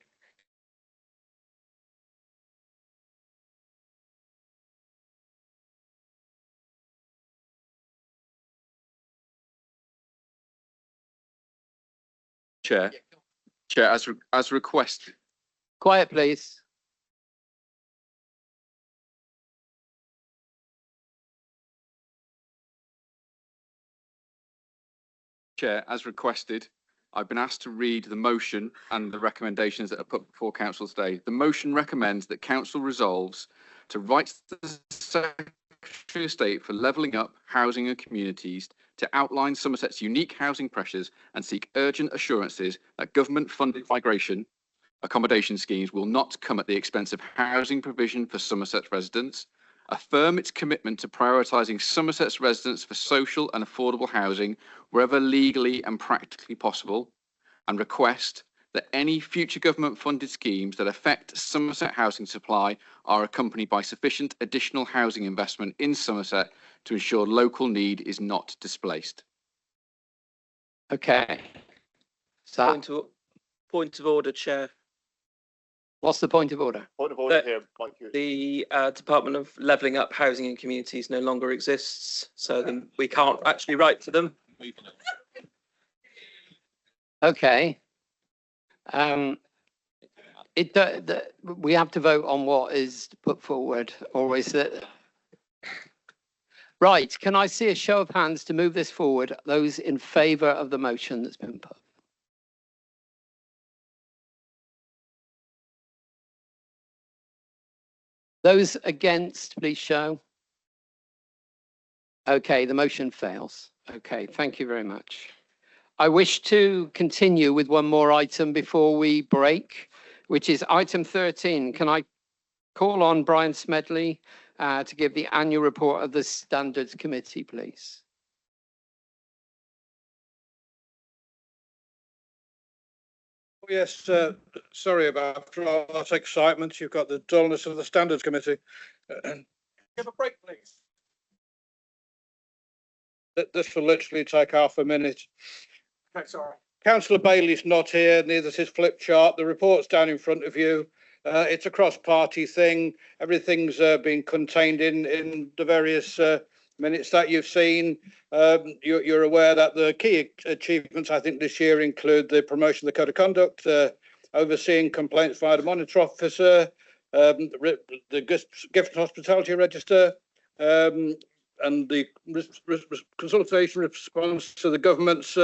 Speaker 19: Chair, as requested.
Speaker 4: Quiet, please.
Speaker 19: Chair, as requested, I've been asked to read the motion and the recommendations that are put before Council today. The motion recommends that Council resolves to write to the Secretary of State for Levelling Up Housing and Communities to outline Somerset's unique housing pressures and seek urgent assurances that government-funded migration accommodation schemes will not come at the expense of housing provision for Somerset residents, affirm its commitment to prioritising Somerset's residents for social and affordable housing wherever legally and practically possible, and request that any future government-funded schemes that affect Somerset housing supply are accompanied by sufficient additional housing investment in Somerset to ensure local need is not displaced.
Speaker 4: Okay. So,
Speaker 8: Point of order, Chair.
Speaker 4: What's the point of order?
Speaker 8: Point of order here, Mike. The Department of Levelling Up Housing and Communities no longer exists, so then we can't actually write to them.
Speaker 4: Okay. We have to vote on what is put forward, or is it? Right, can I see a show of hands to move this forward? Those in favour of the motion that's been put. Those against, please show. Okay, the motion fails. Okay, thank you very much. I wish to continue with one more item before we break, which is item 13. Can I call on Brian Smedley to give the annual report of the Standards Committee, please?
Speaker 23: Yes, sorry about all that excitement. You've got the dullness of the Standards Committee. Give a break, please. This will literally take half a minute. Okay, sorry. Councillor Bailey's not here, neither is his flip chart. The report's down in front of you. It's a cross-party thing. Everything's been contained in the various minutes that you've seen. You're aware that the key achievements, I think, this year include the promotion of the Code of Conduct, overseeing complaints via the Monitor Officer, the Gift and Hospitality Register, and the consultation response to the government's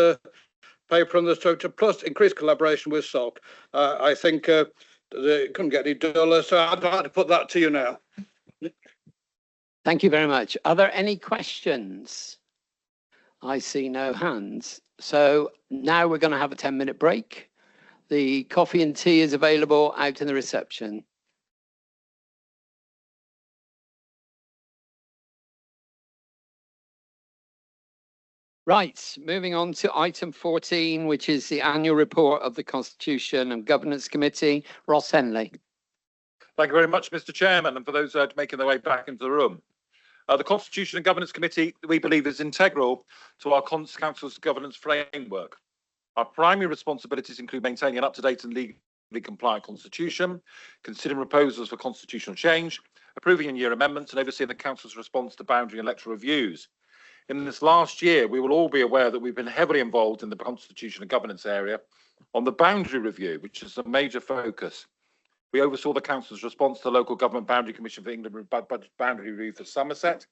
Speaker 23: paper on the structure, plus increased collaboration with SALC. I think it couldn't get any duller, so I'd like to put that to you now.
Speaker 4: Thank you very much. Are there any questions? I see no hands. So now we're going to have a 10-minute break. The coffee and tea is available out in the reception. Right, moving on to item 14, which is the annual report of the Constitution and Governance Committee. Ross Henley.
Speaker 14: Thank you very much, Mr. Chairman, and for those making their way back into the room.
Speaker 7: The Constitution and Governance Committee, we believe, is integral to our council's governance framework. Our primary responsibilities include maintaining an up-to-date and legally compliant constitution, considering proposals for constitutional change, approving in-year amendments, and overseeing the council's response to boundary and electoral reviews. In this last year, we will all be aware that we've been heavily involved in the constitution and governance area on the boundary review, which is a major focus. We oversaw the council's response to the Local Government Boundary Commission for England boundary review for Somerset,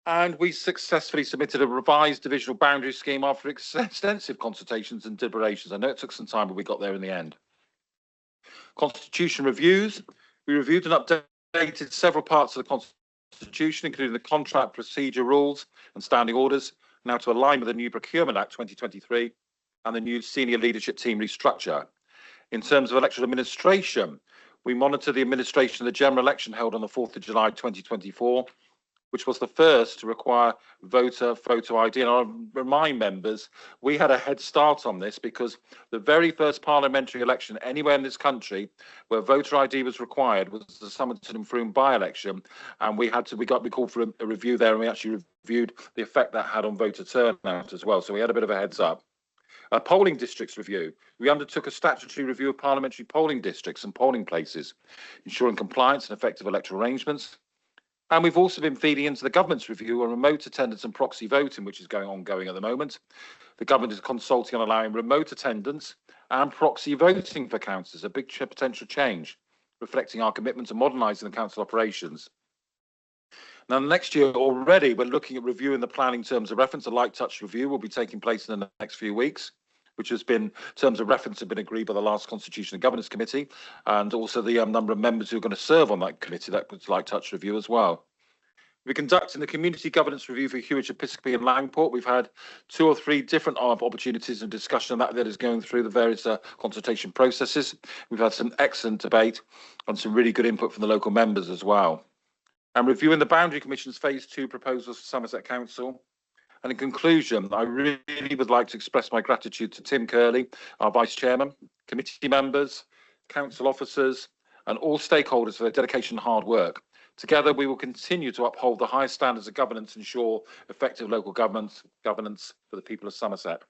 Speaker 7: and we successfully submitted a revised divisional boundary scheme after extensive consultations and deliberations. I know it took some time, but we got there in the end. Constitution reviews. We reviewed and updated several parts of the Constitution, including the contract procedure rules and standing orders, now to align with the new Procurement Act 2023 and the new senior leadership team restructure. In terms of electoral administration, we monitor the administration of the general election held on the 4th of July 2024, which was the first to require voter photo ID. And I'll remind members, we had a head start on this because the very first parliamentary election anywhere in this country where voter ID was required was the Somerton and Frome by-election, and we called for a review there, and we actually reviewed the effect that had on voter turnout as well. So we had a bit of a heads up. A polling districts review. We undertook a statutory review of parliamentary polling districts and polling places, ensuring compliance and effective electoral arrangements. And we've also been feeding into the government's review on remote attendance and proxy voting, which is ongoing at the moment. The government is consulting on allowing remote attendance and proxy voting for councillors, a big potential change, reflecting our commitment to modernising the council operations. Now, next year already, we're looking at reviewing the planning terms of reference. A light touch review will be taking place in the next few weeks, which has been, terms of reference have been agreed by the last Constitution and Governance Committee, and also the number of members who are going to serve on that committee, that was light touch review as well. We're conducting the community governance review for Hewitt Episcopi and Langport. We've had 2 or 3 different opportunities and discussion on that is going through the various consultation processes. We've had some excellent debate and some really good input from the local members as well. And reviewing the Boundary Commission's Phase 2 proposals for Somerset Council. And in conclusion, I really would like to express my gratitude to Tim Curley, our Vice Chairman, committee members, council officers, and all stakeholders for their dedication and hard work. Together, we will continue to uphold the highest standards of governance and ensure effective local governance for the people of Somerset.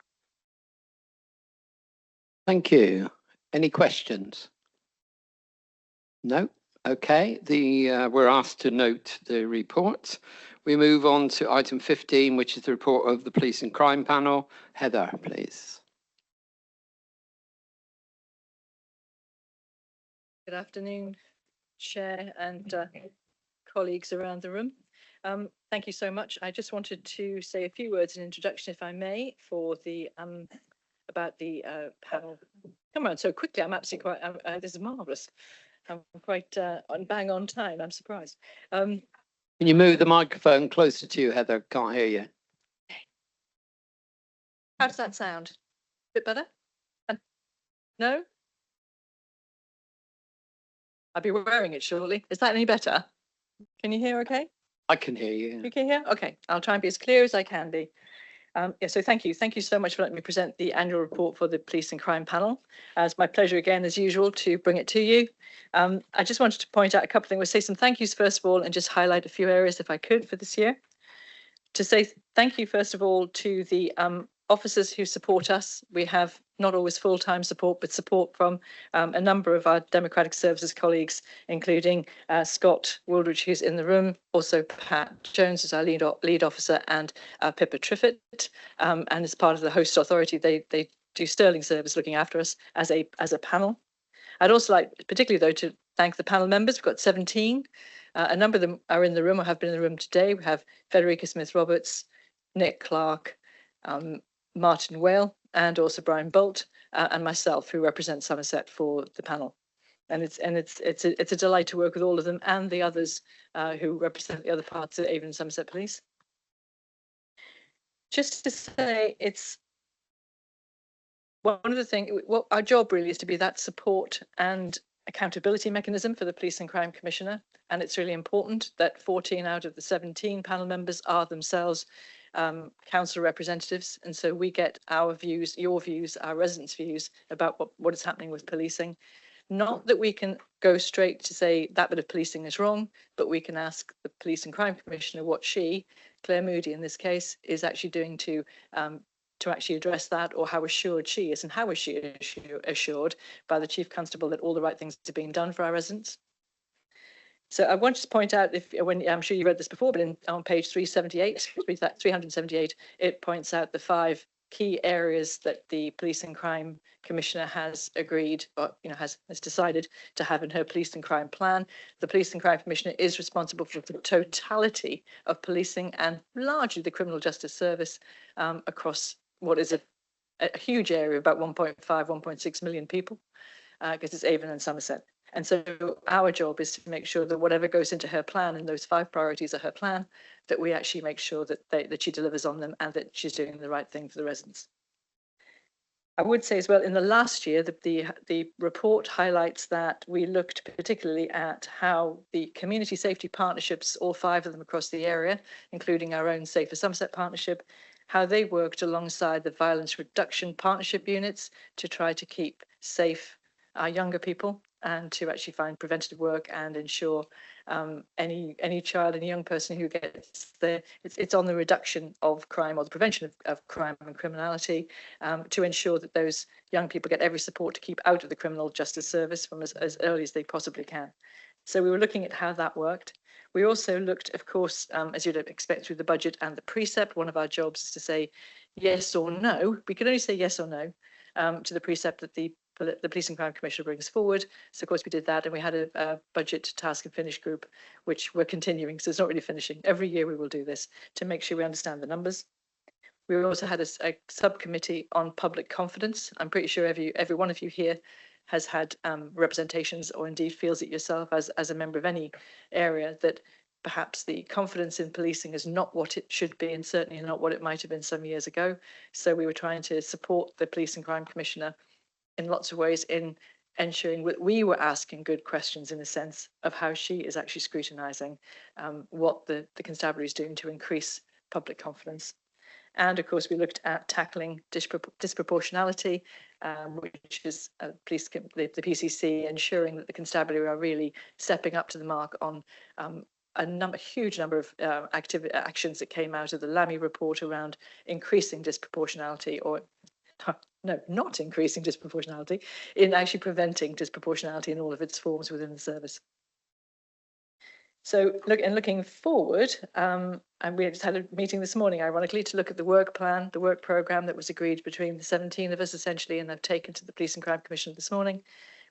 Speaker 4: Thank you. Any questions? No? Okay, we're asked to note the report. We move on to item 15, which is the report of the Police and Crime Panel. Heather, please.
Speaker 14: Good afternoon, Chair and colleagues around the room. Thank you so much. I just wanted to say a few words in introduction, if I may, for the about the panel. Come around so quickly. I'm absolutely quite. This is marvellous. I'm quite bang on time. I'm surprised.
Speaker 4: Can you move the microphone closer to you, Heather? Can't hear you.
Speaker 14: How does that sound? Bit better? No? I'll be wearing it shortly. Is that any better? Can you hear okay?
Speaker 4: I can hear you.
Speaker 14: You can hear? Okay, I'll try and be as clear as I can be. Yeah, so thank you. Thank you so much for letting me present the annual report for the Police and Crime Panel. It's my pleasure again, as usual, to bring it to you. I just wanted to point out a couple of things. We'll say some thank yous first of all, and just highlight a few areas, if I could, for this year. To say thank you, first of all, to the officers who support us. We have not always full-time support, but support from a number of our Democratic Services colleagues, including Scott Wooldridge, who's in the room, also Pat Jones is our lead officer, and Pippa Triffett. And as part of the host authority, they do sterling service looking after us as a panel. I'd also like, particularly though, to thank the panel members. We've got 17. A number of them are in the room or have been in the room today. We have Federica Smith-Roberts, Nick Clark, Martin Whale, and also Brian Bolt, and myself, who represent Somerset for the panel. And it's a delight to work with all of them and the others who represent the other parts of Avon and Somerset Police. Just to say, it's one of the things. What our job really is to be that support and accountability mechanism for the Police and Crime Commissioner, and it's really important that 14 out of the 17 panel members are themselves council representatives, and so we get our views, your views, our residents' views about what is happening with policing. Not that we can go straight to say that bit of policing is wrong, but we can ask the Police and Crime Commissioner what she, Claire Moody in this case, is actually doing to actually address that, or how assured she is, and how is she assured by the Chief Constable that all the right things are being done for our residents. So I want to point out, when I'm sure you read this before, but on page 378, it points out the 5 key areas that the Police and Crime Commissioner has agreed, or has decided to have in her Police and Crime plan. The Police and Crime Commissioner is responsible for the totality of policing and largely the criminal justice service across what is a huge area, about 1.5, 1.6 million people, because it's Avon and Somerset. And so our job is to make sure that whatever goes into her plan, and those 5 priorities of her plan, that we actually make sure that she delivers on them and that she's doing the right thing for the residents. I would say as well, in the last year, the report highlights that we looked particularly at how the community safety partnerships, all 5 of them across the area, including our own Safer Somerset partnership, how they worked alongside the violence reduction partnership units to try to keep safe our younger people and to actually find preventative work and ensure any child, any young person who gets there, it's on the reduction of crime or the prevention of crime and criminality, to ensure that those young people get every support to keep out of the criminal justice service from as early as they possibly can. So we were looking at how that worked. We also looked, of course, as you'd expect through the budget and the precept, one of our jobs is to say yes or no. We can only say yes or no to the precept that the Police and Crime Commissioner brings forward. So of course we did that, and we had a budget task and finish group, which we're continuing. So it's not really finishing. Every year we will do this to make sure we understand the numbers. We also had a subcommittee on public confidence. I'm pretty sure every one of you here has had representations, or indeed feels it yourself as a member of any area, that perhaps the confidence in policing is not what it should be, and certainly not what it might have been some years ago. So we were trying to support the Police and Crime Commissioner in lots of ways in ensuring that we were asking good questions in the sense of how she is actually scrutinising what the constabulary is doing to increase public confidence. And of course, we looked at tackling disproportionality, which is the PCC, ensuring that the constabulary are really stepping up to the mark on a huge number of actions that came out of the Lammy report around increasing disproportionality, or no, not increasing disproportionality, in actually preventing disproportionality in all of its forms within the service. So looking forward, and we just had a meeting this morning, ironically, to look at the work plan, the work programme that was agreed between the 17 of us essentially, and I've taken to the Police and Crime Commissioner this morning,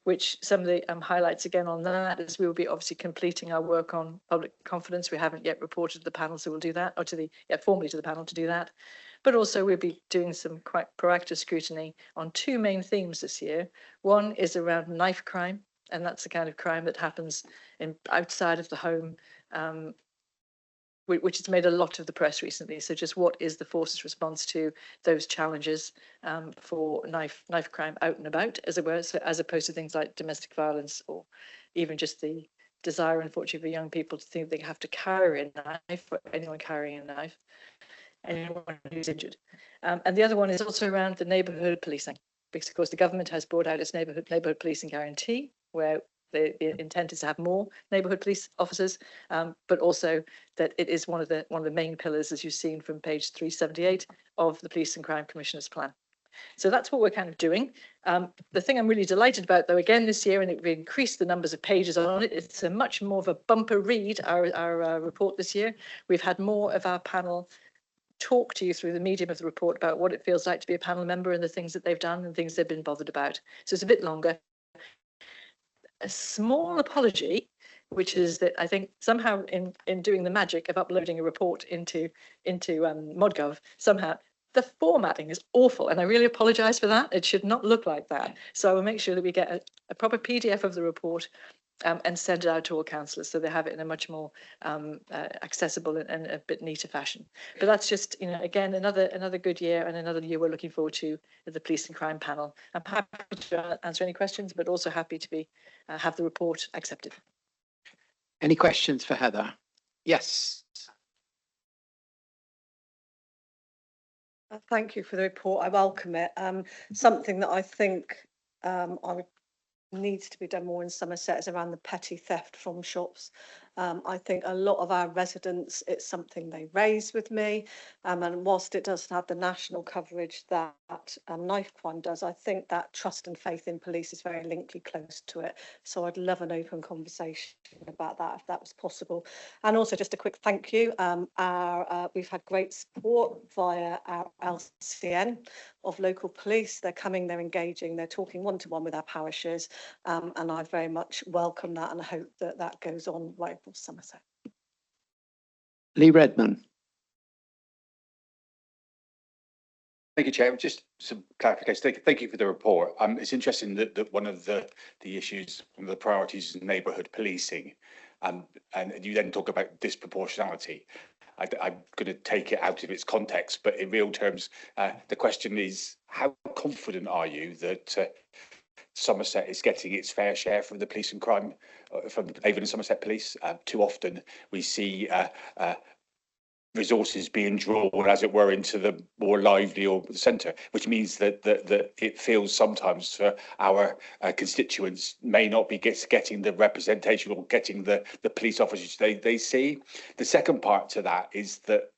Speaker 14: which some of the highlights again on that is we will be obviously completing our work on public confidence. We haven't yet reported to the panel, so we'll do that, or formally to the panel to do that. But also we'll be doing some quite proactive scrutiny on 2 main themes this year. One is around knife crime, and that's the kind of crime that happens outside of the home, which has made a lot of the press recently. So just what is the force's response to those challenges for knife crime out and about, as it were, so as opposed to things like domestic violence, or even just the desire, unfortunately, for young people to think they have to carry a knife, or anyone carrying a knife, anyone who's injured. And the other one is also around the neighbourhood policing, because of course the government has brought out its neighbourhood policing guarantee, where the intent is to have more neighbourhood police officers, but also that it is one of the main pillars, as you've seen from page 378 of the Police and Crime Commissioner's plan. So that's what we're kind of doing. The thing I'm really delighted about, though, again this year, and we've increased the numbers of pages on it, it's a much more of a bumper read, our report this year. We've had more of our panel talk to you through the medium of the report about what it feels like to be a panel member and the things that they've done and things they've been bothered about. So it's a bit longer. A small apology, which is that I think somehow in doing the magic of uploading a report into ModGov, somehow the formatting is awful, and I really apologise for that. It should not look like that. So I will make sure that we get a proper PDF of the report and send it out to all councillors, so they have it in a much more accessible and a bit neater fashion. But that's just, again, another good year, and another year we're looking forward to at the Police and Crime panel. I'm happy to answer any questions, but also happy to have the report accepted.
Speaker 4: Any questions for Heather? Yes.
Speaker 3: Thank you for the report. I welcome it. Something that I think I
Speaker 2: needs to be done more in Somerset is around the petty theft from shops. I think a lot of our residents, it's something they raise with me, and whilst it doesn't have the national coverage that knife crime does, I think that trust and faith in police is very linkly close to it. So I'd love an open conversation about that if that was possible. And also just a quick thank you. We've had great support via our LCN of local police. They're coming, they're engaging, they're talking one-to-one with our parishes, and I very much welcome that and hope that that goes on right across Somerset.
Speaker 18: Lee Redman.
Speaker 1: Thank you, Chair. Just some clarification. Thank you for the report. It's interesting that one of the issues, one of the priorities is neighbourhood policing, and you then talk about disproportionality. I'm going to take it out of its context, but in real terms, the question is, how confident are you that Somerset is getting its fair share from the police and crime, from Avon and Somerset Police? Too often we see resources being drawn, as it were, into the more lively or the centre, which means that it feels sometimes for our constituents may not be getting the representation or getting the police officers they see. The second part to that is that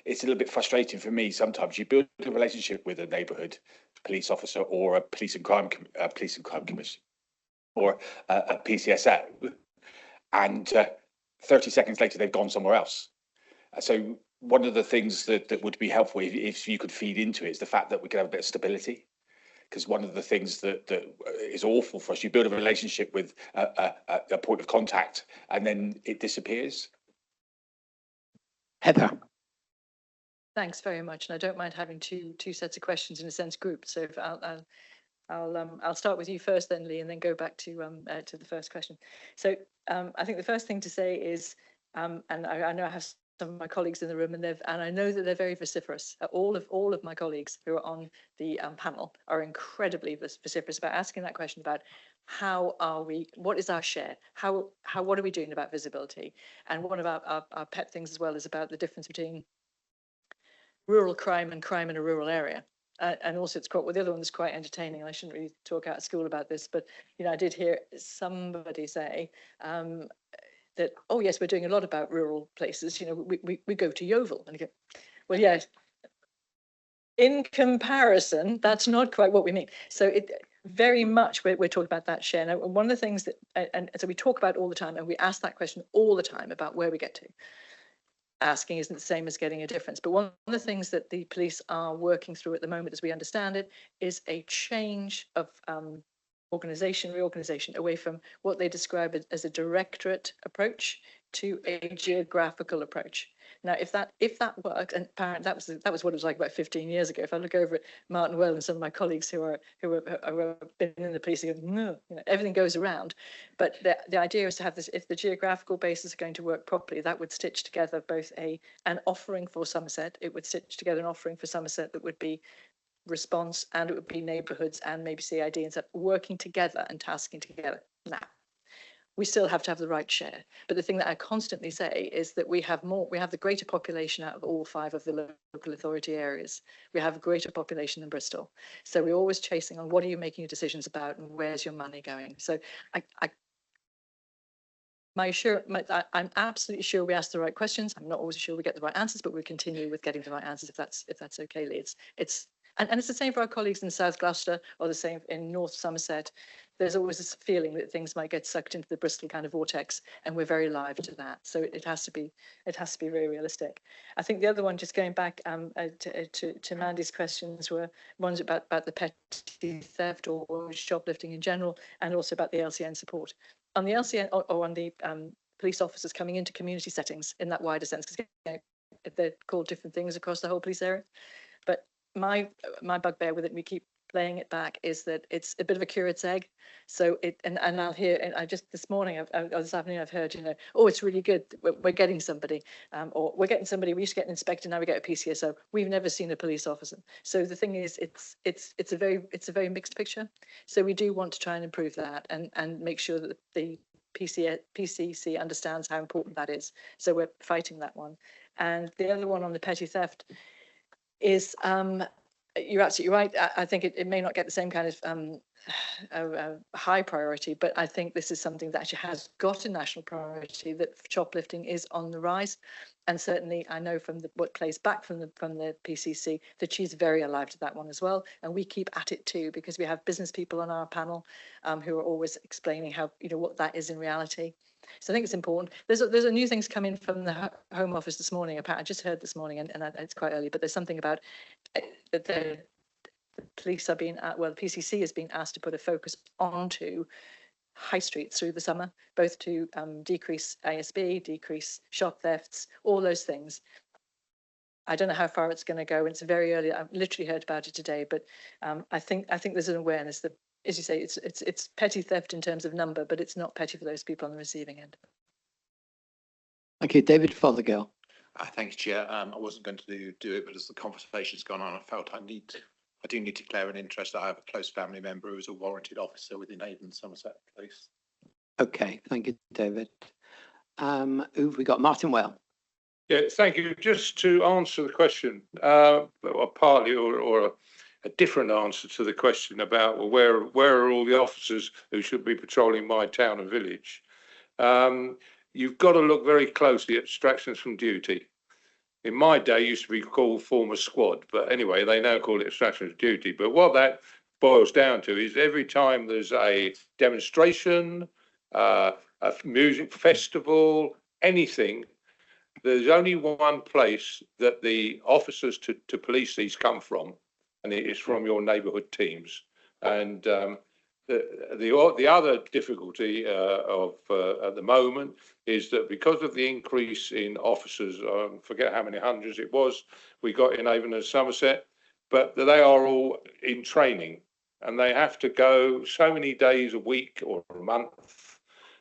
Speaker 1: it's a little bit frustrating for me. Sometimes you build a relationship with a neighbourhood police officer or a police and crime commission or a PCSO, and 30 seconds later they've gone somewhere else. So one of the things that would be helpful if you could feed into it is the fact that we could have a bit of stability. Because one of the things that is awful for us, you build a relationship with a point of contact and then it disappears.
Speaker 18: Heather.
Speaker 14: Thanks very much, and I don't mind having two sets of questions in a sense grouped. So if I'll start with you first, then Lee, and then go back to the first question. So I think the first thing to say is, and I know I have some of my colleagues in the room, and I know that they're very vociferous. All of my colleagues who are on the panel are incredibly vociferous about asking that question about how are we, what is our share, what are we doing about visibility? And one of our pet things as well is about the difference between rural crime and crime in a rural area. And also it's quite, well, the other one is quite entertaining. I shouldn't really talk out of school about this, but I did hear somebody say that, oh yes, we're doing a lot about rural places. We go to Yeovil, and you go, well, yes. In comparison, that's not quite what we mean. So it very much we're talking about that share. Now, one of the things that, and so we talk about all the time, and we ask that question all the time about where we get to. Asking isn't the same as getting a difference. But one of the things that the police are working through at the moment, as we understand it, is a change of reorganization away from what they describe as a directorate approach to a geographical approach. Now, if that works, and that was what it was like about 15 years ago. If I look over at Martin Well and some of my colleagues who are been in the police, go, no, everything goes around. But the idea is to have this. If the geographical bases are going to work properly, that would stitch together both an offering for Somerset. It would stitch together an offering for Somerset that would be response, and it would be neighbourhoods and maybe CID, and stuff working together and tasking together. Now, we still have to have the right share. But the thing that I constantly say is that we have the greater population out of all 5 of the local authority areas. We have a greater population than Bristol. So we're always chasing on what are you making your decisions about and where's your money going? So I'm absolutely sure we ask the right questions. I'm not always sure we get the right answers, but we'll continue with getting the right answers if that's okay, Lee. And it's the same for our colleagues in South Gloucester or the same in North Somerset. There's always this feeling that things might get sucked into the Bristol kind of vortex, and we're very live to that. So it has to be very realistic. I think the other one, just going back to Mandy's questions, were ones about the petty theft or shoplifting in general, and also about the LCN support. On the LCN or on the police officers coming into community settings in that wider sense, because they're called different things across the whole police area. But my bugbear with it, and we keep playing it back, is that it's a bit of a curate's egg. So and I'll hear, and I just this morning or this afternoon I've heard, oh, it's really good, we're getting somebody, or we're getting somebody. We used to get an inspector, now we get a PCSO. We've never seen a police officer. So the thing is, it's a very mixed picture. So we do want to try and improve that and make sure that the PCC understands how important that is. So we're fighting that one. And the other one on the petty theft is you're absolutely right. I think it may not get the same kind of high priority, but I think this is something that actually has got a national priority, that shoplifting is on the rise. And certainly I know from what plays back from the PCC that she's very alive to that one as well. And we keep at it too, because we have business people on our panel who are always explaining how, what that is in reality. So I think it's important. There's a new things come in from the Home Office this morning. I just heard this morning, and it's quite early, but there's something about that the police are being, the PCC is being asked to put a focus onto high streets through the summer, both to decrease ASB, decrease shop thefts, all those things. I don't know how far it's going to go. It's very early. I've literally heard about it today, but I think there's an awareness that, as you say, it's petty theft in terms of number, but it's not petty for those people on the receiving end.
Speaker 4: Thank you, David Fothergill.
Speaker 15: Thank you, Chair. I wasn't going to do it, but as the conversation's gone on, I felt I do need to declare an interest. I have a close family member who is a warranted officer within Avon Somerset Police.
Speaker 4: Okay, thank you, David. Who've we got? Martin Whale.
Speaker 11: Yeah, thank you. Just to answer the question, or partly, or a different answer to the question about, well, where are all the officers who should be patrolling my town and village? You've got to look very closely at extractions from duty. In my day, it used to be called former squad, but anyway, they now call it extraction from duty. But what that boils down to is every time there's a demonstration, a music festival, anything, there's only one place that the officers to police these come from, and it is from your neighbourhood teams. And the other difficulty at the moment is that because of the increase in officers, forget how many hundreds it was we got in Avon and Somerset, but they are all in training, and they have to go so many days a week or a month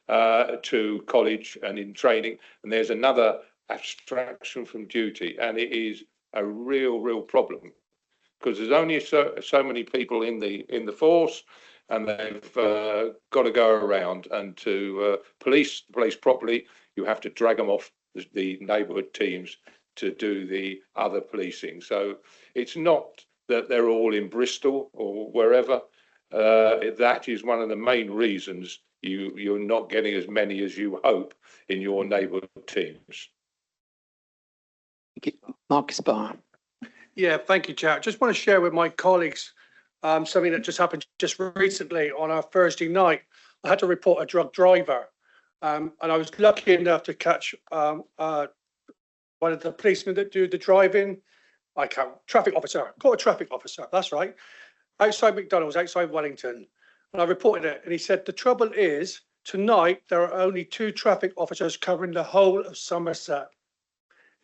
Speaker 11: to college and in training, and there's another abstraction from duty, and it is a real problem because there's only so many people in the force, and they've got to go around, and to police the place properly, you have to drag them off the neighbourhood teams to do the other policing. So it's not that they're all in Bristol or wherever. That is one of the main reasons you're not getting as many as you hope in your neighbourhood teams.
Speaker 4: Marcus Barr.
Speaker 23: Yeah, thank you, Chair. I just want to share with my colleagues something that just happened just recently on our Thursday night. I had to report a drug driver, and I was lucky enough to catch one of the policemen that do the driving. Traffic officer, call it traffic officer, that's right, outside McDonald's, outside Wellington. And I reported it, and he said, the trouble is, tonight there are only 2 traffic officers covering the whole of Somerset.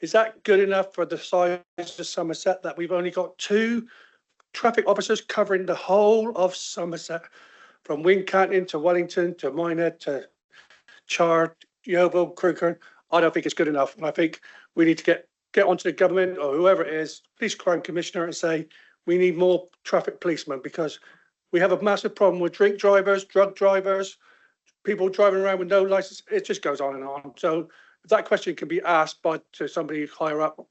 Speaker 23: Is that good enough for the size of Somerset, that we've only got 2 traffic officers covering the whole of Somerset, from Wincanton to Wellington to Minehead to Chard, Yeovil, Crewkerne? I don't think it's good enough, and I think we need to get onto the government or whoever it is, police crime commissioner, and say we need more traffic policemen, because we have a massive problem with drink drivers, drug drivers, people driving around with no license. It just goes on and on. So if that question can be asked to somebody higher up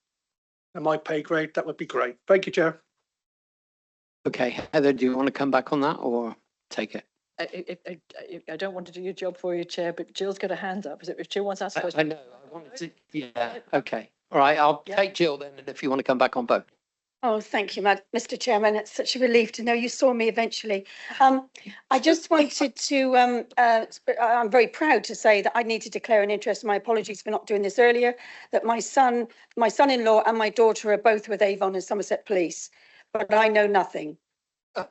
Speaker 23: in my pay grade, that would be great. Thank you, Chair.
Speaker 4: Okay, Heather, do you want to come back on that or take it?
Speaker 14: I don't want to do your job for you, Chair, but Jill's got a hand up. If Jill wants to ask a question.
Speaker 4: I know, I wanted to, yeah, okay. All right, I'll take Jill then, and if you want to come back on both.
Speaker 21: Oh, thank you, Mr. Chairman. It's such a relief to know you saw me eventually. I just wanted to, I'm very proud to say that I need to declare an interest. My apologies for not doing this earlier, that my son-in-law and my daughter are both with Avon and Somerset Police, but I know nothing.
Speaker 4: I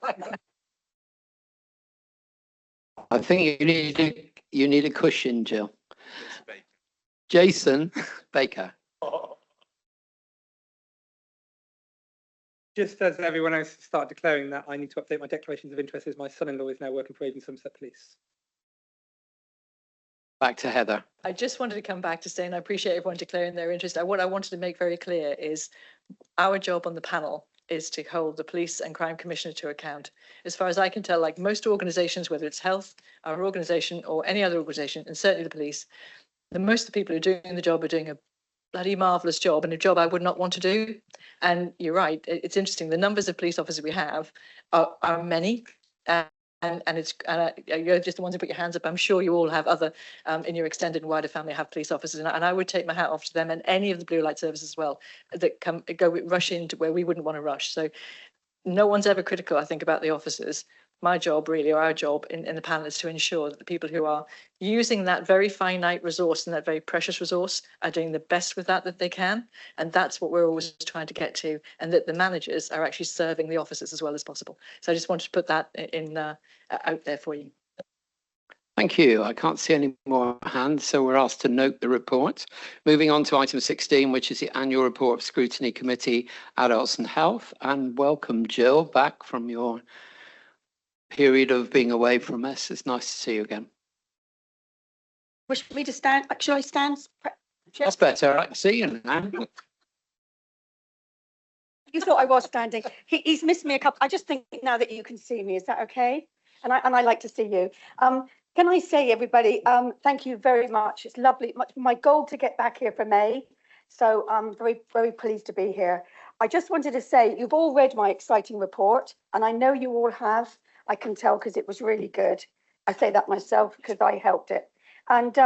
Speaker 4: think you need a cushion, Jill. Jason Baker.
Speaker 5: Just as everyone else started declaring that, I need to update my declarations of interest as my son-in-law is now working for Avon Somerset Police.
Speaker 4: Back to Heather.
Speaker 14: I just wanted to come back to say, and I appreciate everyone declaring their interest. What I wanted to make very clear is our job on the panel is to hold the Police and Crime Commissioner to account. As far as I can tell, like most organisations, whether it's health, our organisation, or any other organisation, and certainly the police, most of the people who are doing the job are doing a bloody marvellous job and a job I would not want to do. And you're right, it's interesting. The numbers of police officers we have are many. And it's you're just the ones who put your hands up. I'm sure you all have other in your extended and wider family have police officers, and I would take my hat off to them and any of the blue light services as well that rush into where we wouldn't want to rush. So no one's ever critical, I think, about the officers. My job really, or our job in the panel, is to ensure that the people who are using that very finite resource and that very precious resource are doing the best with that they can. And that's what we're always trying to get to, and that the managers are actually serving the officers as well as possible. So I just wanted to put that in out there for you.
Speaker 4: Thank you. I can't see any more hands, so we're asked to note the report. Moving on to item 16, which is the annual report of Scrutiny Committee, Adults and Health. And welcome, Jill, back from your period of being away from us. It's nice to see you again.
Speaker 21: Wish me to stand? Should I stand?
Speaker 4: That's better. I can see you now.
Speaker 21: You thought I was standing. He's missed me a couple. I just think now that you can see me, is that okay? And I like to see you. Can I say, everybody, thank you very much. It's lovely. My goal to get back here for May. So I'm very, very pleased to be here. I just wanted to say, you've all read my exciting report, and I know you all have. I can tell because it was really good. I say that myself because I helped it. And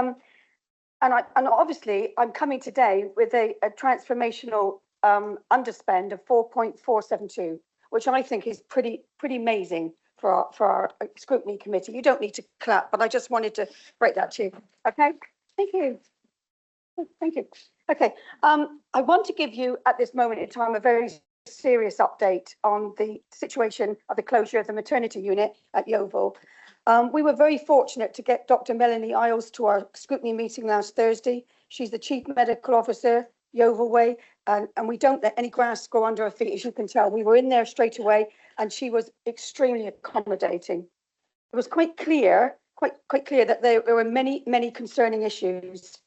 Speaker 21: obviously I'm coming today with a transformational underspend of 4.472, which I think is pretty amazing for our scrutiny committee. You don't need to clap, but I just wanted to break that to you. Okay, thank you. Thank you. Okay, I want to give you at this moment in time a very serious update on the situation of the closure of the maternity unit at Yeovil. We were very fortunate to get Dr. Melanie Isles to our scrutiny meeting last Thursday. She's the Chief Medical Officer, Yeovil Way, and we don't let any grass grow under our feet, as you can tell. We were in there straight away, and she was extremely accommodating. It was quite clear that there were many concerning issues,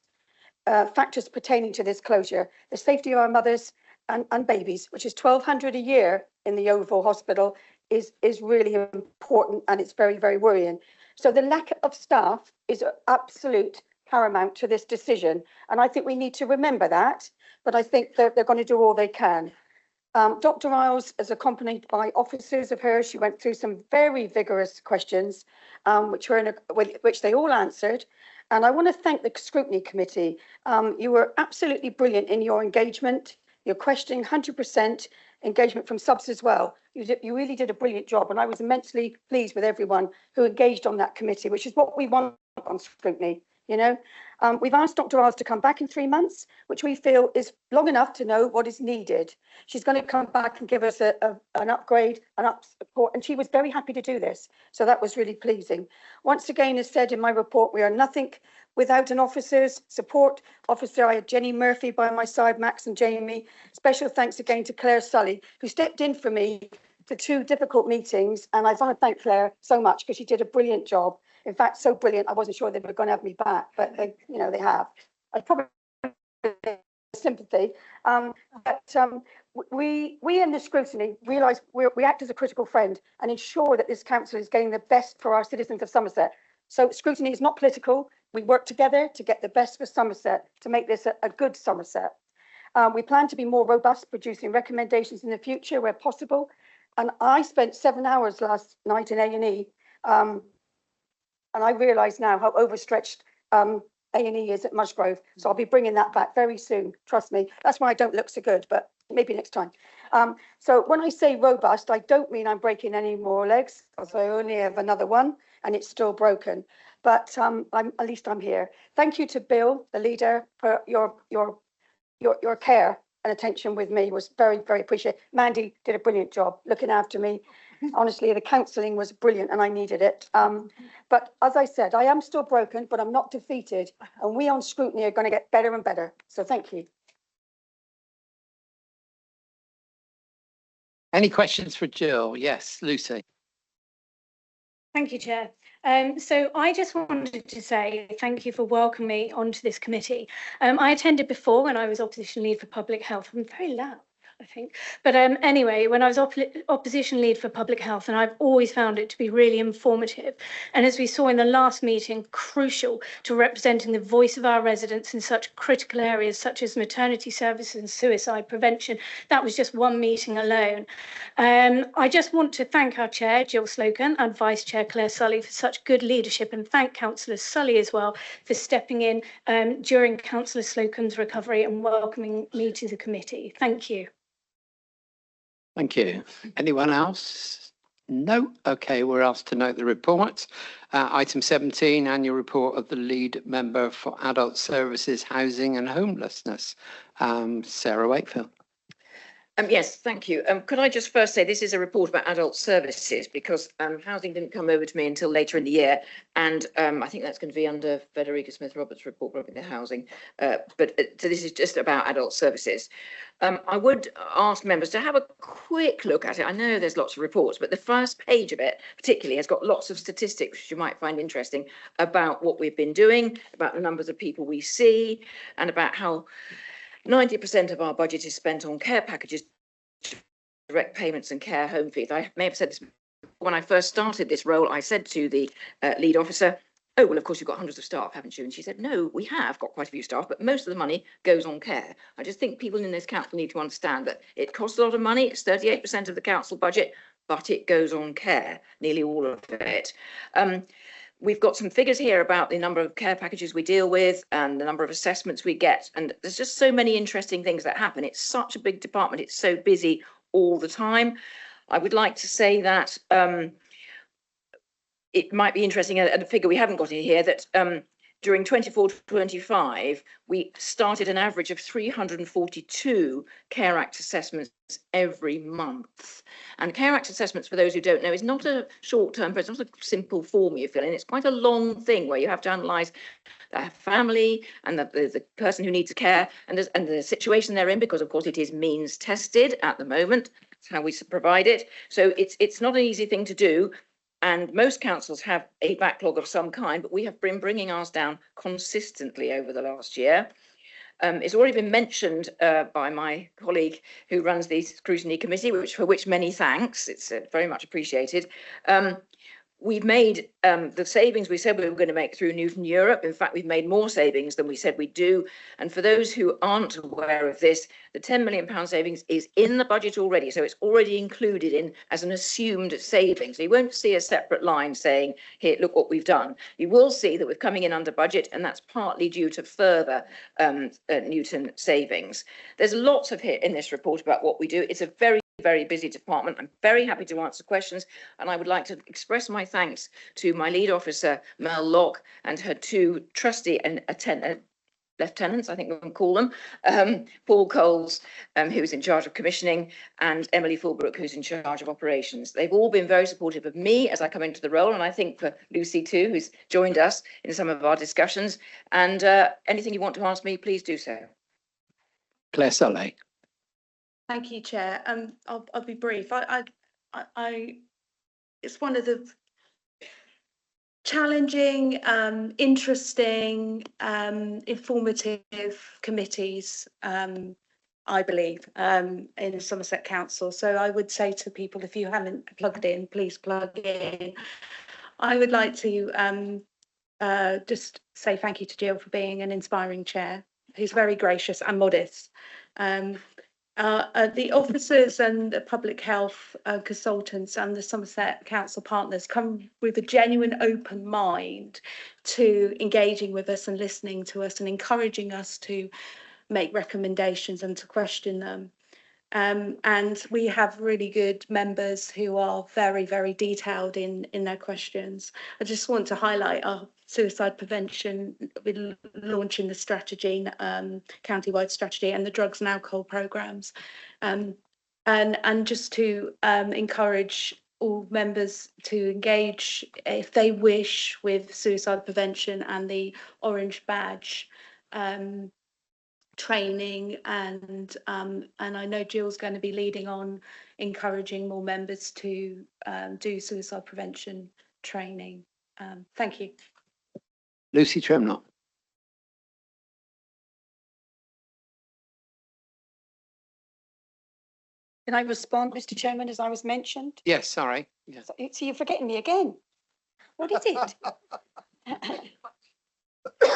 Speaker 21: factors pertaining to this closure. The safety of our mothers and babies, which is 1,200 a year in the Yeovil Hospital, is really important, and it's very, very worrying. So the lack of staff is absolute paramount to this decision, and I think we need to remember that, but I think they're going to do all they can. Dr. Isles is accompanied by officers of hers. She went through some very vigorous questions, which they all answered. And I want to thank the scrutiny committee. You were absolutely brilliant in your engagement. Your questioning, 100% engagement from subs as well. You really did a brilliant job, and I was immensely pleased with everyone who engaged on that committee, which is what we want on scrutiny. You know, we've asked Dr. Isles to come back in 3 months, which we feel is long enough to know what is needed. She's going to come back and give us an upgrade, support, and she was very happy to do this. So that was really pleasing. Once again, as said in my report, we are nothing without an officer's support officer. I had Jenny Murphy by my side, Max and Jamie. Special thanks again to Claire Sully, who stepped in for me for 2 difficult meetings. And I want to thank Claire so much because she did a brilliant job. In fact, so brilliant, I wasn't sure they were going to have me back, but they have. I probably sympathy. We in the scrutiny realise we act as a critical friend and ensure that this council is getting the best for our citizens of Somerset. So scrutiny is not political. We work together to get the best for Somerset, to make this a good Somerset. We plan to be more robust, producing recommendations in the future where possible. And I spent 7 hours last night in A&E, and I realise now how overstretched A&E is at Musgrove. So I'll be bringing that back very soon, trust me. That's why I don't look so good, but maybe next time. So when I say robust, I don't mean I'm breaking any more legs, because I only have another one and it's still broken. But at least I'm here. Thank you to Bill, the leader, for your care and attention with me. Was very, very appreciated. Mandy did a brilliant job looking after me. Honestly, the counselling was brilliant and I needed it. But as I said, I am still broken, but I'm not defeated. And we on scrutiny are going to get better and better. So thank you.
Speaker 4: Any questions for Jill? Yes, Lucy.
Speaker 10: Thank you, Chair. So I just wanted to say thank you for welcoming me onto this committee. I attended before when I was opposition lead for public health. I'm very loud. I think. But anyway, when I was opposition lead for public health, and I've always found it to be really informative. And as we saw in the last meeting, crucial to representing the voice of our residents in such critical areas such as maternity services and suicide prevention. That was just one meeting alone. I just want to thank our chair, Jill Slocum, and Vice Chair Claire Sully for such good leadership, and thank Councillor Sully as well for stepping in during Councillor Slocum's recovery and welcoming me to the committee. Thank you.
Speaker 4: Thank you. Anyone else? No? Okay, we're asked to note the report. Item 17, annual report of the lead member for adult services, housing and homelessness. Sarah Wakefield.
Speaker 16: Yes, thank you. Could I just first say this is a report about adult services, because housing didn't come over to me until later in the year, and I think that's going to be under Federica Smith-Roberts' report, probably the housing. So this is just about adult services. I would ask members to have a quick look at it. I know there's lots of reports, but the first page of it particularly has got lots of statistics which you might find interesting about what we've been doing, about the numbers of people we see, and about how 90% of our budget is spent on care packages, direct payments and care home fees. I may have said this when I first started this role. I said to the lead officer, oh, well, of course, you've got hundreds of staff, haven't you? And she said, no, we have got quite a few staff, but most of the money goes on care. I just think people in this council need to understand that it costs a lot of money. It's 38% of the council budget, but it goes on care, nearly all of it. We've got some figures here about the number of care packages we deal with and the number of assessments we get. And there's just so many interesting things that happen. It's such a big department. It's so busy all the time. I would like to say that it might be interesting, a figure we haven't got in here, that during 24-25, we started an average of 342 Care Act assessments every month. And Care Act assessments, for those who don't know, is not a short-term, it's not a simple form you fill in. It's quite a long thing where you have to analyse the family and the person who needs care and the situation they're in, because of course it is means tested at the moment. That's how we provide it. So it's not an easy thing to do. And most councils have a backlog of some kind, but we have been bringing ours down consistently over the last year. It's already been mentioned by my colleague who runs the scrutiny committee, for which many thanks. It's very much appreciated. We've made the savings we said we were going to make through Newton Europe. In fact, we've made more savings than we said we'd do. And for those who aren't aware of this, the £10 million savings is in the budget already. So it's already included in as an assumed savings. So you won't see a separate line saying, here, look what we've done. You will see that we're coming in under budget, and that's partly due to further Newton savings. There's lots of here in this report about what we do. It's a very busy department. I'm very happy to answer questions, and I would like to express my thanks to my lead officer, Mel Locke, and her two trusty and lieutenants, I think we can call them, Paul Coles, who's in charge of commissioning, and Emily Fulbrook, who's in charge of operations. They've all been very supportive of me as I come into the role, and I think for Lucy too, who's joined us in some of our discussions. And anything you want to ask me, please do so.
Speaker 4: Claire Sully.
Speaker 6: Thank you, Chair. I'll be brief. It's one of the challenging, interesting, informative committees, I believe, in Somerset Council. So I would say to people, if you haven't plugged in, please plug in. I would like to just say thank you to Jill for being an inspiring chair, who's very gracious and modest. The officers and the public health consultants and the Somerset Council partners come with a genuine open mind to engaging with us and listening to us and encouraging us to make recommendations and to question them. And we have really good members who are very, very detailed in their questions. I just want to highlight our suicide prevention, with launching the strategy, county-wide strategy, and the drugs and alcohol programmes. And just to encourage all members to engage, if they wish, with suicide prevention and the Orange Badge training, and I know Jill's going to be leading on encouraging more members to do suicide prevention training. Thank you.
Speaker 4: Lucy Trimnall.
Speaker 21: Can I respond, Mr. Chairman, as I was mentioned?
Speaker 4: Yes, sorry. Yeah.
Speaker 21: So you're forgetting me again. What is it?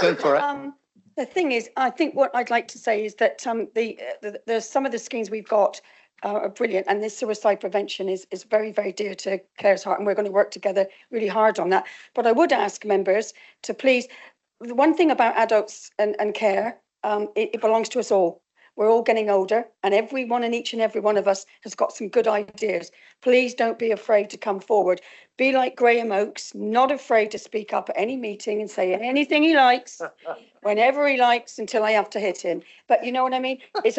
Speaker 4: Go for it.
Speaker 21: The thing is, I think what I'd like to say is that the some of the schemes we've got are brilliant, and this suicide prevention is very, very dear to Claire's heart, and we're going to work together really hard on that. But I would ask members to please, the one thing about adults and care, it belongs to us all. We're all getting older, and everyone and each and every one of us has got some good ideas. Please don't be afraid to come forward. Be like Graham Oakes, not afraid to speak up at any meeting and say anything he likes, whenever he likes, until I have to hit him. But you know what I mean? It's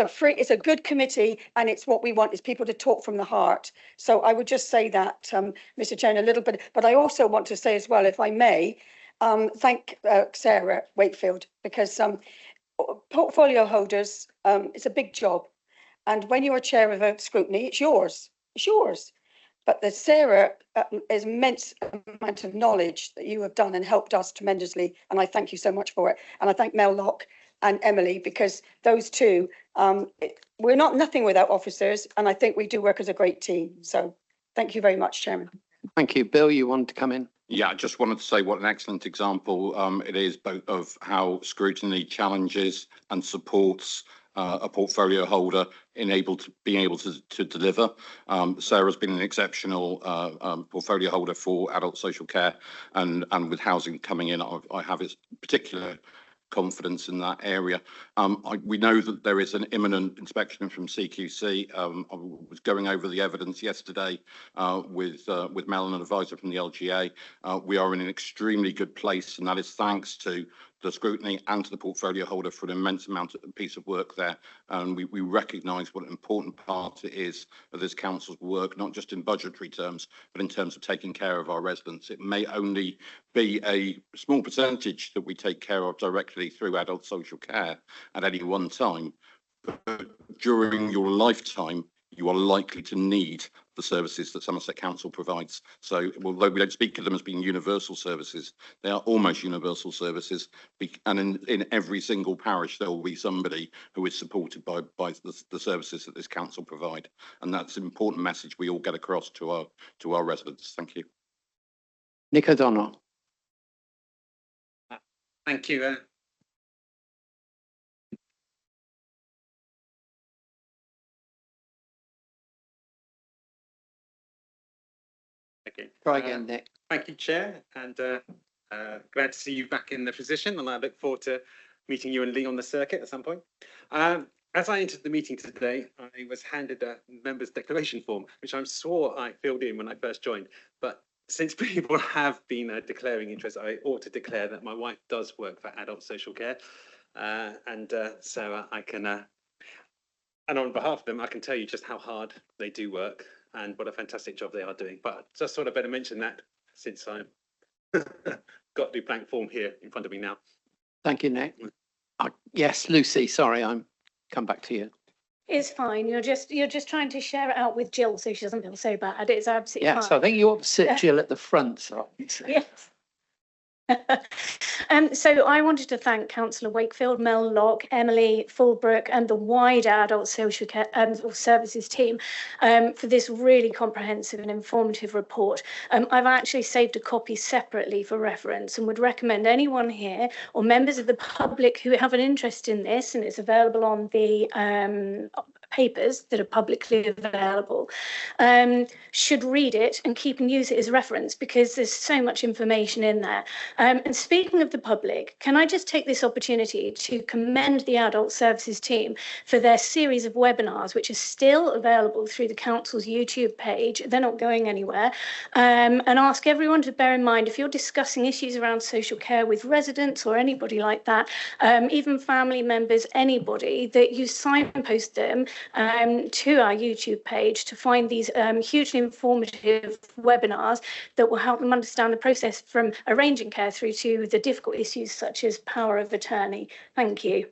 Speaker 21: a good committee, and it's what we want is people to talk from the heart. So I would just say that, Mr. Chairman, a little bit. But I also want to say as well, if I may, thank Sarah Wakefield, because portfolio holders, it's a big job. And when you're chair of a scrutiny, it's yours. It's yours. But the Sarah is immense amount of knowledge that you have done and helped us tremendously. And I thank you so much for it. And I thank Mel Locke and Emily, because those two, we're not nothing without officers. And I think we do work as a great team. So thank you very much, Chairman.
Speaker 4: Thank you. Bill, you want to come in?
Speaker 12: Yeah, I just wanted to say what an excellent example it is both of how scrutiny challenges and supports a portfolio holder being able to deliver. Sarah's been an exceptional portfolio holder for adult social care, and with housing coming in, I have its particular confidence in that area. We know that there is an imminent inspection from CQC. I was going over the evidence yesterday with Mel, an advisor from the LGA. We are in an extremely good place, and that is thanks to the scrutiny and to the portfolio holder for an immense amount of piece of work there. And we recognise what an important part it is of this council's work, not just in budgetary terms, but in terms of taking care of our residents. It may only be a small percentage that we take care of directly through adult social care at any one time, but during your lifetime, you are likely to need the services that Somerset Council provides. So although we don't speak of them as being universal services, they are almost universal services. And in every single parish, there will be somebody who is supported by the services that this council provide. And that's an important message we all get across to our residents. Thank you.
Speaker 4: Nick O'Donnell.
Speaker 20: Thank you. Okay.
Speaker 4: Try again, Nick.
Speaker 20: Thank you, Chair, and glad to see you back in the position, and I look forward to meeting you and Lee on the circuit at some point. As I entered the meeting today, I was handed a member's declaration form, which I'm sure I filled in when I first joined, but since people have been declaring interest, I ought to declare that my wife does work for adult social care, so I can, and on behalf of them, I can tell you just how hard they do work and what a fantastic job they are doing. But just sort of better mention that since I've got the blank form here in front of me now.
Speaker 4: Thank you, Nick. Yes, Lucy, sorry, I'm come back to you.
Speaker 10: It's fine. You're just trying to share it out with Jill so she doesn't feel so bad. It's absolutely fine.
Speaker 4: Yes, I think you ought to sit Jill at the front. So
Speaker 10: yes. So I wanted to thank Councillor Wakefield, Mel Locke, Emily Fulbrook and the wider adult social care services team for this really comprehensive and informative report. I've actually saved a copy separately for reference and would recommend anyone here or members of the public who have an interest in this, and it's available on the papers that are publicly available, should read it and keep and use it as reference because there's so much information in there. And speaking of the public, can I just take this opportunity to commend the Adult Services team for their series of webinars, which are still available through the Council's YouTube page. They're not going anywhere. And ask everyone to bear in mind, if you're discussing issues around social care with residents or anybody like that, even family members, anybody, that you signpost them to our YouTube page to find these hugely informative webinars that will help them understand the process from arranging care through to the difficult issues such as power of attorney. Thank you.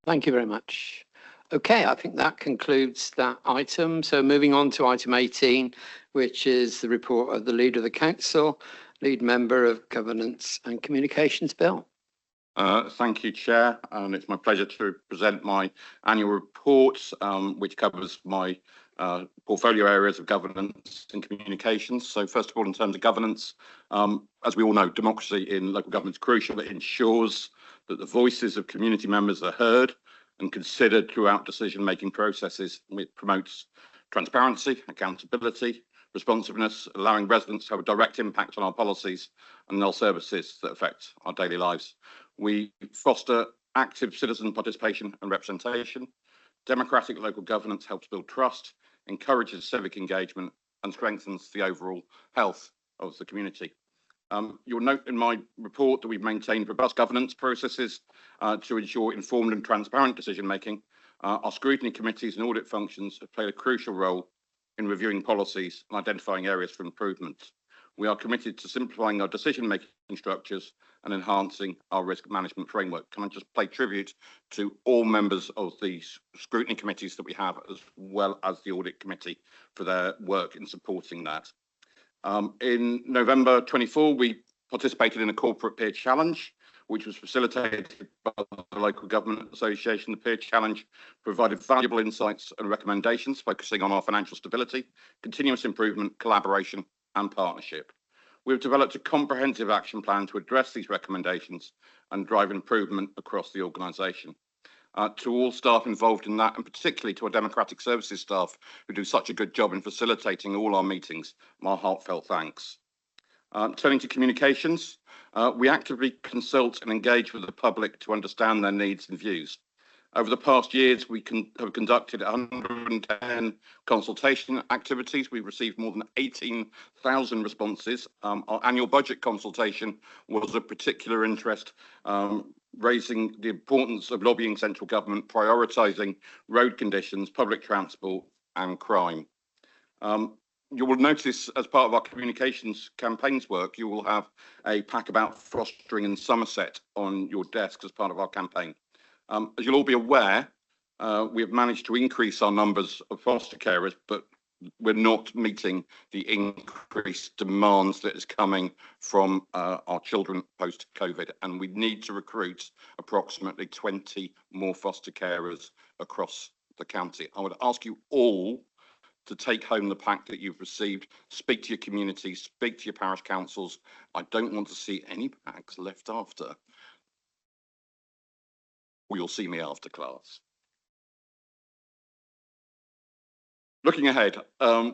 Speaker 4: Thank you very much. Okay, I think that concludes that item. So moving on to item 18, which is the report of the Leader of the Council, Lead Member of Governance and Communications, Bill.
Speaker 12: Thank you, Chair, and it's my pleasure to present my annual report, which covers my portfolio areas of governance and communications. So first of all, in terms of governance, as we all know, democracy in local government is crucial. It ensures that the voices of community members are heard and considered throughout decision-making processes. It promotes transparency, accountability, responsiveness, allowing residents to have a direct impact on our policies and our services that affect our daily lives. We foster active citizen participation and representation. Democratic local governance helps build trust, encourages civic engagement and strengthens the overall health of the community. You'll note in my report that we've maintained robust governance processes to ensure informed and transparent decision making. Our scrutiny committees and audit functions have played a crucial role in reviewing policies and identifying areas for improvement. We are committed to simplifying our decision making structures and enhancing our risk management framework. Can I just pay tribute to all members of the scrutiny committees that we have, as well as the audit committee, for their work in supporting that. In November 24, we participated in a corporate peer challenge, which was facilitated by the Local Government Association. The peer challenge provided valuable insights and recommendations focusing on our financial stability, continuous improvement, collaboration and partnership. We've developed a comprehensive action plan to address these recommendations and drive improvement across the organisation. To all staff involved in that, and particularly to our democratic services staff who do such a good job in facilitating all our meetings, my heartfelt thanks. Turning to communications, we actively consult and engage with the public to understand their needs and views. Over the past years, we have conducted 110 consultation activities. We've received more than 18,000 responses. Our annual budget consultation was of particular interest, raising the importance of lobbying central government, prioritising road conditions, public transport and crime. You will notice as part of our communications campaigns work, you will have a pack about fostering in Somerset on your desk as part of our campaign. As you'll all be aware, we have managed to increase our numbers of foster carers, but we're not meeting the increased demands that is coming from our children post-COVID, and we need to recruit approximately 20 more foster carers across the county. I would ask you all to take home the pack that you've received, speak to your communities, speak to your parish councils. I don't want to see any packs left after. Or you'll see me after class. Looking ahead,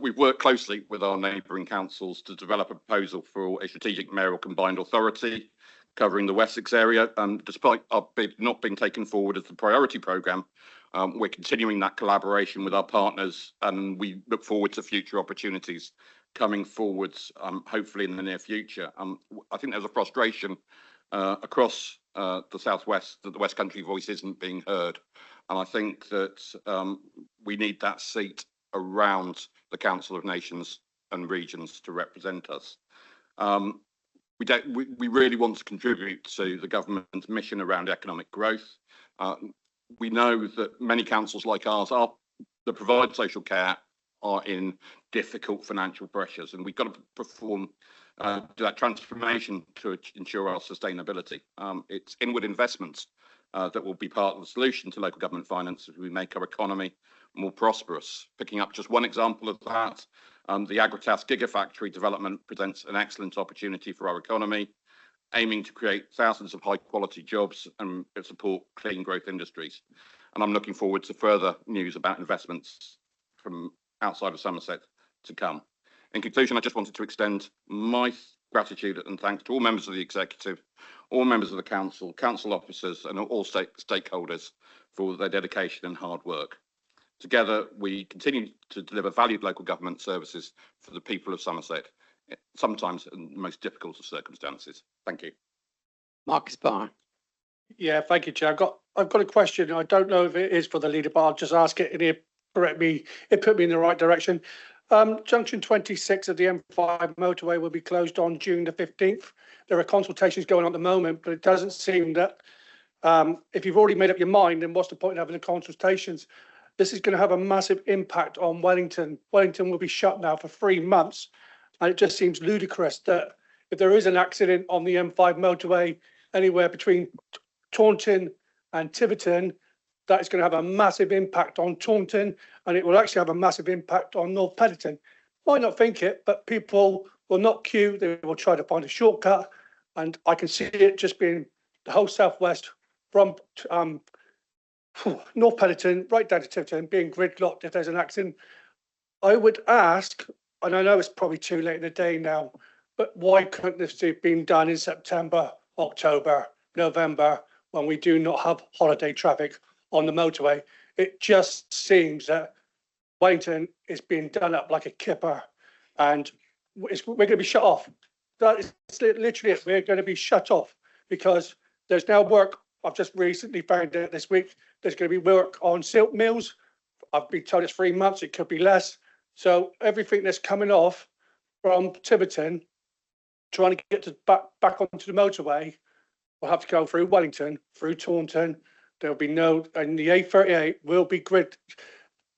Speaker 12: we've worked closely with our neighbouring councils to develop a proposal for a strategic mayoral combined authority covering the Wessex area. Despite our bid not being taken forward as the priority programme, we're continuing that collaboration with our partners, and we look forward to future opportunities coming forwards, hopefully in the near future. I think there's a frustration across the southwest that the West Country voice isn't being heard, and I think that we need that seat around the Council of Nations and Regions to represent us. We really want to contribute to the government's mission around economic growth. We know that many councils like ours that provide social care are in difficult financial pressures, and we've got to perform that transformation to ensure our sustainability. It's inward investments that will be part of the solution to local government finance as we make our economy more prosperous. Picking up just one example of that, the Agritas Gigafactory development presents an excellent opportunity for our economy, aiming to create thousands of high quality jobs and support clean growth industries. And I'm looking forward to further news about investments from outside of Somerset to come. In conclusion, I just wanted to extend my gratitude and thanks to all members of the executive, all members of the council, council officers and all stakeholders for their dedication and hard work. Together, we continue to deliver valued local government services for the people of Somerset, sometimes in the most difficult of circumstances. Thank you.
Speaker 4: Marcus Barr.
Speaker 23: Yeah, thank you, Chair. I've got a question. I don't know if it is for the leader, but I'll just ask it and it put me in the right direction. Junction 26 of the M5 motorway will be closed on June the 15th. There are consultations going on at the moment, but it doesn't seem that if you've already made up your mind, then what's the point in having the consultations? This is going to have a massive impact on Wellington. Wellington will be shut now for 3 months. And it just seems ludicrous that if there is an accident on the M5 motorway anywhere between Taunton and Tiverton, that is going to have a massive impact on Taunton, and it will actually have a massive impact on North Petherton. Might not think it, but people will not queue. They will try to find a shortcut, and I can see it just being the whole southwest from North Petherton right down to Tiverton being gridlocked if there's an accident. I would ask, and I know it's probably too late in the day now, but why couldn't this have been done in September, October, November, when we do not have holiday traffic on the motorway? It just seems that Wellington is being done up like a kipper, and we're going to be shut off. That is literally it. We're going to be shut off because there's now work. I've just recently found out this week there's going to be work on silk mills. I've been told it's 3 months. It could be less. So everything that's coming off from Tiverton, trying to get to back onto the motorway, will have to go through Wellington, through Taunton. There'll be no, and the A38 will be grid.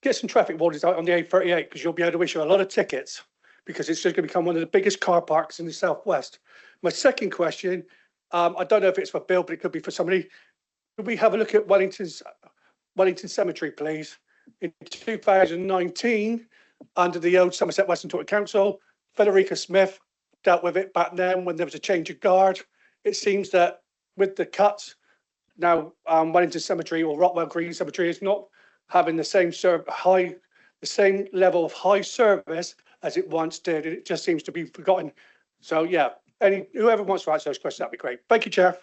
Speaker 23: Get some traffic wardens out on the A38 because you'll be able to issue a lot of tickets because it's just going to become one of the biggest car parks in the southwest. My second question, I don't know if it's for Bill, but it could be for somebody. Could we have a look at Wellington Cemetery, please? In 2019, under the old Somerset Western Taunton Council, Federica Smith dealt with it back then when there was a change of guard. It seems that with the cuts, now Wellington Cemetery or Rockwell Green Cemetery is not having the same level of high service as it once did. It just seems to be forgotten. So yeah, whoever wants to answer those questions, that'd be great. Thank you, Chair.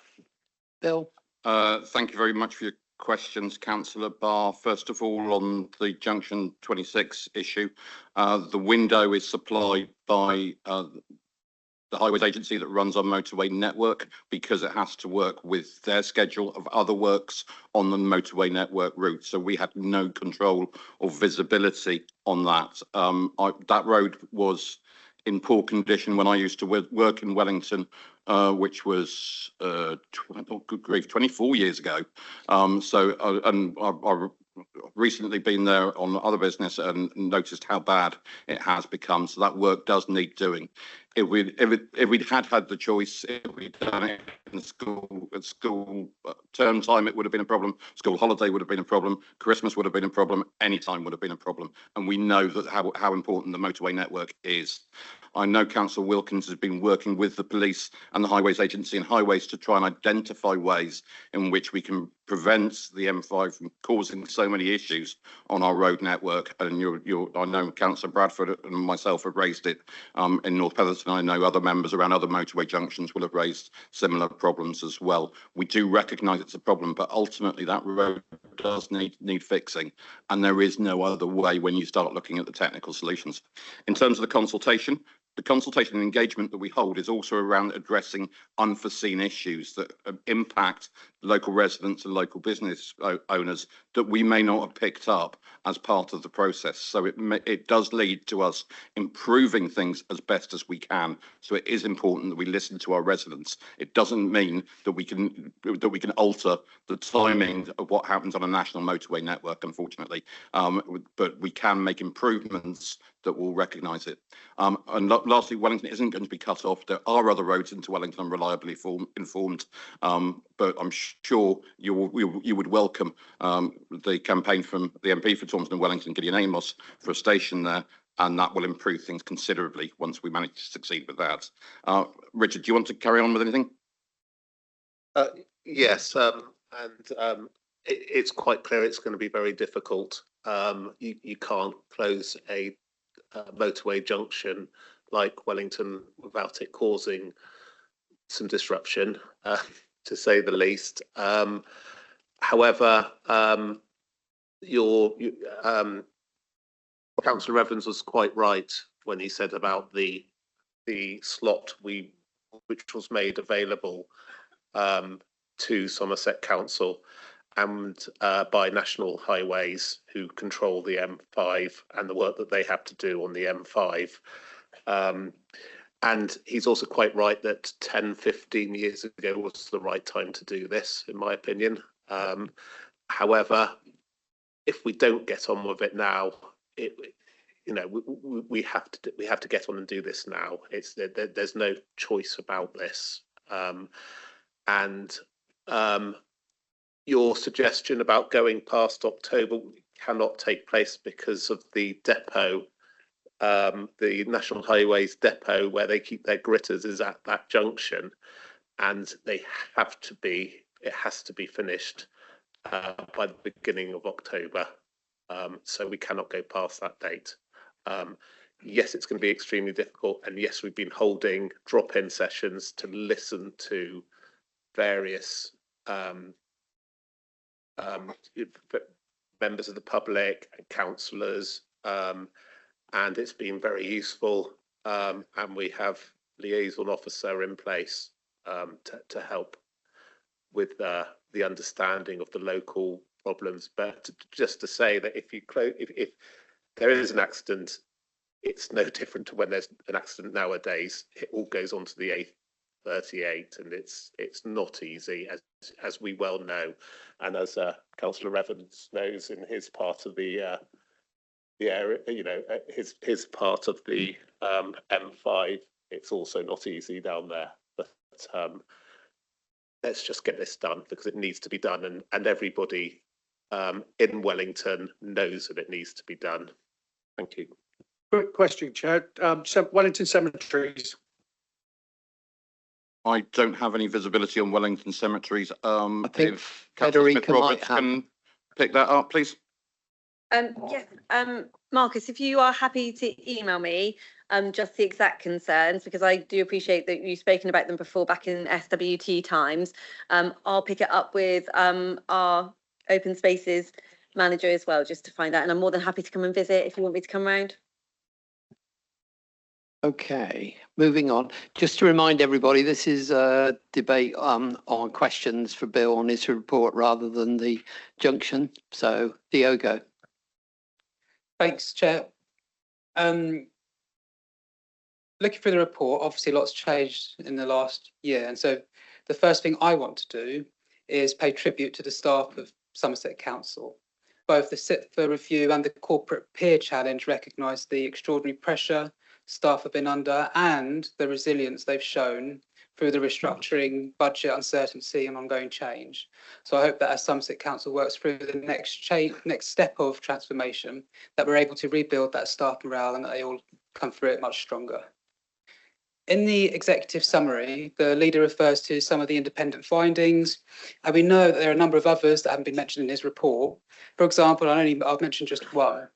Speaker 4: Bill.
Speaker 12: Thank you very much for your questions, Councillor Barr. First of all, on the Junction 26 issue, the window is supplied by the Highways Agency that runs our motorway network because it has to work with their schedule of other works on the motorway network route. So we had no control or visibility on that. That road was in poor condition when I used to work in Wellington, which was, good grief, 24 years ago. And I've recently been there on other business and noticed how bad it has become. So that work does need doing. If we'd had the choice, if we'd done it in school term time, it would have been a problem. School holiday would have been a problem. Christmas would have been a problem. Any time would have been a problem. And we know that how important the motorway network is. I know Councillor Wilkins has been working with the police and the Highways Agency and Highways to try and identify ways in which we can prevent the M5 from causing so many issues on our road network. And I know Councillor Bradford and myself have raised it in North Petherton. I know other members around other motorway junctions will have raised similar problems as well. We do recognise it's a problem, but ultimately that road does need fixing, and there is no other way when you start looking at the technical solutions. In terms of the consultation and engagement that we hold is also around addressing unforeseen issues that impact local residents and local business owners that we may not have picked up as part of the process. So it does lead to us improving things as best as we can. So it is important that we listen to our residents. It doesn't mean that we can alter the timing of what happens on a national motorway network, unfortunately, but we can make improvements that will recognise it. And lastly, Wellington isn't going to be cut off. There are other roads into Wellington, I'm reliably informed, but I'm sure you would welcome the campaign from the MP for Taunton and Wellington, Gideon Amos, for a station there, and that will improve things considerably once we manage to succeed with that. Richard, do you want to carry on with anything?
Speaker 9: Yes, it's quite clear it's going to be very difficult. You can't close a motorway junction like Wellington without it causing some disruption, to say the least. However, Councillor Evans was quite right when he said about the slot which was made available to Somerset Council and by National Highways, who control the M5 and the work that they have to do on the M5. And he's also quite right that 10, 15 years ago was the right time to do this, in my opinion. However, if we don't get on with it now, we have to get on and do this now. There's no choice about this. your suggestion about going past October cannot take place because of the depot. The National Highways depot where they keep their gritters is at that junction, and it has to be finished by the beginning of October. So we cannot go past that date. Yes, it's going to be extremely difficult, and yes, we've been holding drop-in sessions to listen to various members of the public and councillors, and it's been very useful, and we have liaison officer in place to help with the understanding of the local problems. But just to say that if there is an accident, it's no different to when there's an accident nowadays. It all goes on to the A38, and it's not easy, as we well know, and as Councillor Evans knows in his part of the area, you know, his part of the M5. It's also not easy down there, but let's just get this done because it needs to be done, and everybody in Wellington knows that it needs to be done. Thank you.
Speaker 23: Quick question, Chair. Wellington Cemeteries.
Speaker 12: I don't have any visibility on Wellington cemeteries.
Speaker 4: I think
Speaker 12: If Councillor
Speaker 4: Federica might
Speaker 12: Smith-Roberts
Speaker 4: have.
Speaker 12: can pick that up, please.
Speaker 13: Yes, Marcus, if you are happy to email me just the exact concerns, because I do appreciate that you've spoken about them before back in SWT times. I'll pick it up with our open spaces manager as well, just to find out, and I'm more than happy to come and visit if you want me to come round.
Speaker 4: Okay, moving on. Just to remind everybody, this is a debate on questions for Bill on his report rather than the junction. So, Diogo.
Speaker 5: Thanks, Chair. Looking through the report, obviously lots changed in the last year. And so the first thing I want to do is pay tribute to the staff of Somerset Council. Both the SITFA review and the corporate peer challenge recognise the extraordinary pressure staff have been under and the resilience they've shown through the restructuring, budget uncertainty and ongoing change. So I hope that as Somerset Council works through the next step of transformation, that we're able to rebuild that staff morale and that they all come through it much stronger. In the executive summary, the leader refers to some of the independent findings, and we know that there are a number of others that haven't been mentioned in his report. For example, I'll mention just one.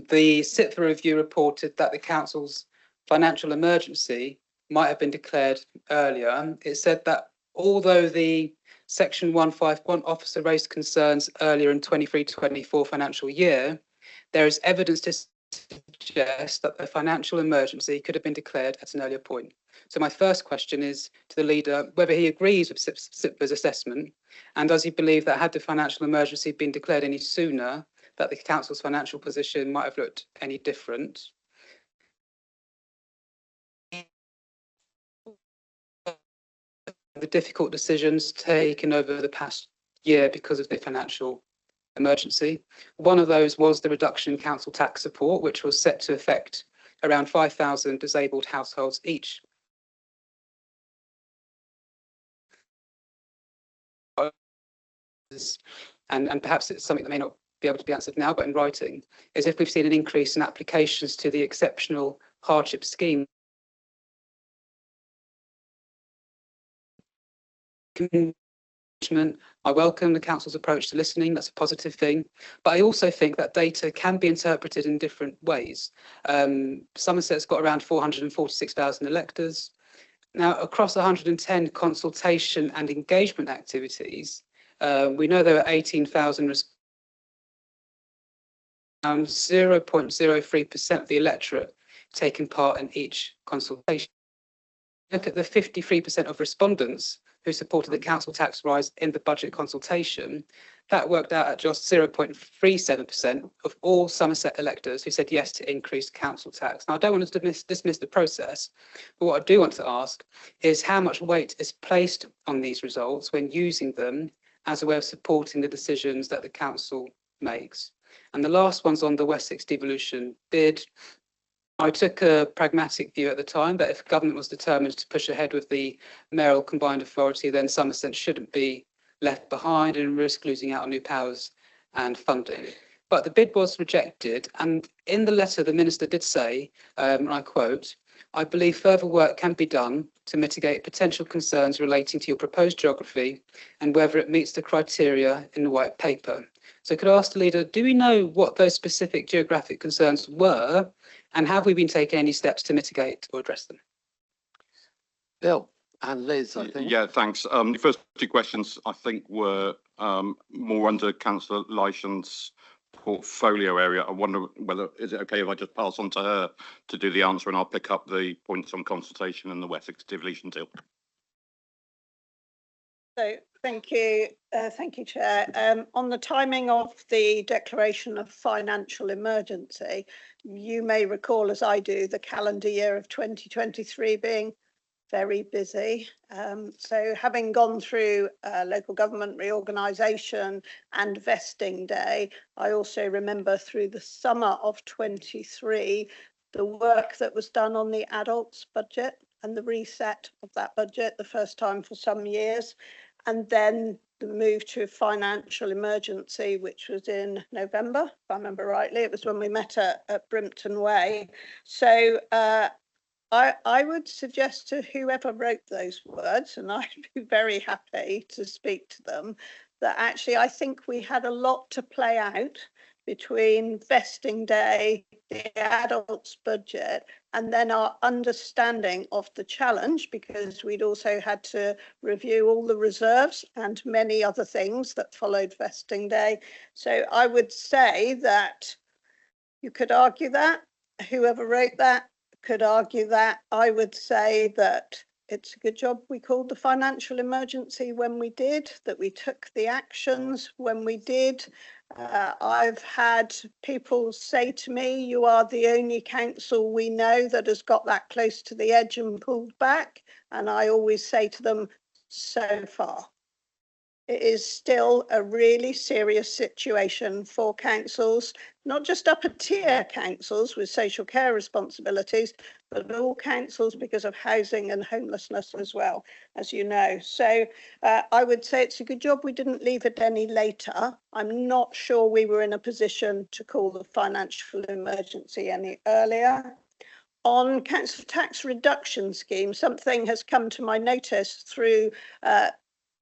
Speaker 5: The SITFA review reported that the council's financial emergency might have been declared earlier. It said that although the Section 151 officer raised concerns earlier in 23-24 financial year, there is evidence to suggest that the financial emergency could have been declared at an earlier point. So my first question is to the leader whether he agrees with SITFA's assessment, and does he believe that had the financial emergency been declared any sooner, that the council's financial position might have looked any different? The difficult decisions taken over the past year because of the financial emergency. One of those was the reduction in council tax support, which was set to affect around 5,000 disabled households each. And perhaps it's something that may not be able to be answered now, but in writing, is if we've seen an increase in applications to the exceptional hardship scheme. I welcome the council's approach to listening. That's a positive thing, but I also think that data can be interpreted in different ways. Somerset's got around 446,000 electors. Now, across 110 consultation and engagement activities, we know there are 18,000 around 0.03% of the electorate taking part in each consultation. Look at the 53% of respondents who supported the council tax rise in the budget consultation. That worked out at just 0.37% of all Somerset electors who said yes to increased council tax. Now, I don't want to dismiss the process, but what I do want to ask is how much weight is placed on these results when using them as a way of supporting the decisions that the council makes. And the last one's on the Wessex devolution bid. I took a pragmatic view at the time that if government was determined to push ahead with the mayoral combined authority, then Somerset shouldn't be left behind and risk losing out on new powers and funding. But the bid was rejected, and in the letter the Minister did say, and I quote, "I believe further work can be done to mitigate potential concerns relating to your proposed geography and whether it meets the criteria in the white paper." So could I ask the leader, do we know what those specific geographic concerns were, and have we been taking any steps to mitigate or address them?
Speaker 17: Bill and Liz, I think.
Speaker 12: Yeah, thanks. The first two questions, I think, were more under Councillor Lyson's portfolio area. I wonder whether, is it okay if I just pass on to her to do the answer, and I'll pick up the points on consultation and the Wessex devolution deal.
Speaker 3: So thank you, Chair. On the timing of the declaration of financial emergency, you may recall, as I do, the calendar year of 2023 being very busy. So having gone through local government reorganisation and vesting day, I also remember through the summer of 23 the work that was done on the adults budget and the reset of that budget, the first time for some years, and then the move to financial emergency, which was in November, if I remember rightly. It was when we met at Brimpton Way. So I would suggest to whoever wrote those words, and I'd be very happy to speak to them, that actually I think we had a lot to play out between vesting day, the adults budget, and then our understanding of the challenge, because we'd also had to review all the reserves and many other things that followed vesting day. So I would say that you could argue that, whoever wrote that could argue that. I would say that it's a good job we called the financial emergency when we did, that we took the actions when we did. I've had people say to me, you are the only council we know that has got that close to the edge and pulled back. And I always say to them, so far. It is still a really serious situation for councils, not just upper tier councils with social care responsibilities, but all councils because of housing and homelessness as well, as you know. So I would say it's a good job we didn't leave it any later. I'm not sure we were in a position to call the financial emergency any earlier. On council tax reduction scheme, something has come to my notice through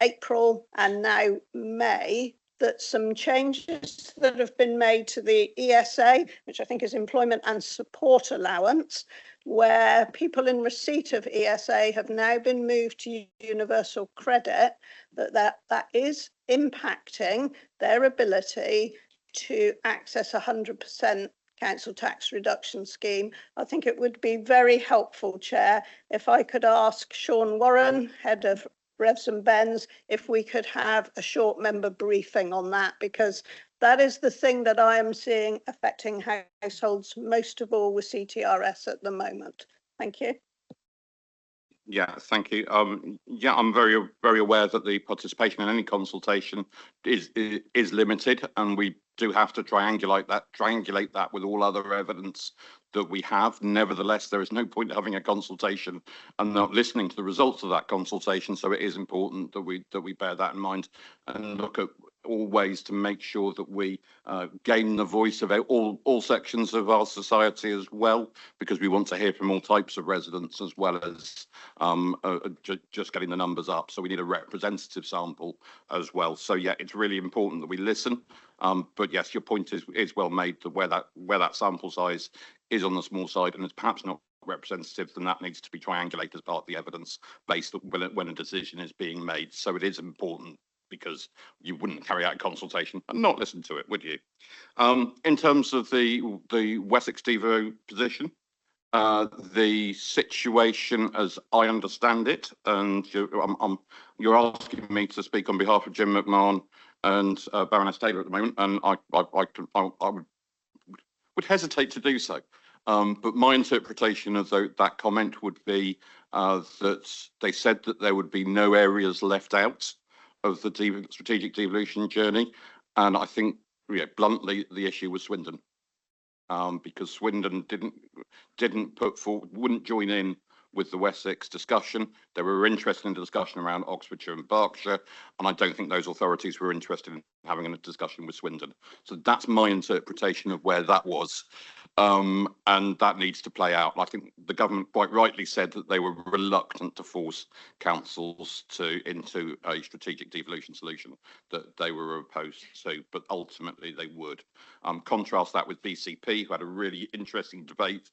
Speaker 3: April and now May, that some changes that have been made to the ESA, which I think is Employment and Support Allowance, where people in receipt of ESA have now been moved to universal credit, that is impacting their ability to access 100% council tax reduction scheme. I think it would be very helpful, Chair, if I could ask Sean Warren, head of Revs and Bens, if we could have a short member briefing on that, because that is the thing that I am seeing affecting households most of all with CTRS at the moment. Thank you.
Speaker 12: Yeah, thank you. Yeah, I'm very aware that the participation in any consultation is limited, and we do have to triangulate that with all other evidence that we have. Nevertheless, there is no point having a consultation and not listening to the results of that consultation. So it is important that we bear that in mind and look at all ways to make sure that we gain the voice of all sections of our society as well, because we want to hear from all types of residents as well as just getting the numbers up. So we need a representative sample as well. So yeah, it's really important that we listen. But yes, your point is well made, that where that sample size is on the small side and it's perhaps not representative, then that needs to be triangulated as part of the evidence based when a decision is being made. So it is important, because you wouldn't carry out a consultation and not listen to it, would you? In terms of the Wessex Devo position, the situation as I understand it, and you're asking me to speak on behalf of Jim McMahon and Baroness Taylor at the moment, and I would hesitate to do so. But my interpretation of that comment would be that they said that there would be no areas left out of the strategic devolution journey, and I think, bluntly, the issue was Swindon, because Swindon didn't put forward, wouldn't join in with the Wessex discussion. They were interested in the discussion around Oxfordshire and Berkshire, and I don't think those authorities were interested in having a discussion with Swindon. So that's my interpretation of where that was. And that needs to play out. I think the government quite rightly said that they were reluctant to force councils into a strategic devolution solution that they were opposed to, but ultimately they would. Contrast that with BCP, who had a really interesting debate,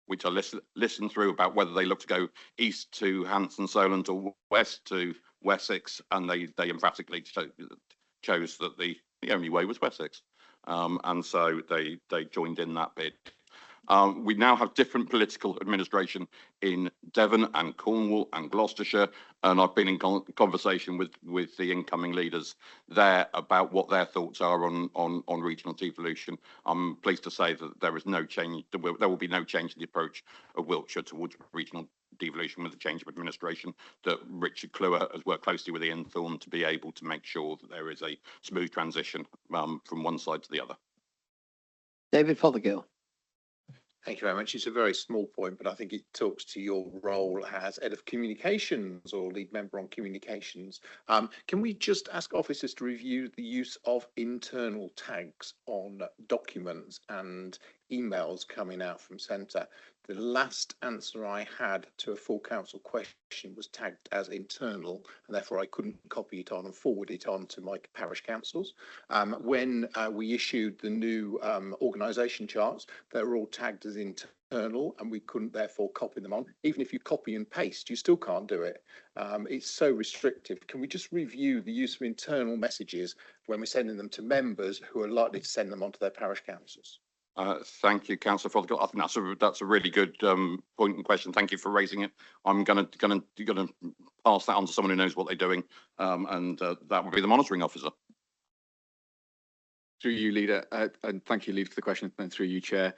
Speaker 12: which I listened through, about whether they look to go east to Hanson Solent or west to Wessex, and they emphatically chose that the only way was Wessex. And so they joined in that bid. We now have different political administration in Devon and Cornwall and Gloucestershire, and I've been in conversation with the incoming leaders there about what their thoughts are on regional devolution. I'm pleased to say that there is no change. There will be no change in the approach of Wiltshire towards regional devolution with the change of administration. That Richard Kluwer has worked closely with Ian Thorne to be able to make sure that there is a smooth transition from one side to the other.
Speaker 17: David Fothergill.
Speaker 15: Thank you very much. It's a very small point, but I think it talks to your role as head of communications or lead member on communications. Can we just ask officers to review the use of internal tags on documents and emails coming out from centre? The last answer I had to a full council question was tagged as internal, and therefore I couldn't copy it on and forward it on to my parish councils. When we issued the new organisation charts, they were all tagged as internal, and we couldn't therefore copy them on. Even if you copy and paste, you still can't do it. It's so restrictive. Can we just review the use of internal messages when we're sending them to members who are likely to send them on to their parish councils?
Speaker 12: Thank you, Councillor Fothergill. I think that's a really good point and question. Thank you for raising it. I'm gonna pass that on to someone who knows what they're doing, and that would be the monitoring officer.
Speaker 8: Through you, Leader, and thank you, Leader, for the question, and through you, Chair.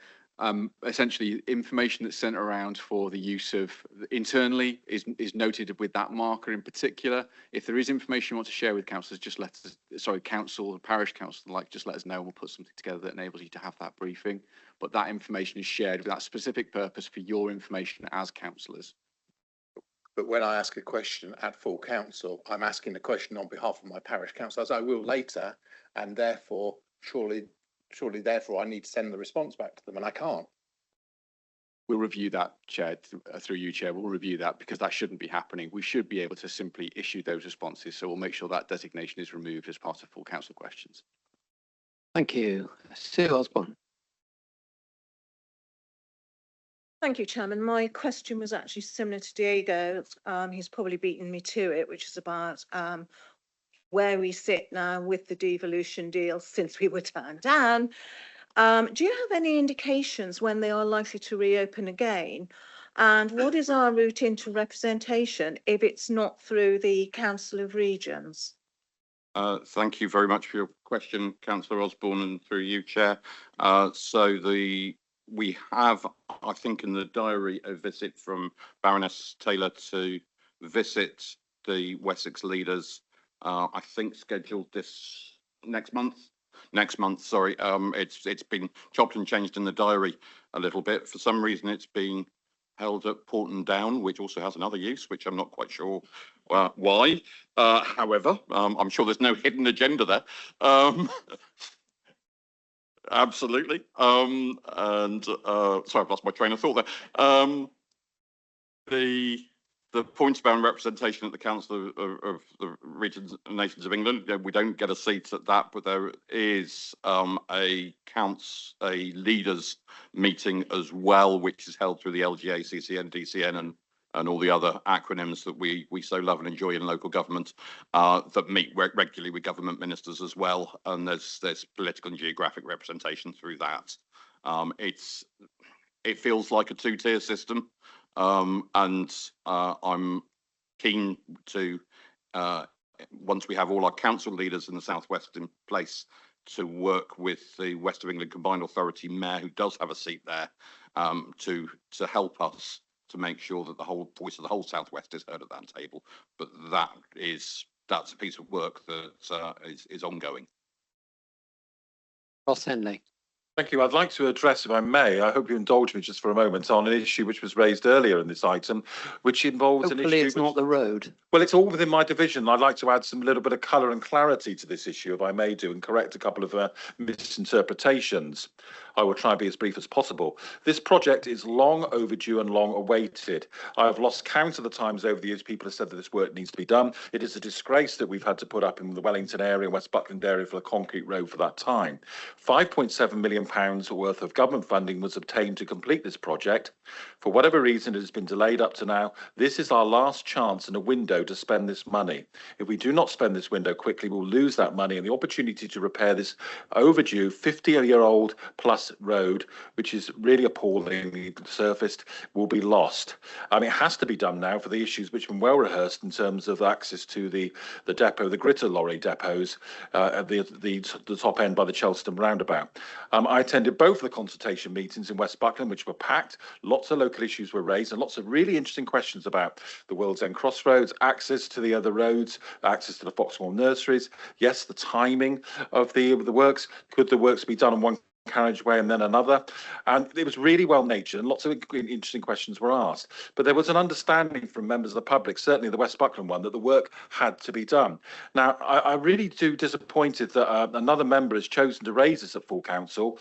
Speaker 8: Essentially, information that's sent around for the use of internally is noted with that marker in particular. If there is information you want to share with councillors, just let us, council, parish council, just let us know, and we'll put something together that enables you to have that briefing. But that information is shared with that specific purpose for your information as councillors.
Speaker 15: But when I ask a question at full council, I'm asking a question on behalf of my parish council, as I will later, and therefore, surely therefore I need to send the response back to them, and I can't.
Speaker 8: We'll review that, Chair, through you, Chair. We'll review that, because that shouldn't be happening. We should be able to simply issue those responses. So we'll make sure that designation is removed as part of full council questions.
Speaker 17: Thank you. Sue Osborne.
Speaker 19: Thank you, Chairman. My question was actually similar to Diego. He's probably beaten me to it, which is about where we sit now with the devolution deal since we were turned down. Do you have any indications when they are likely to reopen again? And what is our route into representation if it's not through the Council of Regions?
Speaker 12: Thank you very much for your question, Councillor Osborne, and through you, Chair. We have, I think, in the diary, a visit from Baroness Taylor to visit the Wessex leaders. I think scheduled this next month. Sorry. It's been chopped and changed in the diary a little bit. For some reason, it's being held at Porton Down, which also has another use, which I'm not quite sure why. However, I'm sure there's no hidden agenda there. Absolutely. Sorry, I've lost my train of thought there. The points about representation at the Council of the Regions and Nations of England, we don't get a seat at that, but there is a leaders meeting as well, which is held through the LGA, CCN, DCN, and all the other acronyms that we so love and enjoy in local government, that meet regularly with government ministers as well. And there's political and geographic representation through that. It feels like a two-tier system. I'm keen to, once we have all our council leaders in the southwest in place, to work with the West of England Combined Authority Mayor, who does have a seat there, to help us to make sure that the whole voice of the whole southwest is heard at that table. But that's a piece of work that is ongoing.
Speaker 17: Ross Henley.
Speaker 2: Thank you. I'd like to address, if I may, I hope you indulge me just for a moment, on an issue which was raised earlier in this item, which involves an
Speaker 17: Hopefully
Speaker 2: issue.
Speaker 17: it's not the road.
Speaker 2: Well, it's all within my division. I'd like to add some little bit of colour and clarity to this issue, if I may do, and correct a couple of misinterpretations. I will try and be as brief as possible. This project is long overdue and long awaited. I have lost count of the times over the years people have said that this work needs to be done. It is a disgrace that we've had to put up in the Wellington area, West Buckland area, for a concrete road for that time. £5.7 million worth of government funding was obtained to complete this project. For whatever reason, it has been delayed up to now. This is our last chance and a window to spend this money. If we do not spend this window quickly, we'll lose that money, and the opportunity to repair this overdue 50-year-old plus road, which is really appallingly surfaced, will be lost. It has to be done now for the issues which have been well rehearsed in terms of access to the depot, the Gritter lorry depots at the top end by the Cheltenham roundabout. I attended both of the consultation meetings in West Buckland, which were packed. Lots of local issues were raised and lots of really interesting questions about the World's End Crossroads, access to the other roads, access to the Foxmore nurseries. Yes, the timing of the works. Could the works be done on one carriageway and then another? And it was really well natured and lots of interesting questions were asked, but there was an understanding from members of the public, certainly the West Buckland one, that the work had to be done. Now I really do disappointed that another member has chosen to raise this at full council.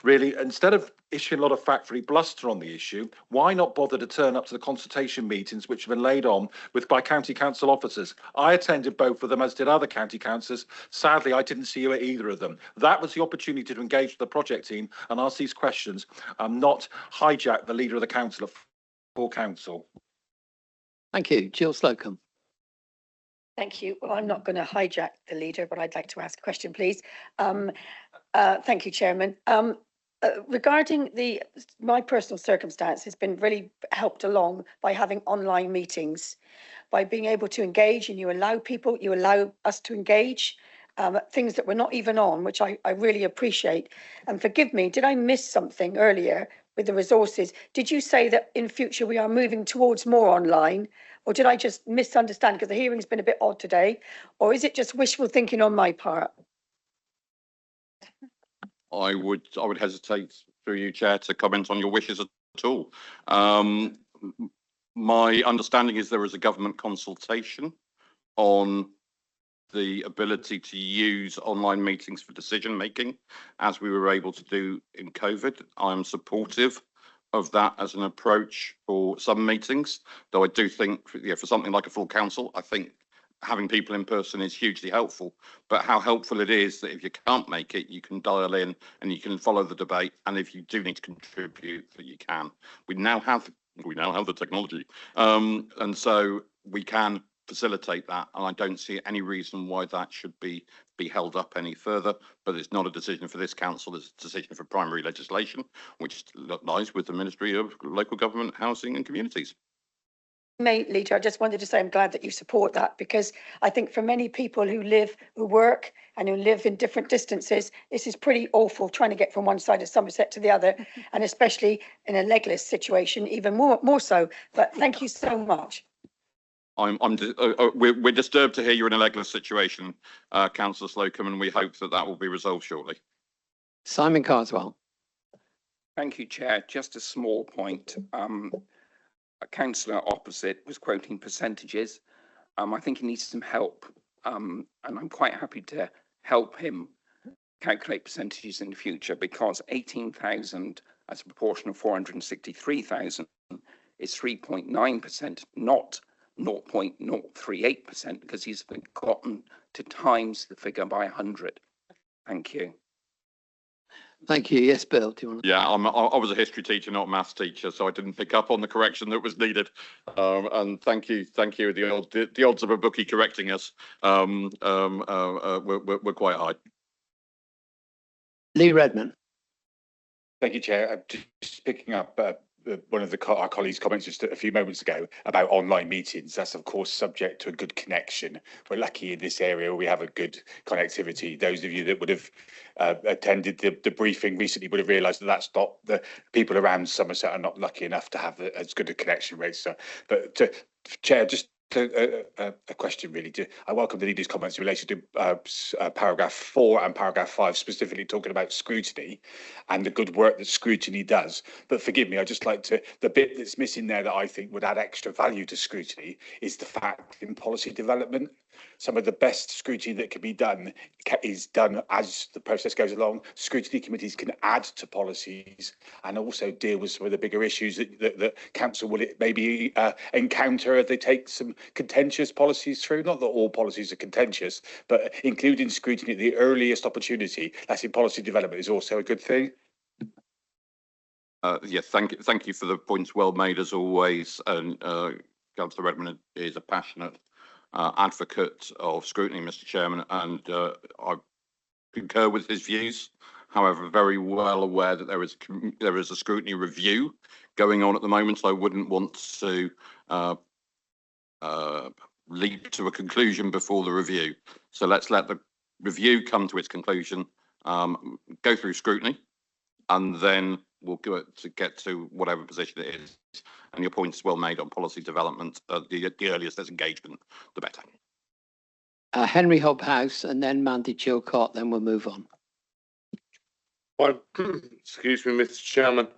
Speaker 2: Really, instead of issuing a lot of factory bluster on the issue, why not bother to turn up to the consultation meetings which have been laid on by county council officers? I attended both of them, as did other county councillors. Sadly, I didn't see you at either of them. That was the opportunity to engage with the project team and ask these questions, and not hijack the leader of the council at full council.
Speaker 17: Thank you. Jill Slocum.
Speaker 21: Thank you. Well, I'm not going to hijack the leader, but I'd like to ask a question, please. Thank you, Chairman. Regarding my personal circumstance has been really helped along by having online meetings, by being able to engage, and you allow us to engage things that we're not even on, which I really appreciate. And forgive me, did I miss something earlier with the resources? Did you say that in future we are moving towards more online, or did I just misunderstand because the hearing's been a bit odd today, or is it just wishful thinking on my part?
Speaker 12: I would hesitate, through you, Chair, to comment on your wishes at all. My understanding is there is a government consultation on the ability to use online meetings for decision making, as we were able to do in COVID. I am supportive of that as an approach for some meetings, though I do think for something like a full council, I think having people in person is hugely helpful. But how helpful it is that if you can't make it, you can dial in and you can follow the debate, and if you do need to contribute, that you can. We now have the technology, and so we can facilitate that, and I don't see any reason why that should be held up any further. But it's not a decision for this council, it's a decision for primary legislation, which lies with the Ministry of Local Government, Housing and Communities.
Speaker 21: Leader, I just wanted to say I'm glad that you support that, because I think for many people who work and who live in different distances, this is pretty awful trying to get from one side of Somerset to the other, and especially in a legless situation, even more so. But thank you so much.
Speaker 12: We're disturbed to hear you're in a legless situation, Councillor Slocum, and we hope that will be resolved shortly.
Speaker 17: Simon Carswell.
Speaker 7: Thank you, Chair. Just a small point. A councillor opposite was quoting percentages. I think he needs some help, and I'm quite happy to help him calculate percentages in the future, because 18,000 as a proportion of 463,000 is 3.9%, not 0.038%, because he's forgotten to times the figure by 100. Thank you.
Speaker 17: Thank you. Yes, Bill, do you want to?
Speaker 12: Yeah, I was a history teacher, not a maths teacher, so I didn't pick up on the correction that was needed. And thank you. The odds of a bookie correcting us were quite high.
Speaker 17: Lee Redman.
Speaker 1: Thank you, Chair. Just picking up one of our colleagues' comments just a few moments ago about online meetings. That's of course subject to a good connection. We're lucky in this area we have a good connectivity. Those of you that would have attended the briefing recently would have realised that that's not, the people around Somerset are not lucky enough to have as good a connection rate. So, but Chair, just a question really. I welcome the leader's comments in relation to paragraph 4 and paragraph 5, specifically talking about scrutiny and the good work that scrutiny does. But forgive me, I just like to, the bit that's missing there that I think would add extra value to scrutiny is the fact in policy development. Some of the best scrutiny that can be done is done as the process goes along. Scrutiny committees can add to policies and also deal with some of the bigger issues that council will maybe encounter if they take some contentious policies through. Not that all policies are contentious, but including scrutiny at the earliest opportunity, that's in policy development, is also a good thing.
Speaker 12: Yeah, thank you for the points well made as always. And Councillor Redmond is a passionate advocate of scrutiny, Mr. Chairman, and I concur with his views. However, very well aware that there is a scrutiny review going on at the moment. I wouldn't want to leap to a conclusion before the review. So let's let the review come to its conclusion, go through scrutiny, and then we'll get to whatever position it is. And your point's well made on policy development. The earliest there's engagement, the better.
Speaker 17: Henry Hobhouse and then Mandy Chilcott, then we'll move on.
Speaker 11: Well, excuse me, Mr. Chairman.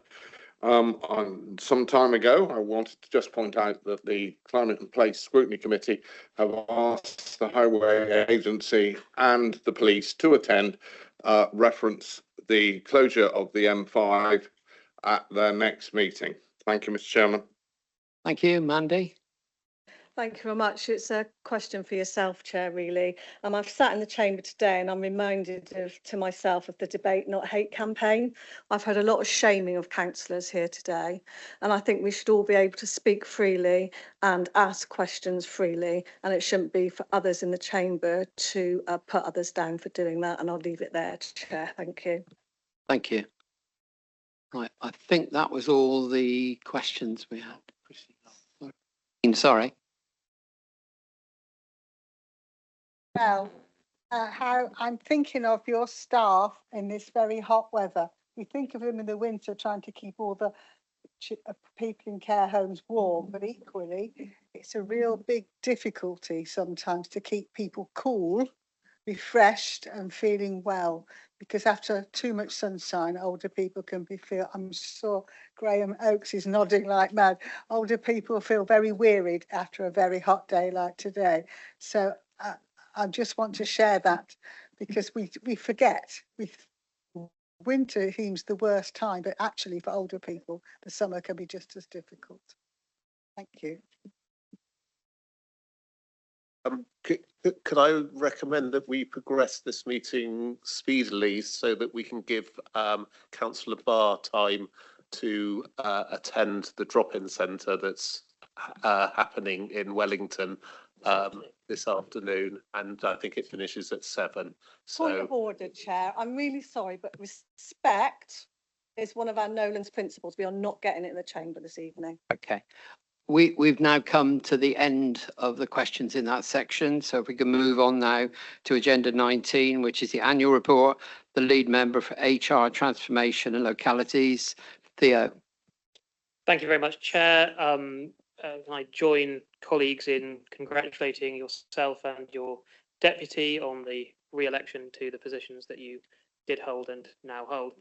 Speaker 11: Some time ago, I wanted to just point out that the Climate and Place Scrutiny Committee have asked the Highway Agency and the police to attend, reference the closure of the M5 at their next meeting. Thank you, Mr. Chairman.
Speaker 17: Thank you, Mandy.
Speaker 19: Thank you very much. It's a question for yourself, Chair, really. I've sat in the chamber today and I'm reminded to myself of the Debate Not Hate campaign. I've heard a lot of shaming of councillors here today, and I think we should all be able to speak freely and ask questions freely, and it shouldn't be for others in the chamber to put others down for doing that, and I'll leave it there, Chair. Thank you.
Speaker 17: Thank you. Right, I think that was all the questions we had. Sorry.
Speaker 3: Well, how I'm thinking of your staff in this very hot weather. We think of them in the winter trying to keep all the people in care homes warm, but equally it's a real big difficulty sometimes to keep people cool, refreshed and feeling well, because after too much sunshine, older people can feel, I'm sure Graham Oakes is nodding like mad, older people feel very wearied after a very hot day like today. So I just want to share that, because we forget, winter seems the worst time, but actually for older people, the summer can be just as difficult. Thank you.
Speaker 9: Could I recommend that we progress this meeting speedily so that we can give Councillor Barr time to attend the drop-in centre that's happening in Wellington this afternoon, and I think it finishes at 7.
Speaker 19: Point of order, Chair. I'm really sorry, but respect is one of our Nolan's principles. We are not getting it in the chamber this evening.
Speaker 17: Okay. We've now come to the end of the questions in that section. So if we can move on now to agenda 19, which is the annual report, the lead member for HR, transformation and localities, Theo.
Speaker 18: Thank you very much, Chair. I join colleagues in congratulating yourself and your deputy on the re-election to the positions that you did hold and now hold.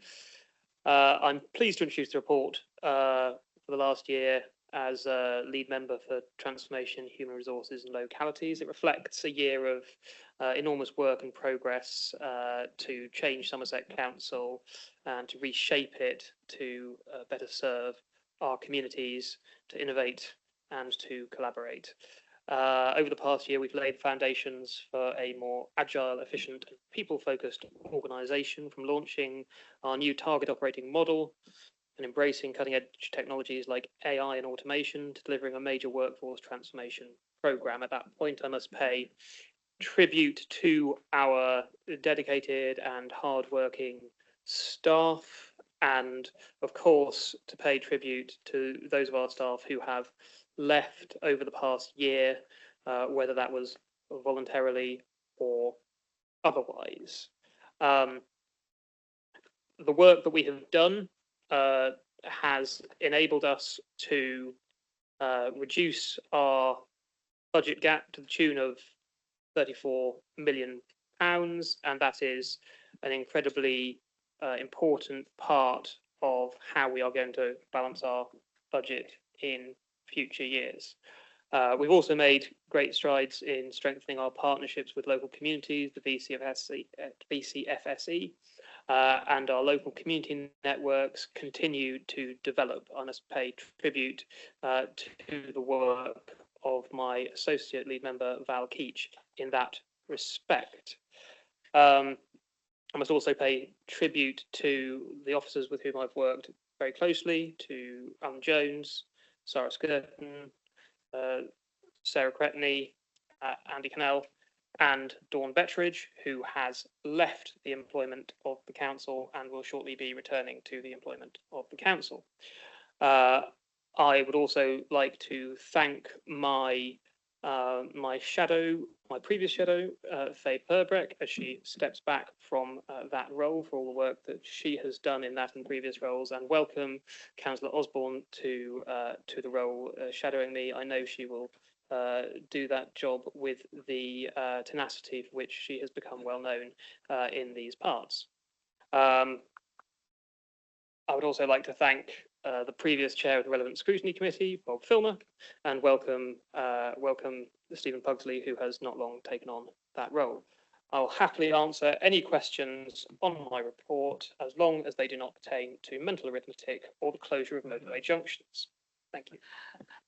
Speaker 18: I'm pleased to introduce the report for the last year as a lead member for transformation, human resources and localities. It reflects a year of enormous work and progress to change Somerset Council and to reshape it to better serve our communities, to innovate and to collaborate. Over the past year, we've laid foundations for a more agile, efficient and people-focused organisation, from launching our new target operating model and embracing cutting-edge technologies like AI and automation to delivering a major workforce transformation programme. At that point, I must pay tribute to our dedicated and hard-working staff, and of course to pay tribute to those of our staff who have left over the past year, whether that was voluntarily or otherwise. The work that we have done has enabled us to reduce our budget gap to the tune of £34 million, and that is an incredibly important part of how we are going to balance our budget in future years. We've also made great strides in strengthening our partnerships with local communities, the VCFSE, and our local community networks continue to develop. I must pay tribute to the work of my associate lead member, Val Keach, in that respect. I must also pay tribute to the officers with whom I've worked very closely, to Alan Jones, Sarah Skirton, Sarah Cretney, Andy Cannell, and Dawn Betteridge, who has left the employment of the council and will shortly be returning to the employment of the council. I would also like to thank my previous shadow, Faye Purbreck, as she steps back from that role, for all the work that she has done in that and previous roles, and welcome Councillor Osborne to the role shadowing me. I know she will do that job with the tenacity for which she has become well known in these parts. I would also like to thank the previous chair of the Relevant Scrutiny Committee, Bob Filmer, and welcome Stephen Pugsley, who has not long taken on that role. I'll happily answer any questions on my report as long as they do not pertain to mental arithmetic or the closure of motorway junctions. Thank you.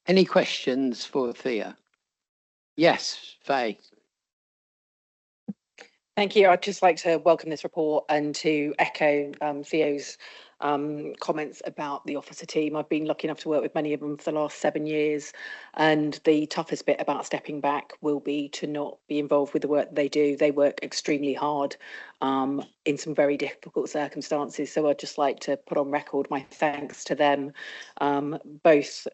Speaker 17: Any questions for Thea? Yes, Faye.
Speaker 14: Thank you. I'd just like to welcome this report and to echo Theo's comments about the officer team. I've been lucky enough to work with many of them for the last 7 years, and the toughest bit about stepping back will be to not be involved with the work they do. They work extremely hard in some very difficult circumstances. So I'd just like to put on record my thanks to them, both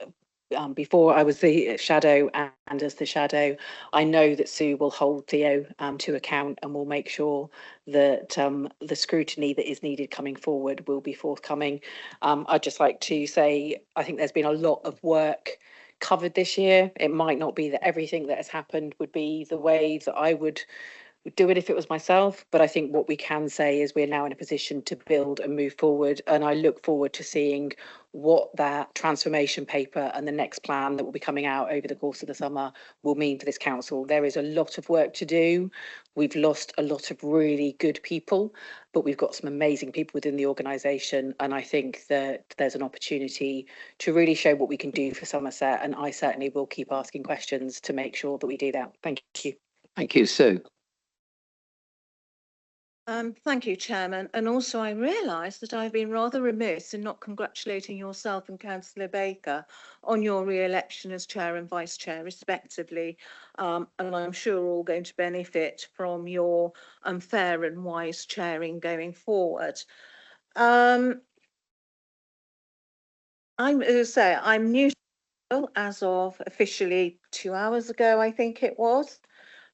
Speaker 14: before I was the shadow and as the shadow. I know that Sue will hold Theo to account and will make sure that the scrutiny that is needed coming forward will be forthcoming. I'd just like to say, I think there's been a lot of work covered this year. It might not be that everything that has happened would be the way that I would do it if it was myself, but I think what we can say is we're now in a position to build and move forward, and I look forward to seeing what that transformation paper and the next plan that will be coming out over the course of the summer will mean for this council. There is a lot of work to do. We've lost a lot of really good people, but we've got some amazing people within the organisation, and I think that there's an opportunity to really show what we can do for Somerset, and I certainly will keep asking questions to make sure that we do that. Thank you.
Speaker 17: Thank you, Sue.
Speaker 19: Thank you, Chairman. And also I realise that I've been rather remiss in not congratulating yourself and Councillor Baker on your re-election as Chair and Vice Chair, respectively. And I'm sure we're all going to benefit from your fair and wise chairing going forward. I'm new as of officially 2 hours ago, I think it was.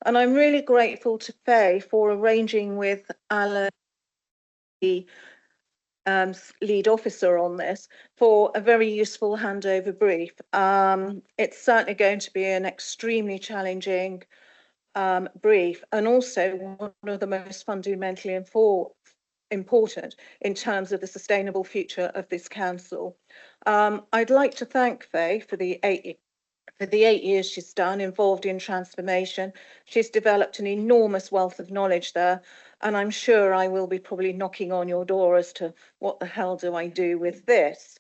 Speaker 19: And I'm really grateful to Faye for arranging with Alan, the lead officer on this, for a very useful handover brief. It's certainly going to be an extremely challenging brief, and also one of the most fundamentally important in terms of the sustainable future of this council. I'd like to thank Faye for the 8 years she's done involved in transformation. She's developed an enormous wealth of knowledge there, and I'm sure I will be probably knocking on your door as to what the hell do I do with this.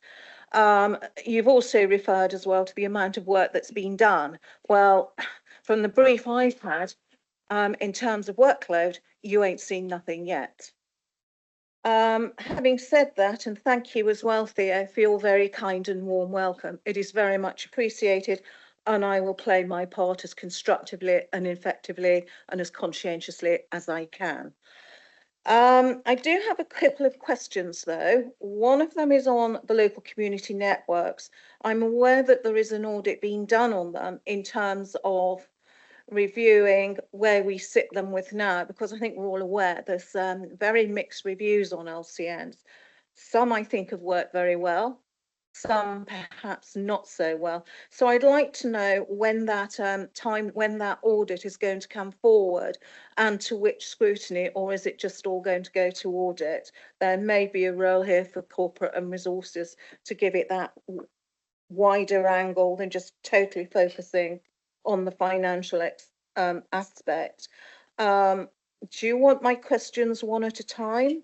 Speaker 19: You've also referred as well to the amount of work that's been done. Well, from the brief I've had, in terms of workload, you ain't seen nothing yet. Having said that, and thank you as well, Theo, for your very kind and warm welcome. It is very much appreciated, and I will play my part as constructively and effectively and as conscientiously as I can. I do have a couple of questions, though. One of them is on the local community networks. I'm aware that there is an audit being done on them in terms of reviewing where we sit them with now, because I think we're all aware there's very mixed reviews on LCNs. Some I think have worked very well, some perhaps not so well. So I'd like to know when that when that audit is going to come forward and to which scrutiny, or is it just all going to go to audit? There may be a role here for corporate and resources to give it that wider angle than just totally focusing on the financial aspect. Do you want my questions one at a time?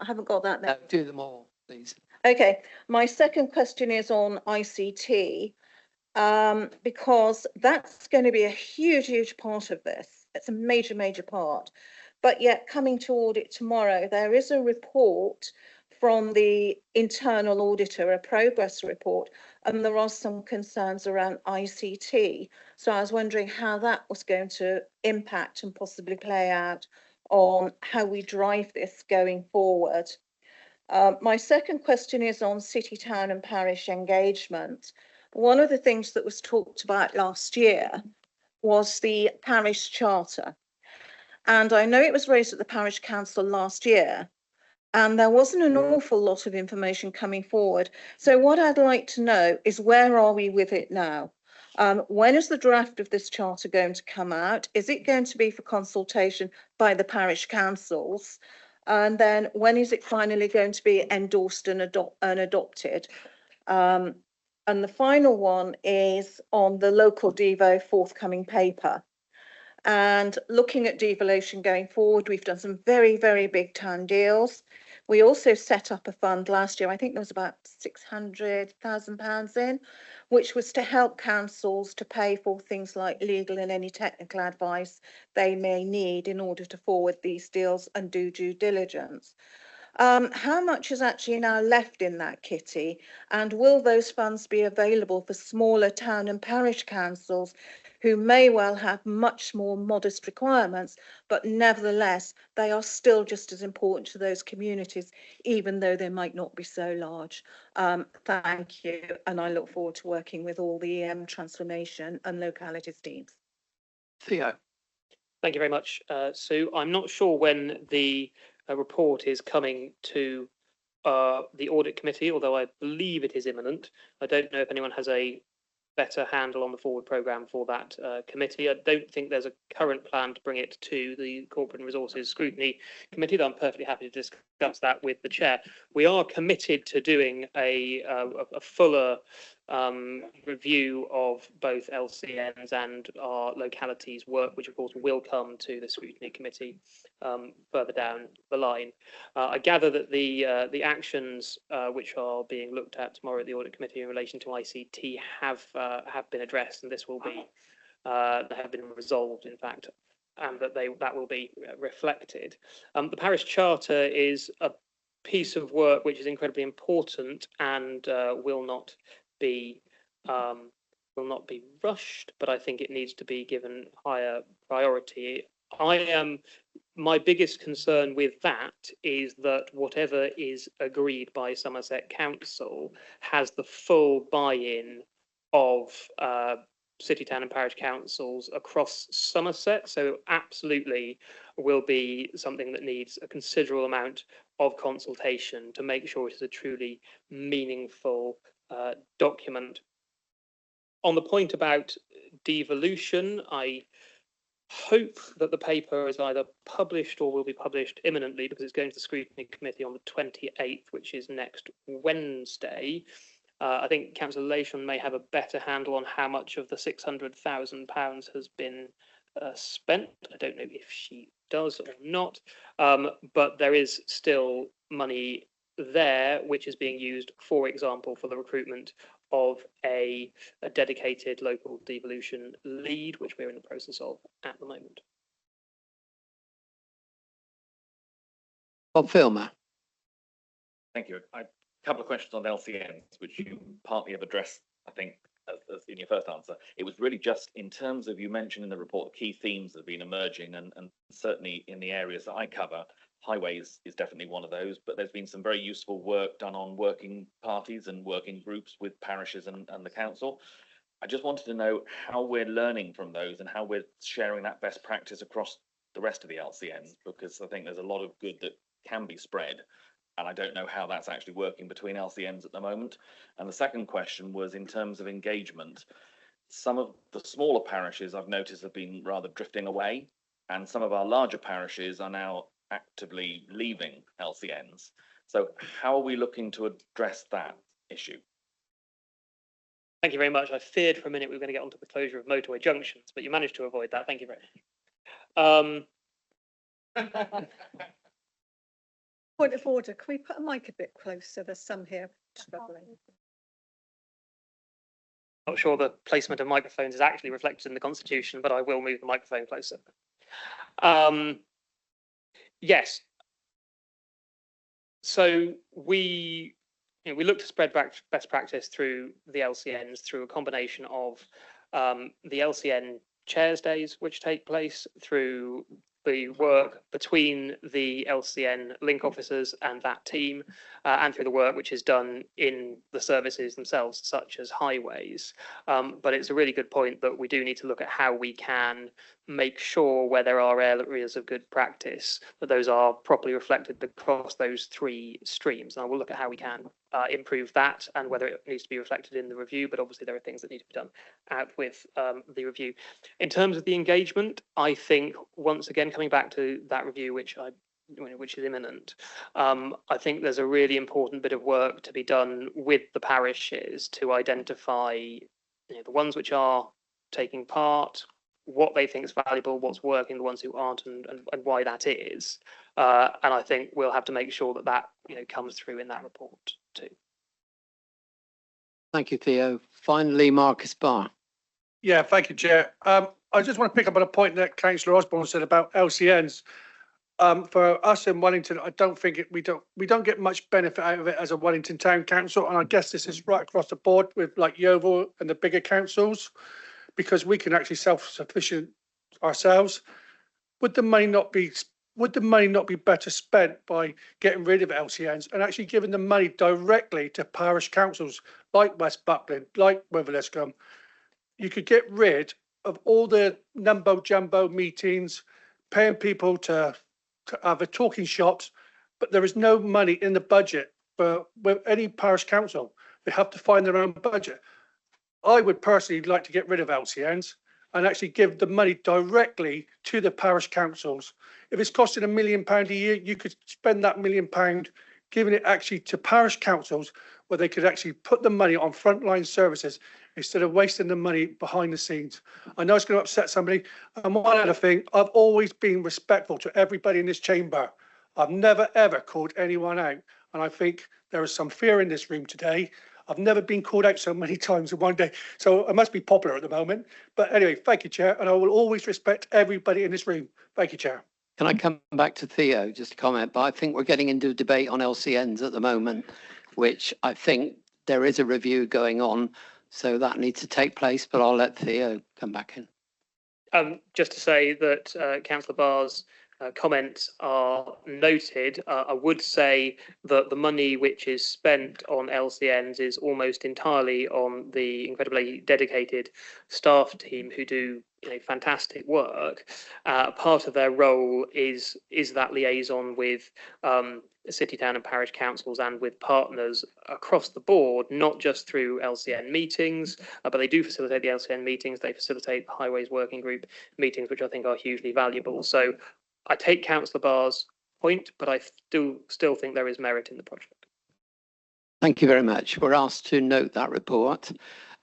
Speaker 19: I haven't got that there.
Speaker 17: Do them all, please.
Speaker 19: Okay, my second question is on ICT, because that's going to be a huge part of this. It's a major part. But yet coming to audit tomorrow, there is a report from the internal auditor, a progress report, and there are some concerns around ICT. So I was wondering how that was going to impact and possibly play out on how we drive this going forward. My second question is on city, town and parish engagement. One of the things that was talked about last year was the parish charter. And I know it was raised at the parish council last year, and there wasn't an awful lot of information coming forward. So what I'd like to know is, where are we with it now? When is the draft of this charter going to come out? Is it going to be for consultation by the parish councils? And then when is it finally going to be endorsed and adopted? And the final one is on the local Devo forthcoming paper. And looking at devolution going forward, we've done some very big town deals. We also set up a fund last year, I think there was about £600,000 in, which was to help councils to pay for things like legal and any technical advice they may need in order to forward these deals and do due diligence. How much is actually now left in that kitty, and will those funds be available for smaller town and parish councils who may well have much more modest requirements, but nevertheless they are still just as important to those communities, even though they might not be so large? Thank you, and I look forward to working with all the transformation and localities teams.
Speaker 17: Theo.
Speaker 18: Thank you very much, Sue. I'm not sure when the report is coming to the audit committee, although I believe it is imminent. I don't know if anyone has a better handle on the forward programme for that committee. I don't think there's a current plan to bring it to the Corporate and Resources Scrutiny Committee, though I'm perfectly happy to discuss that with the chair. We are committed to doing a fuller review of both LCNs and our localities work, which of course will come to the Scrutiny Committee further down the line. I gather that the actions which are being looked at tomorrow at the Audit Committee in relation to ICT have been addressed, and this will be have been resolved, in fact, and that will be reflected. The parish charter is a piece of work which is incredibly important and will not be rushed, but I think it needs to be given higher priority. My biggest concern with that is that whatever is agreed by Somerset Council has the full buy-in of city, town and parish councils across Somerset. So absolutely will be something that needs a considerable amount of consultation to make sure it is a truly meaningful document. On the point about devolution, I hope that the paper is either published or will be published imminently, because it's going to the Scrutiny Committee on the 28th, which is next Wednesday. I think Councillor Lation may have a better handle on how much of the £600,000 has been spent. I don't know if she does or not, but there is still money there which is being used, for example, for the recruitment of a dedicated local devolution lead, which we're in the process of at the moment.
Speaker 17: Bob Filmer.
Speaker 6: Thank you. A couple of questions on LCNs, which you partly have addressed, I think, as in your first answer. It was really just in terms of, you mentioned in the report, key themes that have been emerging, and certainly in the areas that I cover, highways is definitely one of those, but there's been some very useful work done on working parties and working groups with parishes and the council. I just wanted to know how we're learning from those and how we're sharing that best practice across the rest of the LCNs, because I think there's a lot of good that can be spread. and I don't know how that's actually working between LCNs at the moment. And the second question was in terms of engagement. Some of the smaller parishes I've noticed have been rather drifting away, and some of our larger parishes are now actively leaving LCNs. So how are we looking to address that issue?
Speaker 18: Thank you very much. I feared for a minute we were going to get onto the closure of motorway junctions, but you managed to avoid that. Thank you very much.
Speaker 3: Point of order, can we put a mic a bit closer? There's some here struggling.
Speaker 18: Not sure the placement of microphones is actually reflected in the Constitution, but I will move the microphone closer. Yes. So we look to spread best practice through the LCNs through a combination of the LCN chairs days, which take place through the work between the LCN link officers and that team, and through the work which is done in the services themselves, such as highways. But it's a really good point that we do need to look at how we can make sure where there are areas of good practice, that those are properly reflected across those three streams. And we'll look at how we can improve that and whether it needs to be reflected in the review, but obviously there are things that need to be done out with the review. In terms of the engagement, I think, once again, coming back to that review, which is imminent, I think there's a really important bit of work to be done with the parishes to identify the ones which are taking part, what they think is valuable, what's working, the ones who aren't, and why that is. And I think we'll have to make sure that comes through in that report too.
Speaker 17: Thank you, Theo. Finally, Marcus Barr.
Speaker 23: Yeah, thank you, Chair. I just want to pick up on a point that Councillor Osborne said about LCNs. For us in Wellington, I don't think we don't get much benefit out of it as a Wellington Town Council, and I guess this is right across the board with like Yeovil and the bigger councils, because we can actually self-sufficient ourselves. Would the money not be better spent by getting rid of LCNs and actually giving the money directly to parish councils like West Buckland, like Witherscombe? You could get rid of all the numbo jumbo meetings, paying people to have a talking shops, but there is no money in the budget for any parish council. They have to find their own budget. I would personally like to get rid of LCNs and actually give the money directly to the parish councils. If it's costing £1 million a year, you could spend that £1 million giving it actually to parish councils where they could actually put the money on frontline services instead of wasting the money behind the scenes. I know it's going to upset somebody. And one other thing, I've always been respectful to everybody in this chamber. I've never, ever called anyone out. And I think there is some fear in this room today. I've never been called out so many times in one day. So I must be popular at the moment. But anyway, thank you, Chair. And I will always respect everybody in this room. Thank you, Chair.
Speaker 17: Can I come back to Theo, just to comment? But I think we're getting into a debate on LCNs at the moment, which I think there is a review going on. So that needs to take place, but I'll let Theo come back in.
Speaker 18: Just to say that Councillor Barr's comments are noted. I would say that the money which is spent on LCNs is almost entirely on the incredibly dedicated staff team who do fantastic work. Part of their role is that liaison with city, town and parish councils and with partners across the board, not just through LCN meetings, but they do facilitate the LCN meetings. They facilitate the Highways Working Group meetings, which I think are hugely valuable. So I take Councillor Barr's point, but I still think there is merit in the project.
Speaker 17: Thank you very much. We're asked to note that report.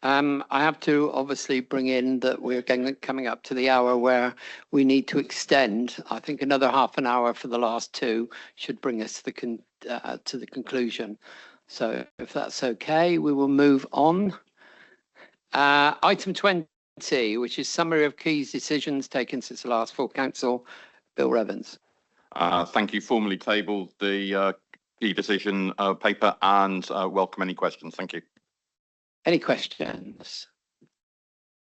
Speaker 17: I have to obviously bring in that we're coming up to the hour where we need to extend. I think another half an hour for the last two should bring us to the conclusion. So if that's okay, we will move on. Item 20, which is summary of key decisions taken since the last full council. Bill Revens.
Speaker 12: Thank you. Formally tabled the key decision paper and welcome any questions. Thank you.
Speaker 17: Any questions?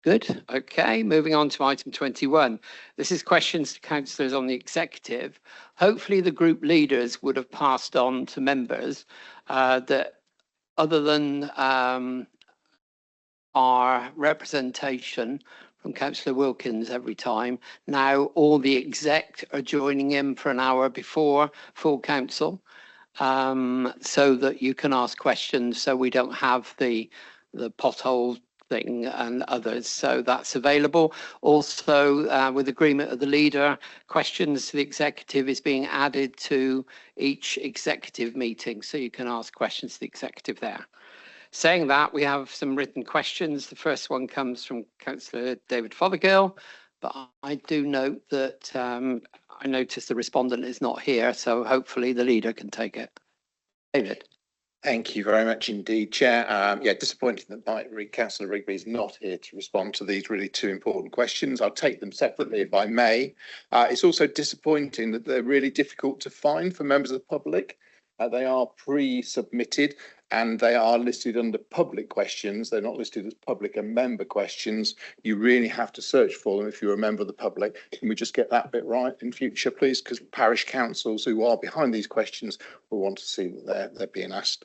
Speaker 17: Good. Okay, moving on to item 21. This is questions to councillors on the executive. Hopefully the group leaders would have passed on to members that other than our representation from Councillor Wilkins every time, now all the exec are joining in for an hour before full council. so that you can ask questions, so we don't have the pothole thing and others. So that's available. Also, with agreement of the leader, questions to the executive is being added to each executive meeting, so you can ask questions to the executive there. Saying that, we have some written questions. The first one comes from Councillor David Fothergill, but I do note that I noticed the respondent is not here, so hopefully the leader can take it. David.
Speaker 15: Thank you very much indeed, Chair. Yeah, disappointing that Councillor Rigby is not here to respond to these really two important questions. I'll take them separately if I may. It's also disappointing that they're really difficult to find for members of the public. They are pre-submitted and they are listed under public questions. They're not listed as public and member questions. You really have to search for them if you're a member of the public. Can we just get that bit right in future, please? Because parish councils who are behind these questions will want to see that they're being asked.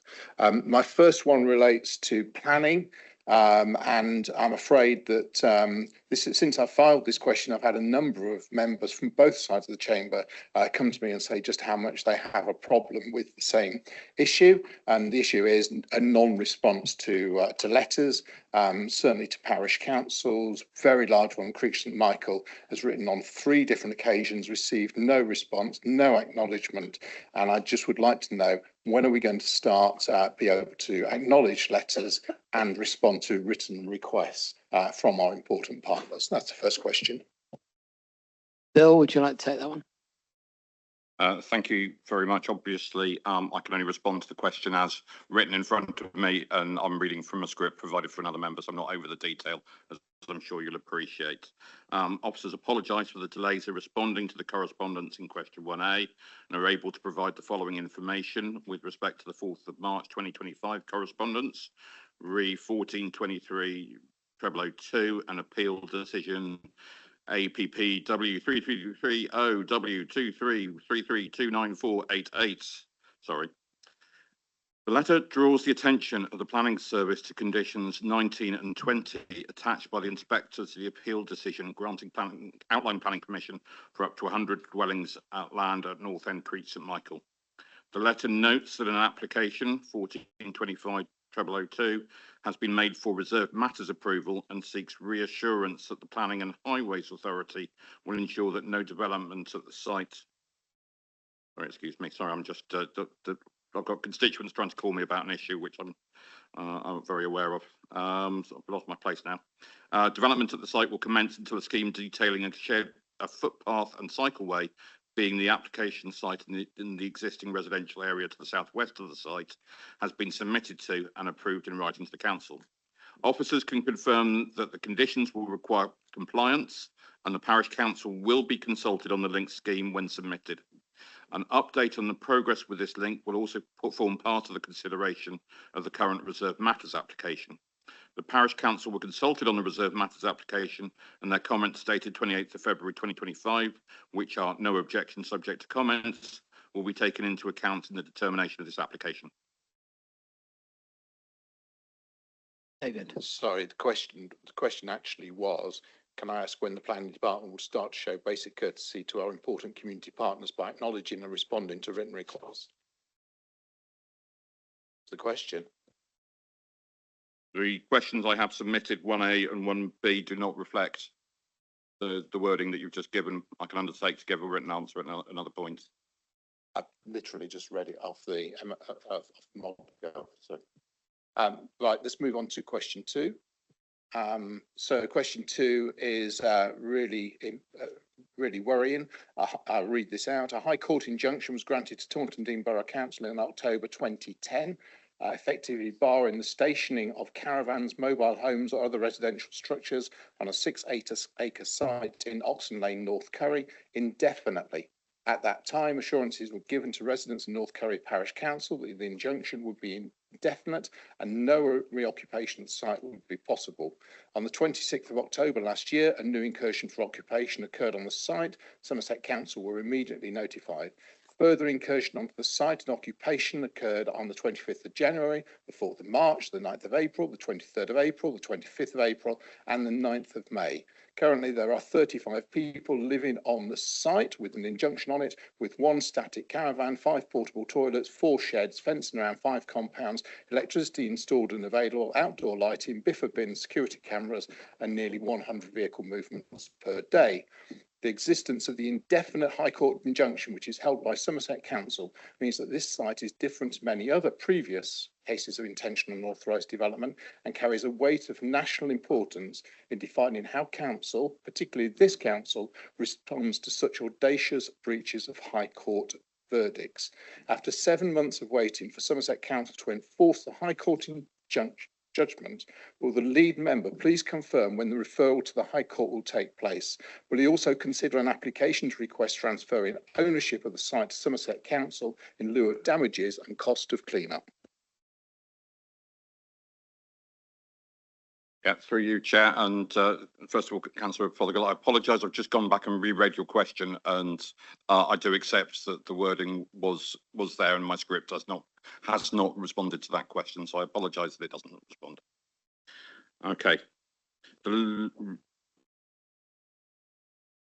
Speaker 15: My first one relates to planning. And I'm afraid that since I filed this question, I've had a number of members from both sides of the chamber come to me and say just how much they have a problem with the same issue. And the issue is a non-response to letters, certainly to parish councils. Very large one, Creek St Michael, has written on 3 different occasions, received no response, no acknowledgement. And I just would like to know, when are we going to start be able to acknowledge letters and respond to written requests from our important partners? That's the first question.
Speaker 17: Bill, would you like to take that one?
Speaker 12: Thank you very much. Obviously, I can only respond to the question as written in front of me, and I'm reading from a script provided for another member, so I'm not over the detail, as I'm sure you'll appreciate. Officers apologise for the delays in responding to the correspondence in question 1A and are able to provide the following information with respect to the 4th of March 2025 correspondence, re 1423/002, an appeal decision APP W3330W2333294888. Sorry. The letter draws the attention of the Planning Service to conditions 19 and 20 attached by the inspectors to the appeal decision granting outline planning permission for up to 100 dwellings at land at North End Creek St Michael. The letter notes that an application 1425/002 has been made for reserved matters approval and seeks reassurance that the Planning and Highways Authority will ensure that no development at the site. Excuse me, sorry, I'm just I've got constituents trying to call me about an issue which I'm very aware of. So I've lost my place now. Development at the site will commence until a scheme detailing a footpath and cycleway, being the application site in the existing residential area to the southwest of the site, has been submitted to and approved in writing to the council. Officers can confirm that the conditions will require compliance and the parish council will be consulted on the link scheme when submitted. An update on the progress with this link will also form part of the consideration of the current Reserved Matters application. The Parish Council were consulted on the Reserved Matters application and their comments dated 28th of February 2025, which are no objection subject to comments, will be taken into account in the determination of this application.
Speaker 17: David.
Speaker 15: Sorry, the question actually was, can I ask when the planning department will start to show basic courtesy to our important community partners by acknowledging and responding to written requests? That's the question.
Speaker 12: The questions I have submitted, 1A and 1B, do not reflect the wording that you've just given. I can undertake to give a written answer at another point.
Speaker 15: I've literally just read it off the model. So, right, let's move on to question 2. So question 2 is really worrying. I'll read this out. A High Court injunction was granted to Taunton Deane Borough Council in October 2010, effectively barring the stationing of caravans, mobile homes or other residential structures on a 6-acre site in Oxon Lane, North Curry, indefinitely. At that time, assurances were given to residents of North Curry Parish Council that the injunction would be indefinite and no reoccupation of the site would be possible. On the 26th of October last year, a new incursion for occupation occurred on the site. Somerset Council were immediately notified.
Speaker 11: further incursion onto the site and occupation occurred on the 25th of January, the 4th of March, the 9th of April, the 23rd of April, the 25th of April, and the 9th of May. Currently, there are 35 people living on the site with an injunction on it, with 1 static caravan, 5 portable toilets, 4 sheds, fencing around 5 compounds, electricity installed and available, outdoor lighting, biffa bins, security cameras, and nearly 100 vehicle movements per day. The existence of the indefinite High Court injunction, which is held by Somerset Council, means that this site is different to many other previous cases of intentional unauthorised development and carries a weight of national importance in defining how council, particularly this council, responds to such audacious breaches of High Court verdicts. After 7 months of waiting for Somerset Council to enforce the High Court judgment, will the lead member please confirm when the referral to the High Court will take place? Will he also consider an application to request transferring ownership of the site to Somerset Council in lieu of damages and cost of clean-up?
Speaker 12: Yeah, through you, Chair. And first of all, Councillor Fothergill, I apologise. I've just gone back and reread your question, and I do accept that the wording was there, and my script has not responded to that question. So I apologise that it doesn't respond. Okay.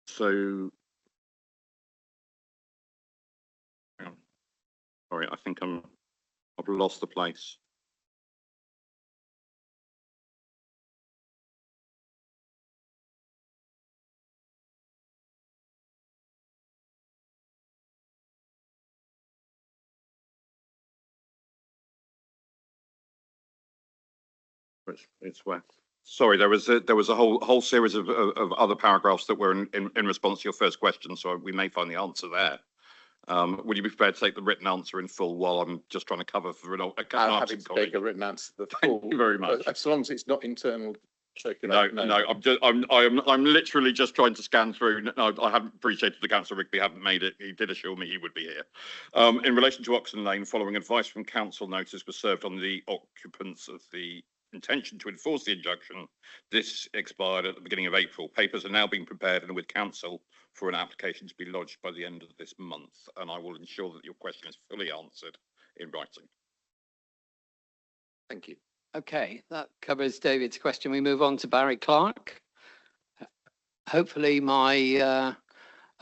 Speaker 12: So, sorry, I think I've lost the place. It's where. Sorry, there was a whole series of other paragraphs that were in response to your first question, so we may find the answer there. Would you be prepared to take the written answer in full while I'm just trying to cover for
Speaker 11: I'm happy to take a written answer.
Speaker 12: Thank you very much.
Speaker 11: As long as it's not internal.
Speaker 12: No, I'm literally just trying to scan through. No, I haven't appreciated the Councillor Rigby haven't made it. He did assure me he would be here. In relation to Oxon Lane, following advice from council, notice was served on the occupants of the intention to enforce the injunction. This expired at the beginning of April. Papers are now being prepared and with council for an application to be lodged by the end of this month. And I will ensure that your question is fully answered in writing.
Speaker 17: Thank you. Okay, that covers David's question. We move on to Barry Clark. Hopefully my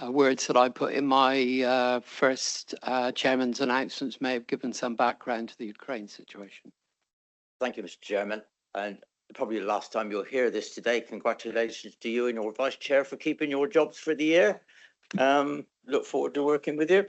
Speaker 17: words that I put in my first chairman's announcements may have given some background to the Ukraine situation.
Speaker 16: Thank you, Mr. Chairman. And probably the last time you'll hear this today. Congratulations to you and your Vice Chair for keeping your jobs for the year. Look forward to working with you.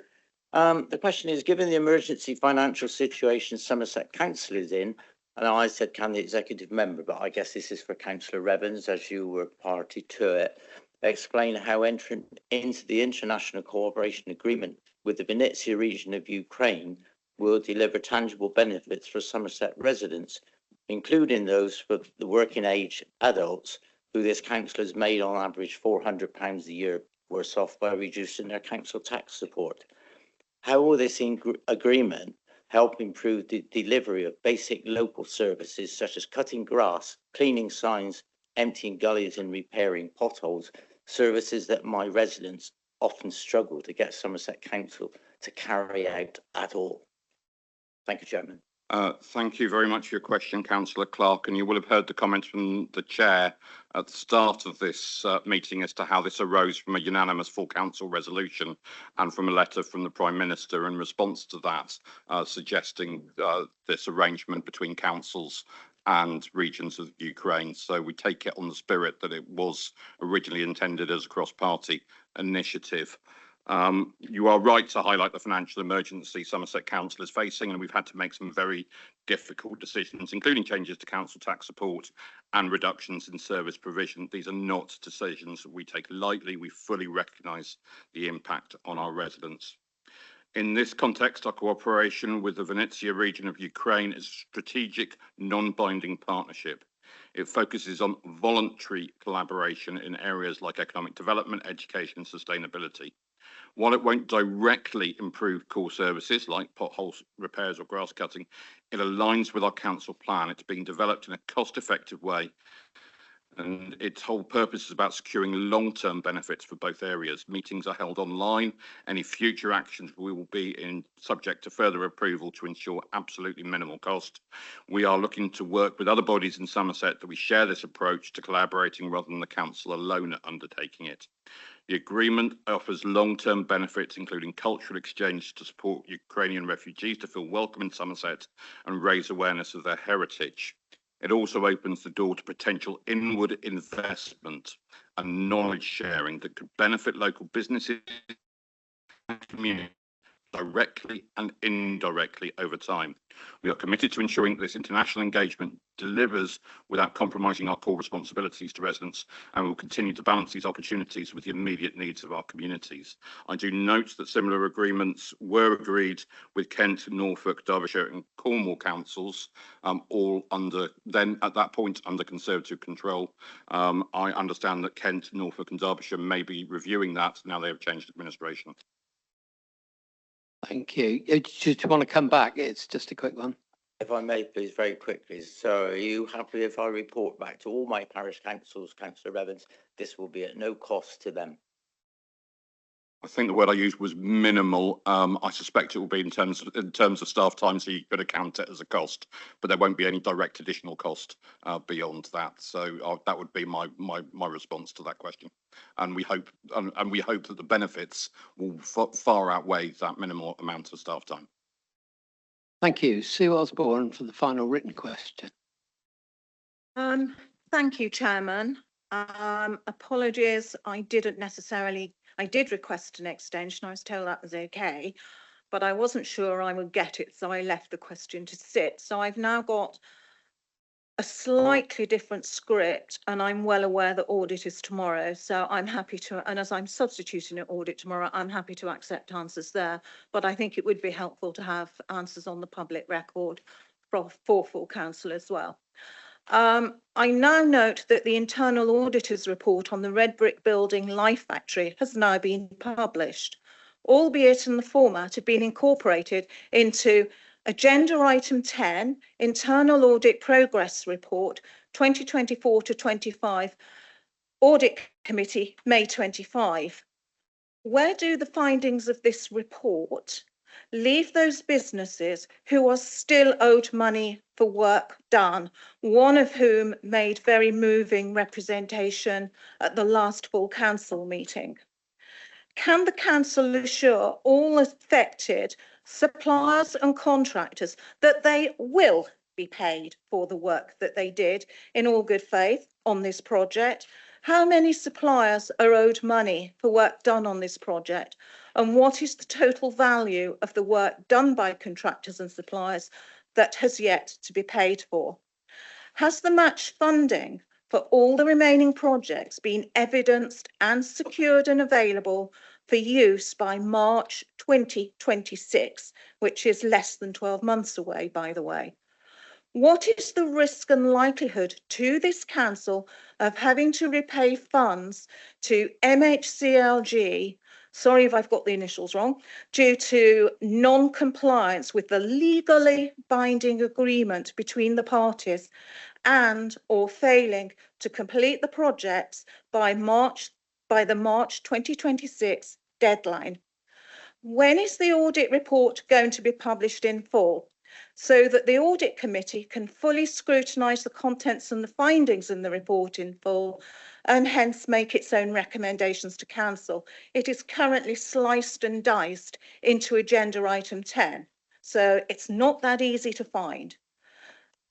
Speaker 16: The question is, given the emergency financial situation Somerset Council is in, and I said, can the executive member, but I guess this is for Councillor Revens, as you were party to it, explain how entering into the international cooperation agreement with the Vinnytsia region of Ukraine will deliver tangible benefits for Somerset residents, including those for the working age adults who this council has made on average £400 a year worse off by reducing their council tax support. How will this agreement help improve the delivery of basic local services such as cutting grass, cleaning signs, emptying gullies and repairing potholes, services that my residents often struggle to get Somerset Council to carry out at all? Thank you, Chairman.
Speaker 12: Thank you very much for your question, Councillor Clark, and you will have heard the comments from the Chair at the start of this meeting as to how this arose from a unanimous full council resolution and from a letter from the Prime Minister in response to that, suggesting this arrangement between councils and regions of Ukraine. So we take it on the spirit that it was originally intended as a cross-party initiative. You are right to highlight the financial emergency Somerset Council is facing, and we've had to make some very difficult decisions, including changes to council tax support and reductions in service provision. These are not decisions that we take lightly. We fully recognise the impact on our residents. In this context, our cooperation with the Vinnytsia region of Ukraine is a strategic, non-binding partnership. It focuses on voluntary collaboration in areas like economic development, education and sustainability. While it won't directly improve core services like pothole repairs or grass cutting, it aligns with our council plan. It's being developed in a cost-effective way And its whole purpose is about securing long-term benefits for both areas. Meetings are held online. Any future actions will be subject to further approval to ensure absolutely minimal cost. We are looking to work with other bodies in Somerset that we share this approach to collaborating rather than the council alone undertaking it. The agreement offers long-term benefits, including cultural exchange to support Ukrainian refugees to feel welcome in Somerset and raise awareness of their heritage. It also opens the door to potential inward investment and knowledge sharing that could benefit local businesses and communities directly and indirectly over time. We are committed to ensuring that this international engagement delivers without compromising our core responsibilities to residents, and we will continue to balance these opportunities with the immediate needs of our communities. I do note that similar agreements were agreed with Kent, Norfolk, Derbyshire and Cornwall councils, all under, then at that point, under Conservative control. I understand that Kent, Norfolk and Derbyshire may be reviewing that now they have changed administration.
Speaker 17: Thank you. Just want to come back. It's just a quick one.
Speaker 16: If I may, please, very quickly. So are you happy if I report back to all my parish councils, Councillor Evans, this will be at no cost to them?
Speaker 12: I think the word I used was minimal. I suspect it will be in terms of staff time, so you could account it as a cost, but there won't be any direct additional cost beyond that. So that would be my response to that question. And we hope that the benefits will far outweigh that minimal amount of staff time.
Speaker 17: Thank you. Sue Osborne for the final written question.
Speaker 19: Thank you, Chairman. Apologies, I did request an extension. I was told that was okay, but I wasn't sure I would get it, so I left the question to sit. So I've now got a slightly different script, and I'm well aware that audit is tomorrow. So I'm happy to, and as I'm substituting an audit tomorrow, I'm happy to accept answers there. But I think it would be helpful to have answers on the public record for full council as well. I now note that the internal auditor's report on the red brick building Life Factory has now been published, albeit in the format of being incorporated into Agenda Item 10, Internal Audit Progress Report 2024 to 25, Audit Committee, May 25. Where do the findings of this report leave those businesses who are still owed money for work done, one of whom made very moving representation at the last full council meeting? Can the council assure all affected suppliers and contractors that they will be paid for the work that they did in all good faith on this project? How many suppliers are owed money for work done on this project? And what is the total value of the work done by contractors and suppliers that has yet to be paid for? Has the match funding for all the remaining projects been evidenced and secured and available for use by March 2026, which is less than 12 months away, by the way? What is the risk and likelihood to this council of having to repay funds to MHCLG, sorry if I've got the initials wrong, due to non-compliance with the legally binding agreement between the parties and or failing to complete the projects by the March 2026 deadline? When is the audit report going to be published in full, so that the audit committee can fully scrutinise the contents and the findings in the report in full and hence make its own recommendations to council? It is currently sliced and diced into Agenda Item 10, so it's not that easy to find.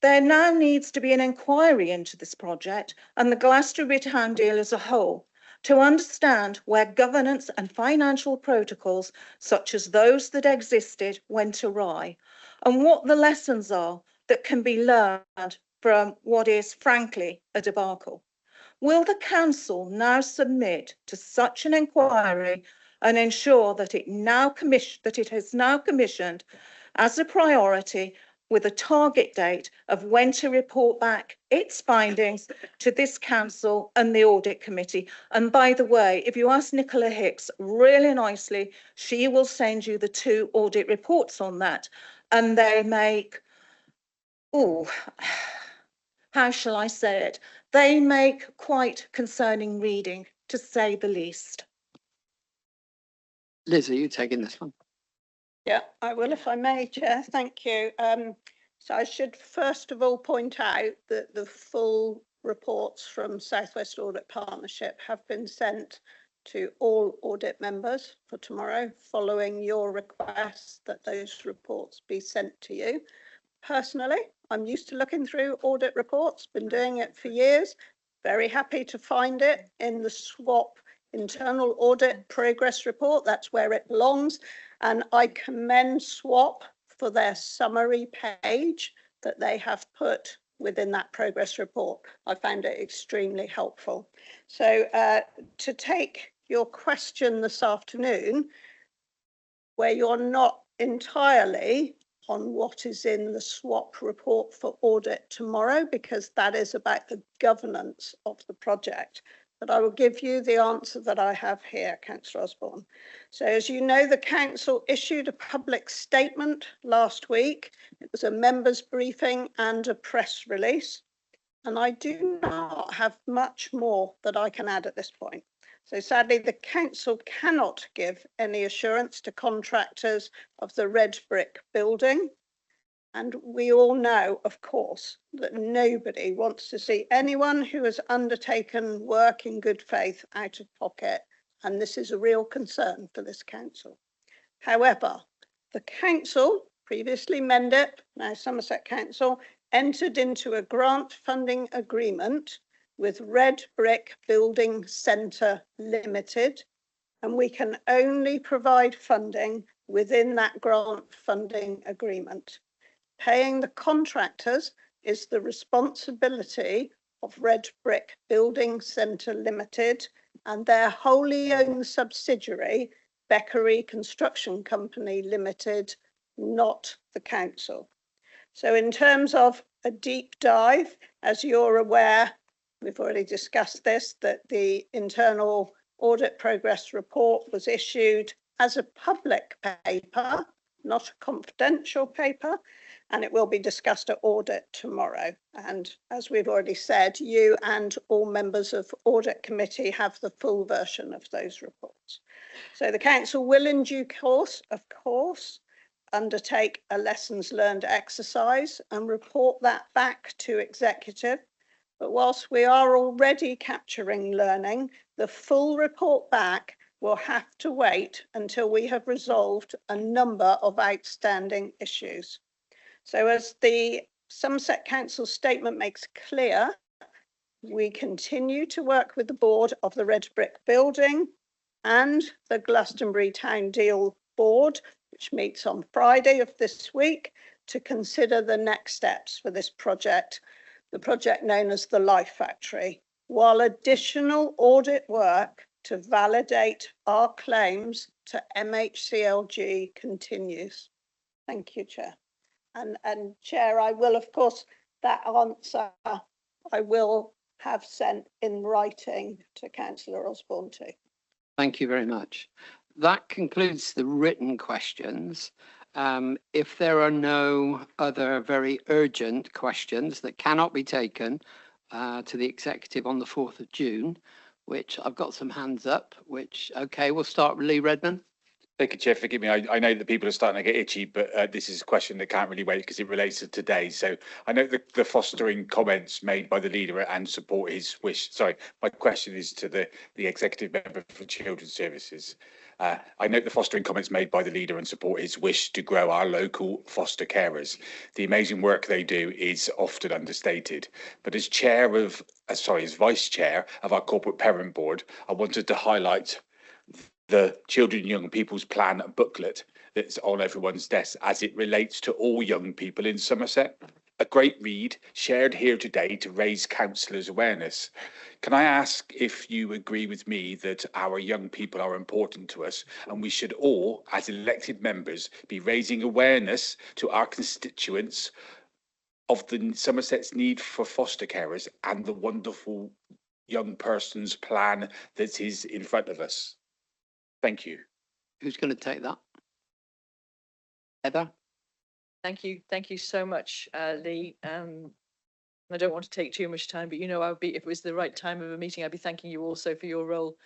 Speaker 19: There now needs to be an inquiry into this project and the Glastonbury Town deal as a whole, to understand where governance and financial protocols, such as those that existed, went awry, and what the lessons are that can be learned from what is, frankly, a debacle. Will the council now submit to such an inquiry and ensure that it has now commissioned as a priority, with a target date of when to report back its findings to this council and the audit committee? And by the way, if you ask Nicola Hicks really nicely, she will send you the 2 audit reports on that. And they make, how shall I say it? They make quite concerning reading, to say the least.
Speaker 17: Liz, are you taking this one?
Speaker 3: Yeah, I will if I may, Chair. Thank you. So I should first of all point out that the full reports from South West Audit Partnership have been sent to all audit members for tomorrow, following your request that those reports be sent to you. Personally, I'm used to looking through audit reports, been doing it for years. Very happy to find it in the SWAP internal audit progress report. That's where it belongs. And I commend SWAP for their summary page that they have put within that progress report. I found it extremely helpful. So to take your question this afternoon, where you're not entirely on what is in the SWAP report for audit tomorrow, because that is about the governance of the project. But I will give you the answer that I have here, Councillor Osborne. So as you know, the council issued a public statement last week. It was a members briefing and a press release. And I do not have much more that I can add at this point. So sadly, the council cannot give any assurance to contractors of the red brick building. And we all know, of course, that nobody wants to see anyone who has undertaken work in good faith out of pocket. And this is a real concern for this council. However, the council, previously Mendip, now Somerset Council, entered into a grant funding agreement with Red Brick Building Centre Limited, and we can only provide funding within that grant funding agreement. Paying the contractors is the responsibility of Red Brick Building Centre Limited and their wholly owned subsidiary, Beckery Construction Company Limited, not the council. So in terms of a deep dive, as you're aware, we've already discussed this, that the internal audit progress report was issued as a public paper, not a confidential paper, and it will be discussed at audit tomorrow. And as we've already said, you and all members of audit committee have the full version of those reports. So the council will in due course, of course, undertake a lessons learned exercise and report that back to executive. But whilst we are already capturing learning, the full report back will have to wait until we have resolved a number of outstanding issues. So as the Somerset Council statement makes clear, we continue to work with the board of the Red Brick Building and the Glastonbury Town Deal Board, which meets on Friday of this week, to consider the next steps for this project, the project known as the Life Factory, while additional audit work to validate our claims to MHCLG continues. Thank you, Chair. And Chair, I will, of course, that answer I will have sent in writing to Councillor Osborne too.
Speaker 17: Thank you very much. That concludes the written questions. If there are no other very urgent questions that cannot be taken to the executive on the 4th of June, which I've got some hands up, which, okay, we'll start with Lee Redman.
Speaker 1: Thank you, Chair. Forgive me. I know that people are starting to get itchy, but this is a question that can't really wait because it relates to today. So I know the fostering comments made by the leader and support his wish. Sorry, my question is to the executive member for Children's Services. I note the fostering comments made by the leader and support his wish to grow our local foster carers. The amazing work they do is often understated. But as vice chair of our corporate parent board, I wanted to highlight the Children and Young People's Plan booklet that's on everyone's desk as it relates to all young people in Somerset. A great read shared here today to raise councillors' awareness. Can I ask if you agree with me that our young people are important to us and we should all, as elected members, be raising awareness to our constituents of the Somerset's need for foster carers and the wonderful young person's plan that is in front of us? Thank you.
Speaker 17: Who's going to take that? Heather?
Speaker 10: Thank you so much, Lee. I don't want to take too much time, but you know, if it was the right time of a meeting, I'd be thanking you also for your role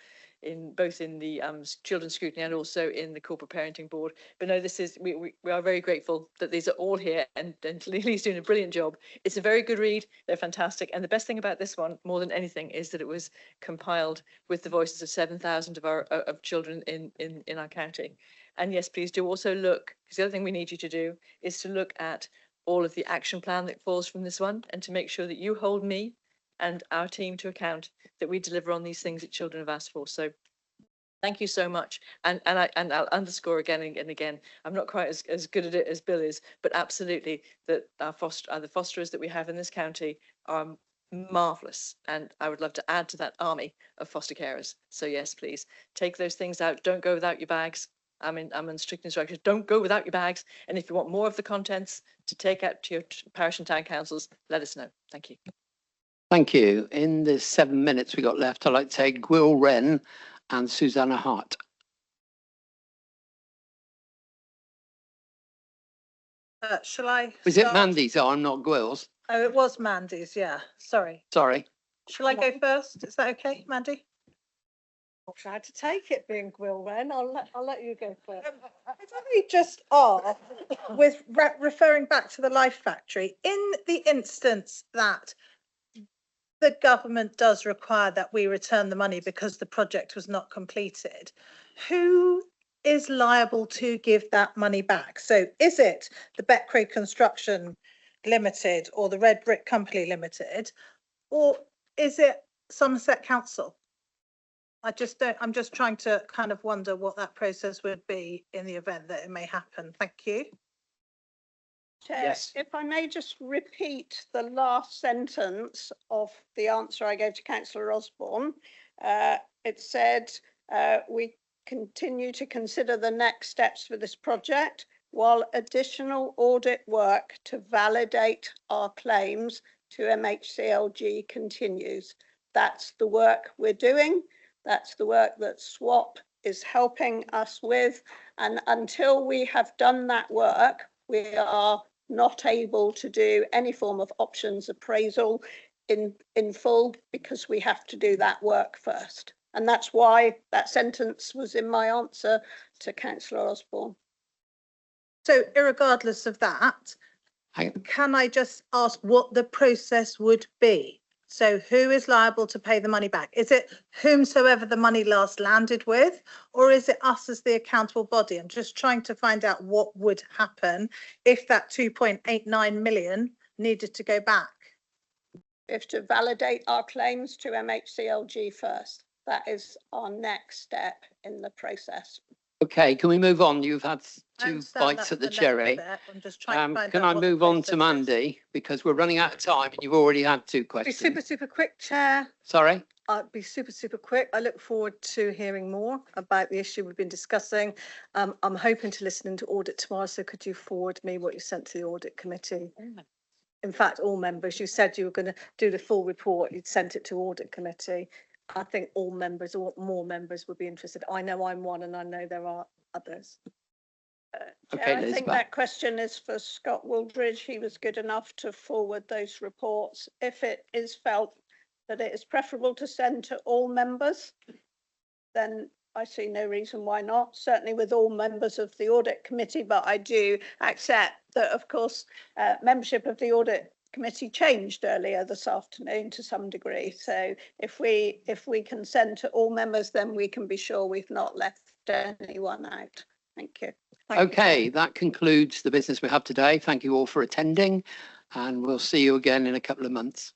Speaker 10: in both in the children's scrutiny and also in the corporate parenting board. But no, this is we are very grateful that these are all here, and Lily's doing a brilliant job. It's a very good read. They're fantastic, and the best thing about this one, more than anything, is that it was compiled with the voices of 7,000 of our of children in our county. And yes, please do also look, because the other thing we need you to do is to look at all of the action plan that falls from this one, and to make sure that you hold me and our team to account that we deliver on these things that children have asked for. So thank you so much. And I'll underscore again and again, I'm not quite as good at it as Bill is, but absolutely that the fosterers that we have in this county are marvellous. And I would love to add to that army of foster carers. So yes, please take those things out. Don't go without your bags. I'm in strict instructions. Don't go without your bags. And if you want more of the contents to take out to your parish and town councils, let us know. Thank you.
Speaker 17: Thank you. In the 7 minutes we got left, I'd like to take Will Wren and Susanna Hart.
Speaker 19: Shall I?
Speaker 17: Was it Mandy's arm, not Gwil's?
Speaker 19: Oh, it was Mandy's. Yeah. Sorry.
Speaker 17: Sorry.
Speaker 19: Shall I go first? Is that okay, Mandy? I'll try to take it, being Will Wren. I'll let you go first. If I just ask, with referring back to the Life Factory, in the instance that the government does require that we return the money because the project was not completed, who is liable to give that money back? So is it the Betcray Construction Limited or the Red Brick Company Limited, or is it Somerset Council? I'm just trying to kind of wonder what that process would be in the event that it may happen. Thank you.
Speaker 3: Chair,
Speaker 17: Yes.
Speaker 3: if I may just repeat the last sentence of the answer I gave to Councillor Osborne. It said, we continue to consider the next steps for this project while additional audit work to validate our claims to MHCLG continues. That's the work we're doing. That's the work that SWAP is helping us with. And until we have done that work, we are not able to do any form of options appraisal in full, because we have to do that work first. And that's why that sentence was in my answer to Councillor Osborne.
Speaker 19: So irregardless of that, can I just ask what the process would be? So who is liable to pay the money back? Is it whomsoever the money last landed with, or is it us as the accountable body? I'm just trying to find out what would happen if that 2.89 million needed to go back.
Speaker 3: We have to validate our claims to MHCLG first. That is our next step in the process.
Speaker 17: Okay, can we move on? You've had two bites at the cherry.
Speaker 19: I'm just trying to find
Speaker 17: Can
Speaker 19: out
Speaker 17: I
Speaker 19: what the
Speaker 17: move on to
Speaker 19: process is.
Speaker 17: Mandy, because we're running out of time and you've already had two
Speaker 19: Be
Speaker 17: questions.
Speaker 19: super quick, Chair.
Speaker 17: Sorry?
Speaker 19: I'll be super quick. I look forward to hearing more about the issue we've been discussing. I'm hoping to listen into audit tomorrow, so could you forward me what you sent to the audit committee? In fact, all members. You said you were going to do the full report. You'd sent it to audit committee. I think all members or more members would be interested. I know I'm one, and I know there are others.
Speaker 3: Chair, I think that question is for Scott Wooldridge. He was good enough to forward those reports. If it is felt that it is preferable to send to all members, then I see no reason why not, certainly with all members of the audit committee, but I do accept that, of course, membership of the audit committee changed earlier this afternoon to some degree. So if we can send to all members, then we can be sure we've not left anyone out. Thank you.
Speaker 17: Okay, that concludes the business we have today. Thank you all for attending, and we'll see you again in a couple of months.